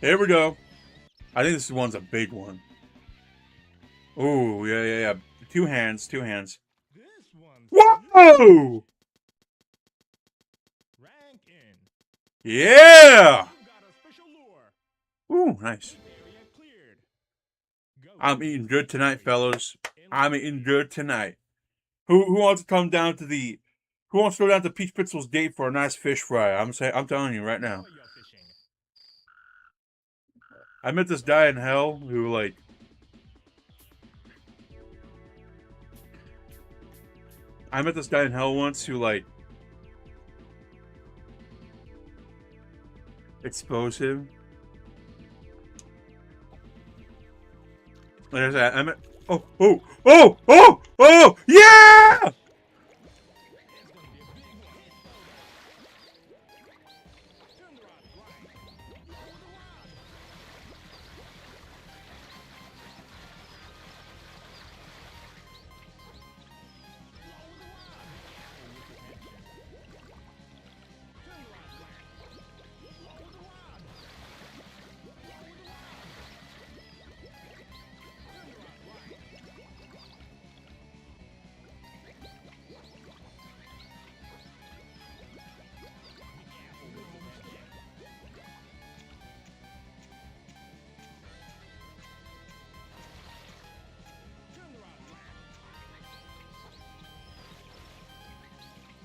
Here we go. I think this one's a big one. Ooh, yeah. Two hands. This one's Whoa! rank in. Yeah! You got a special lure. Ooh, nice. Area cleared. Go. I'm eating good tonight, fellas. I'm eating good tonight. Who wants to come down to the? Who wants to go down to Peach Pitzel's date for a nice fish fry? I'm telling you right now. Enjoy your fishing. I met this guy in hell who like. I met this guy in hell once who like. Exposed him. Like I said, I met. Oh! Yeah!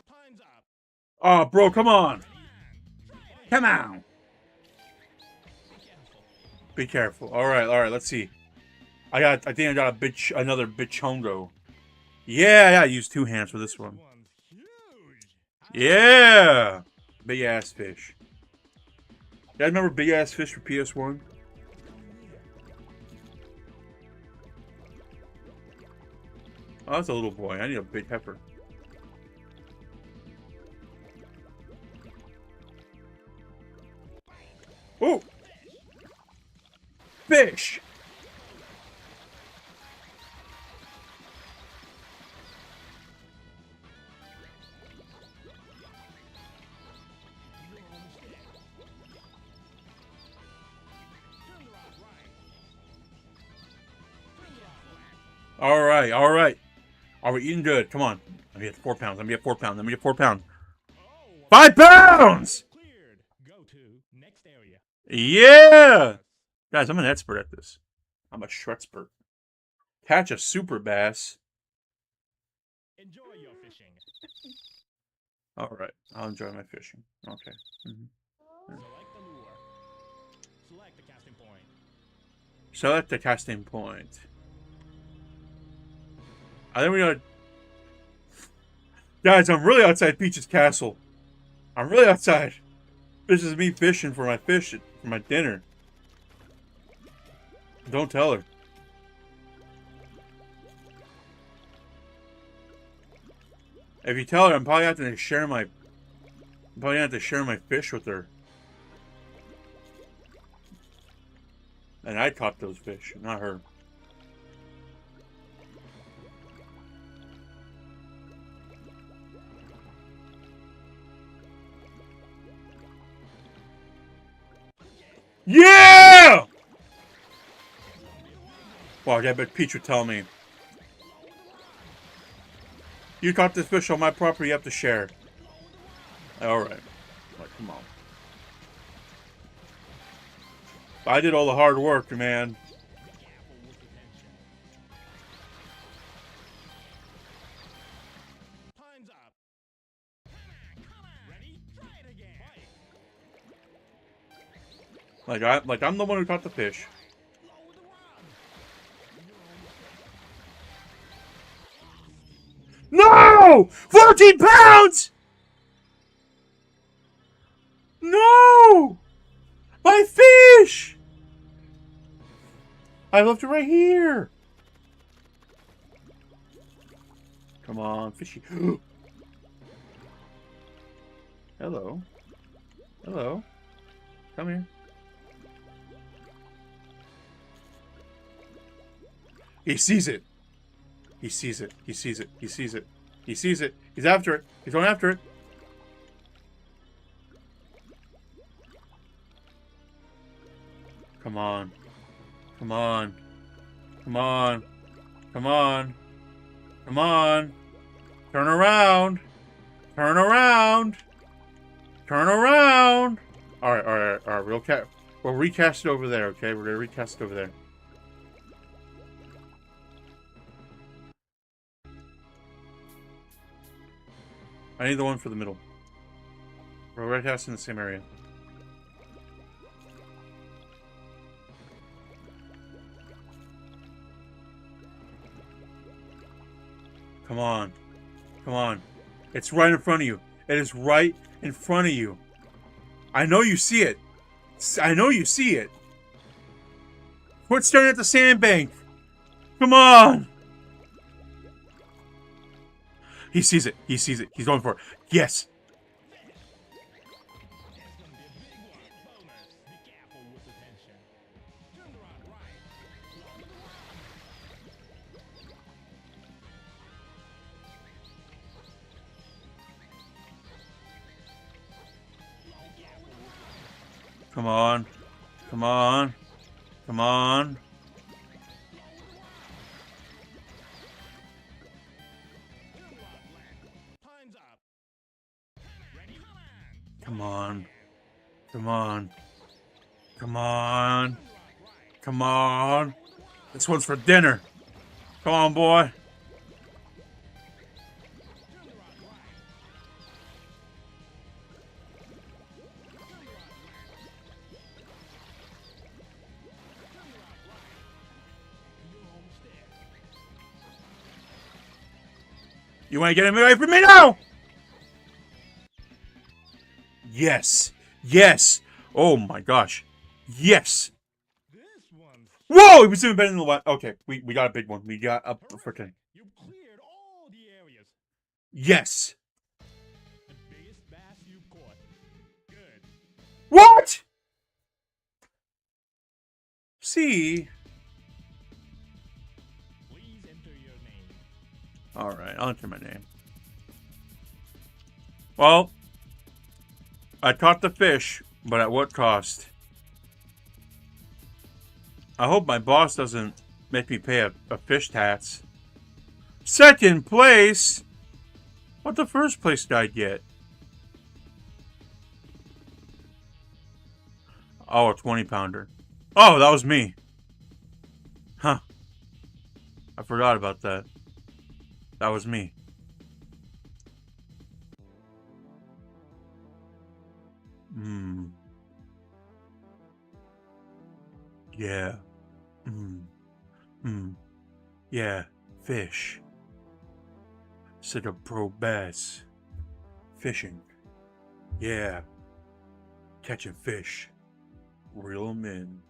Time's up. Oh, bro, come on. Come on. Be careful. Be careful. All right. Let's see. I think I got a bitch, another Bichongo. Yeah, I used 2 hands for this one. One's huge. Yeah! Big ass fish. You guys remember Big Ass Fish for PS1? Oh, that's a little boy. I need a big heifer. Oh! Fish! Alright, alright. Are we eating good? Come on. Let me get 4 pounds. Let me get 4 pounds. Let me get 4 pounds. 5 pounds! Cleared. Go to next area. Yeah! Guys, I'm an expert at this. I'm a Shretspert. Catch a super bass. Enjoy your fishing. Alright, I'll enjoy my fishing. Okay. Select the lure. Select the casting point. Select the casting point. I think we gotta... Guys, I'm really outside Peach's castle. I'm really outside. This is me fishing for my fish, for my dinner. Don't tell her. If you tell her, I'm probably have to share my... fish with her. And I caught those fish, not her. Yeah! Wow, I bet Peach would tell me. You caught this fish on my property, you have to share. Alright. Like, come on. I did all the hard work, man. Time's up. Come on. Ready? Try it again. Like I'm the one who caught the fish. No! 14 pounds! No! My fish! I left it right here. Come on, fishy. Hello. Hello. Come here. He sees it. He sees it. He sees it. He sees it. He sees it. He's after it. He's going after it. Come on. Come on. Come on. Come on. Come on. Turn around. Turn around. Turn around. Alright, alright, alright. We'll recast it over there, okay? We're gonna recast it over there. I need the one for the middle. We're recasting the same area. Come on. Come on. It's right in front of you. It is right in front of you. I know you see it. I know you see it. Quit staring at the sandbank. Come on. He sees it. He sees it. He's going for it. Yes. Come on. Come on. Come on. Come on. Come on. Come on. Come on. This one's for dinner. Come on, boy. You want to get him away from me now? Yes. Yes. Oh my gosh. Yes. This one's Whoa! He was even better than the one. Okay, we got a big one. We got a freaking. you cleared all the areas. Yes. The biggest bass you caught. Good. What? See? Please enter your name. Alright, I'll enter my name. Well, I caught the fish, but at what cost? I hope my boss doesn't make me pay a fish tax. Second place? What the first place guy get? Oh, a 20-pounder. Oh, that was me. Huh. I forgot about that. That was me. Yeah. Yeah. Fish. Said a pro bass. Fishing. Yeah. Catching fish. Reel 'em in.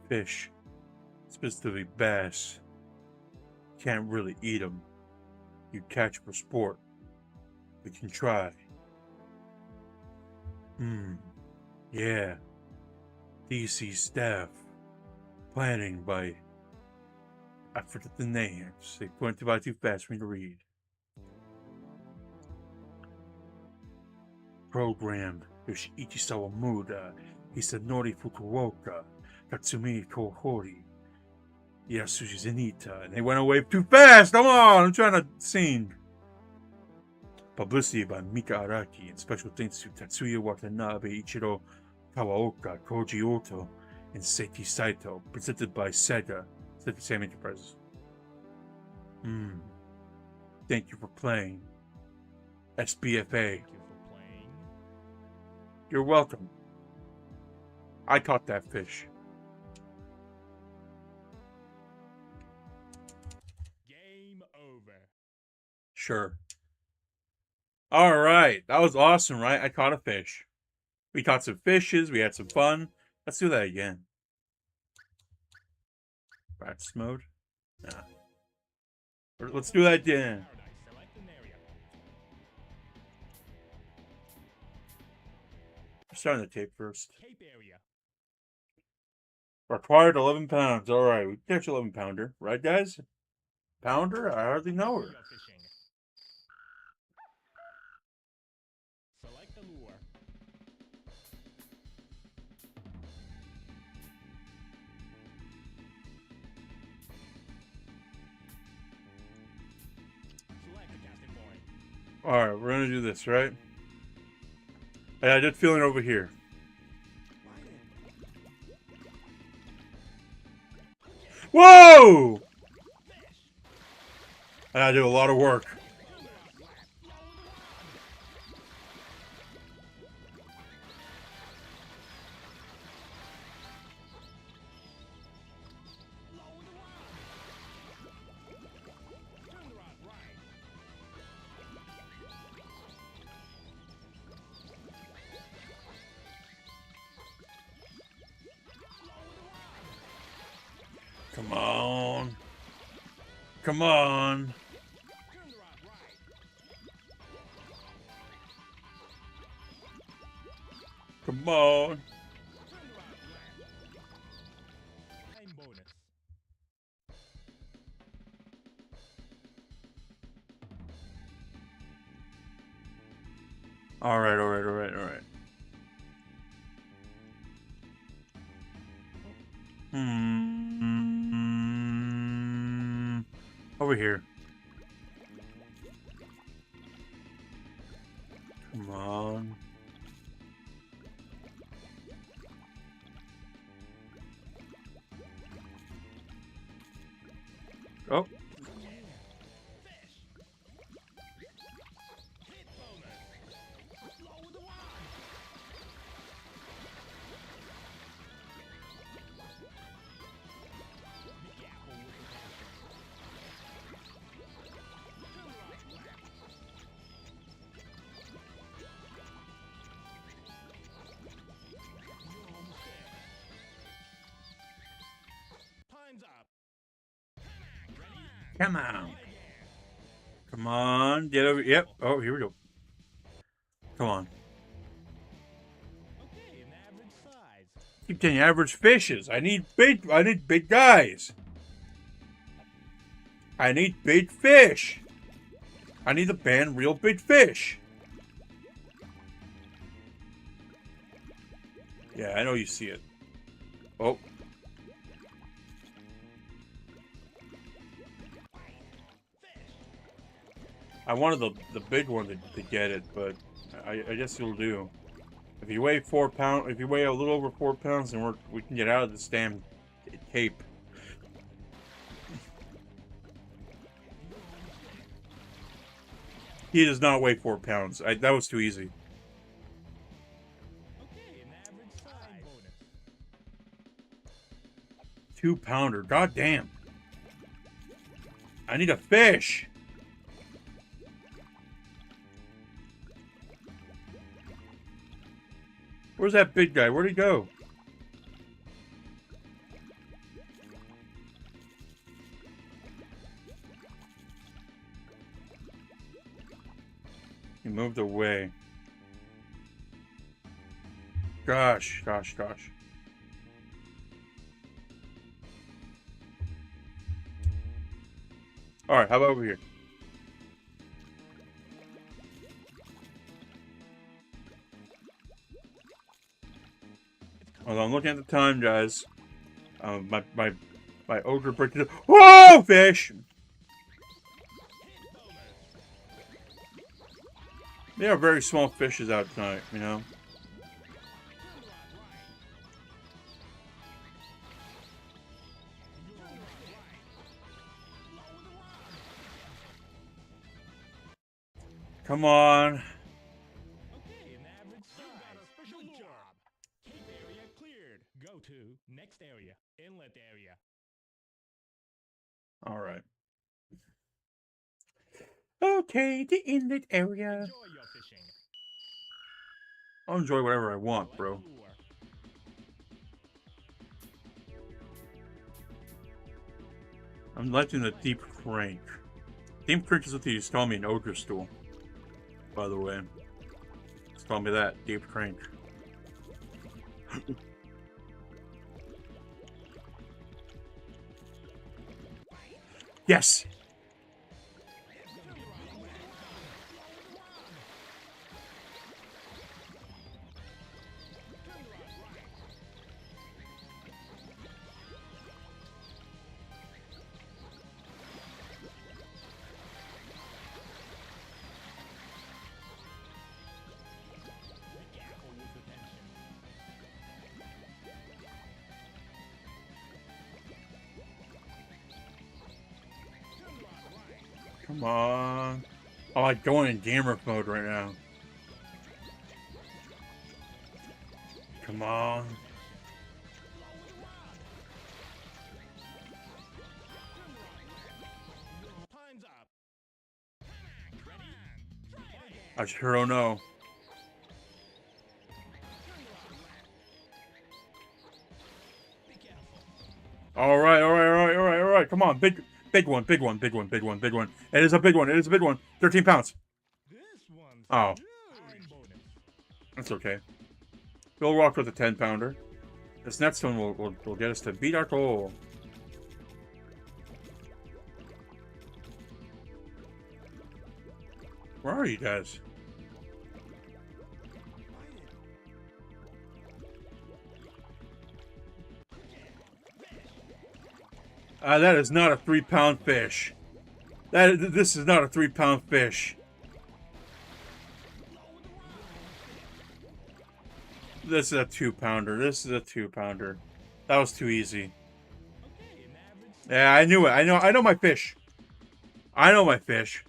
Fish. Specifically bass. Can't really eat 'em. You catch for sport. We can try. Yeah. DC staff. Planning by... I forget the names. They pointed by too fast for me to read. Program Yoshiichi Sawamura, Hisanori Fukuoka, Katsumi Kohori, Yasushi Zenita. And they went away too fast! Come on! I'm trying to sing. Publicity by Mika Araki and special thanks to Tatsuya Watanabe, Ichiro Kawaoka, Koji Oto, and Seiki Saito. Presented by Sega. Same Enterprises. Thank you for playing. SBFA. Thank you for playing. You're welcome. I caught that fish. Game over. Sure. Alright. That was awesome, right? I caught a fish. We caught some fishes. We had some fun. Let's do that again. Practice mode? Nah. Let's do that again. Paradise. Select an area. We're starting the tape first. Cape area. Required 11 pounds. Alright, we catch 11 pounder. Right, guys? Pounder? I hardly know her. Area fishing. Select a lure. Select a casting point. Alright, we're gonna do this, right? Hey, I did feeling over here. Whoa! I gotta do a lot of work. Turn the rod right. Come on. Come on. Turn the rod right. Come on. Turn the rod left. Time bonus. Alright. Over here. Come on. Oh. Fish. Hit bonus. Lower the rod. Be careful with the casting. Come on. Come on. Get over. Yep. Oh, here we go. Come on. Okay, an average size. Keep getting average fishes. I need big guys. I need big fish. I need to ban real big fish. Yeah, I know you see it. Oh. I wanted the big one to get it, but I guess it'll do. If you weigh 4 pounds, if you weigh a little over 4 pounds, then we can get out of this damn cape. He does not weigh 4 pounds. That was too easy. Okay, an average size. Bonus. 2-pounder. God damn. I need a fish. Where's that big guy? Where'd he go? He moved away. Gosh. Alright, how about over here? Well, I'm looking at the time, guys. My ogre breaked it. Whoa, fish! They are very small fishes out tonight, you know. Come on. Okay, an average size. Good job. Cape area cleared. Go to next area. Inlet area. All right. Okay, the inlet area. Enjoy your fishing. I'll enjoy whatever I want, bro. Lure. I'm liking the deep crank. Deep crank is what they used to call me an ogre stool. By the way. Just call me that, deep crank. Yes! Be careful with the tension. Come on. I like going in gamer mode right now. Come on. Time's up. Ready? Try again. I sure don't know. Be careful. All right. Come on, big one. It is a big one. 13 pounds. This one's Oh. good. Time bonus. That's okay. We'll rock with a 10-pounder. This next one will get us to beat our goal. Where are you guys? That is not a 3-pound fish. This is not a 3-pound fish. This is a 2-pounder. That was too easy. Okay, an average. Yeah, I knew it. I know my fish. I know my fish.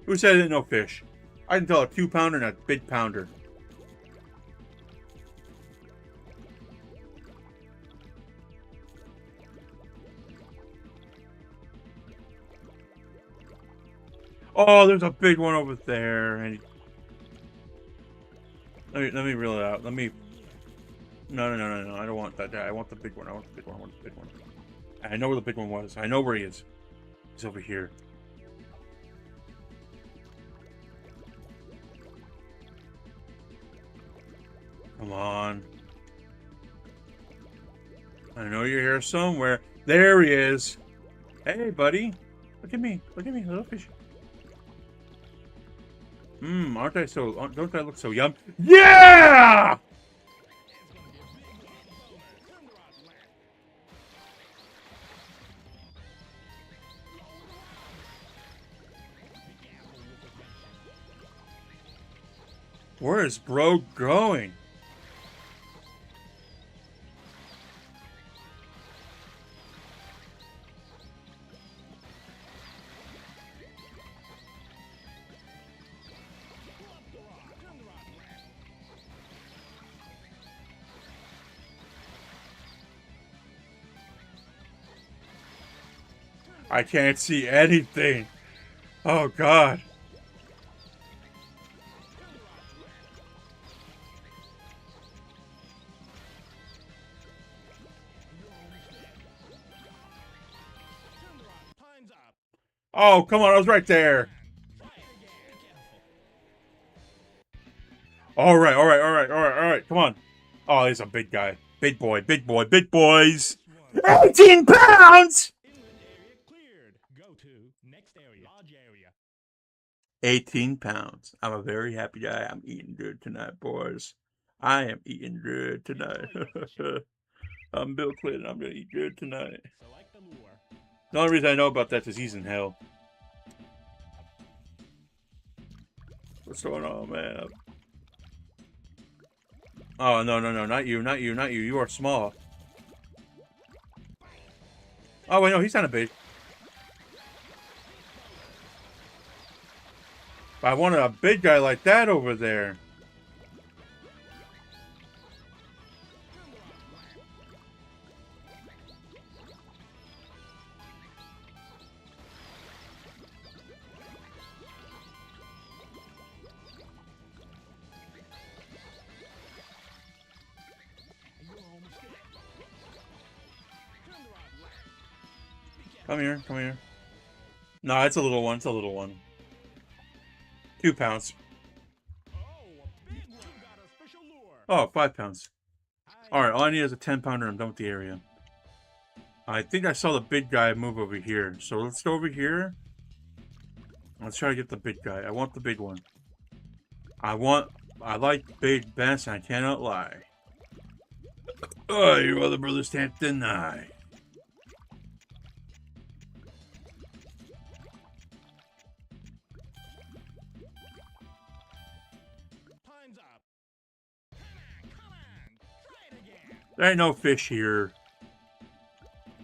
Who said I didn't know fish? I can tell a 2-pounder and a big pounder. Oh, there's a big one over there. And let me reel it out. No. I don't want that guy. I want the big one. I know where the big one was. I know where he is. He's over here. Come on. I know you're here somewhere. There he is. Hey, buddy. Look at me. Look at me, little fish. Aren't I so... Don't I look so yum? Yeah! Where is bro going? I can't see anything. Oh, God. Oh, come on. I was right there. All right, all right, all right, all right, all right. Come on. Oh, he's a big guy. Big boy, big boy, big boys. 18 pounds! Inlet area cleared. Go to next area. Lodge area. 18 pounds. I'm a very happy guy. I'm eating good tonight, boys. I am eating good tonight. I'm Bill Clinton. I'm going to eat good tonight. Select the lure. The only reason I know about that is he's in hell. What's going on, man? Oh, no, no, no. Not you, not you, not you. You are small. Oh, wait, no. He's not a big. I wanted a big guy like that over there. Come here, come here. No, it's a little one. It's a little one. 2 pounds. Oh, a big one. Got a special lure. Oh, 5 pounds. Alright, all I need is a 10-pounder. I'm done with the area. I think I saw the big guy move over here. So let's go over here. Let's try to get the big guy. I want the big one. I like big bass, and I cannot lie. Oh, your other brothers can't deny. Time's up. Come on. Try it again. There ain't no fish here.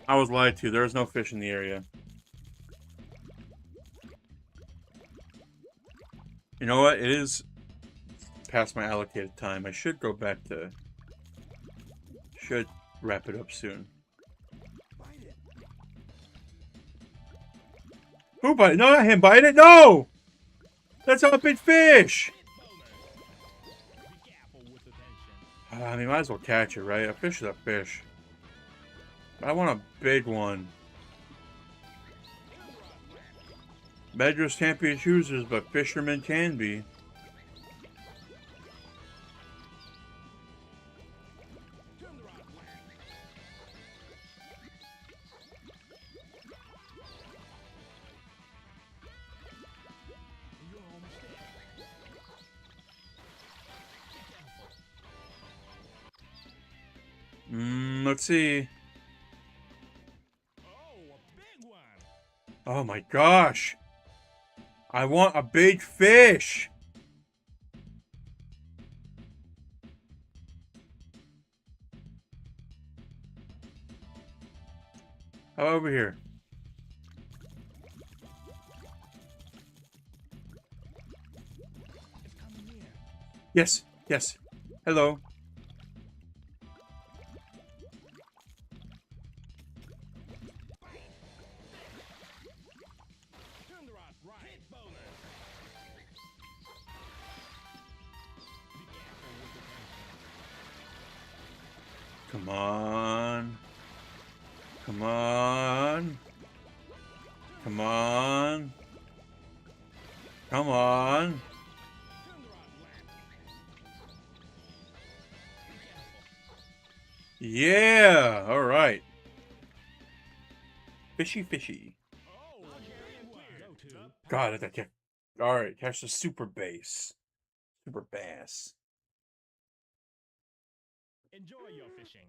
I was lied to. There is no fish in the area. You know what? It is past my allocated time. I should go back to... Should wrap it up soon. Who bite it? No, not him bite it. No! That's a big fish! Be careful with the tension. I mean, might as well catch it, right? A fish is a fish. I want a big one. Beggars can't be choosers, but fishermen can be. Let's see. Oh, a big one. Oh my gosh. I want a big fish. How about over here? It's coming near. Yes, yes. Hello. Turn the rod right. Hit bonus. Be careful with the tension. Come on. Come on. Come on. Come on. Turn the rod left. Be careful. Yeah. All right. Fishy, fishy. Oh, area clear. Go to God, I can't. All right, catch the super bass. Super bass. enjoy your fishing.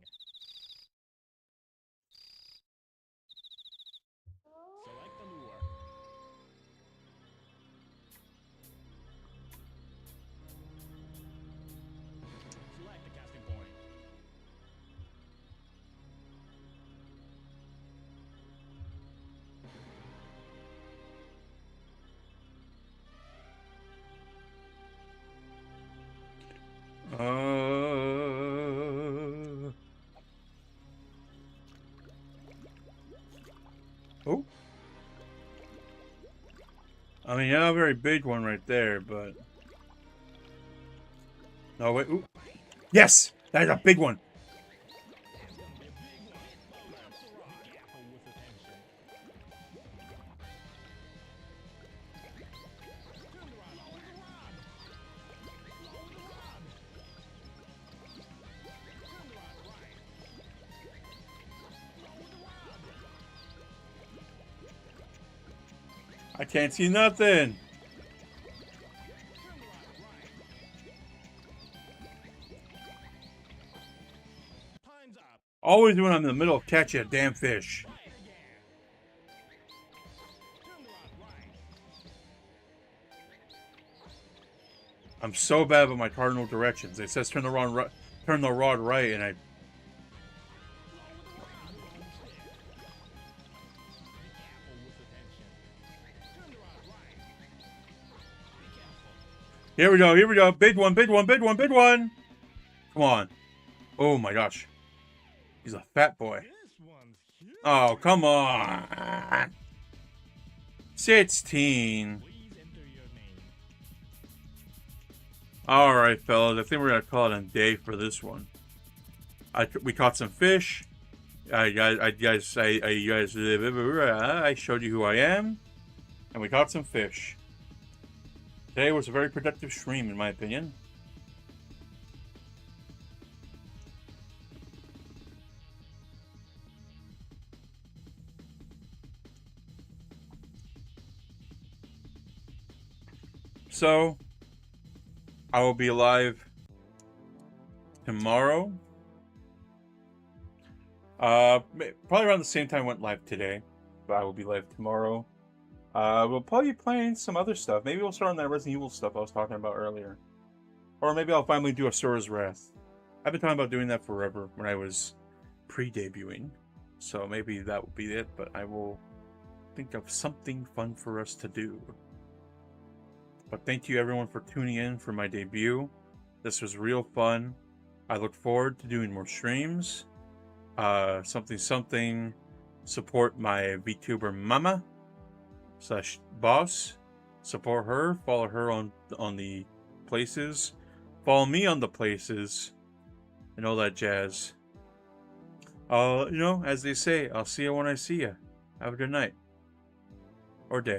Select the lure. Select the casting point. Oh. I mean, not a very big one right there, but. No, wait. Ooh. Yes! That's a big one. It's gonna be a big one. Load up the rod. Be careful with the tension. Turn the rod. Lower the rod. Lower the rod. Turn the rod right. Lower the rod. I can't see nothing. Turn the rod right. Time's up. Always when I'm in the middle of catching a damn fish. Try it again. Turn the rod right. I'm so bad with my cardinal directions. It says turn the rod right, and I. Lower the rod. Wrong stick. Be careful with the tension. Turn the rod right. Be careful. Here we go. Here we go. Big one. Big one. Big one. Big one. Come on. Oh my gosh. He's a fat boy. This one's huge. Oh, come on. 16. Please enter your name. All right, fellas. I think we're gonna call it a day for this one. We caught some fish. I showed you who I am, and we caught some fish. Today was a very productive stream, in my opinion. So, I will be live tomorrow. Probably around the same time I went live today, but I will be live tomorrow. We'll probably be playing some other stuff. Maybe we'll start on that Resident Evil stuff I was talking about earlier. Or maybe I'll finally do Asura's Wrath. I've been talking about doing that forever when I was pre-debuting. So maybe that will be it, but I will think of something fun for us to do. But thank you everyone for tuning in for my debut. This was real fun. I look forward to doing more streams. Support my VTuber mama / boss. Support her. Follow her on the places. Follow me on the places. And all that jazz. As they say, I'll see you when I see you. Have a good night. Or day.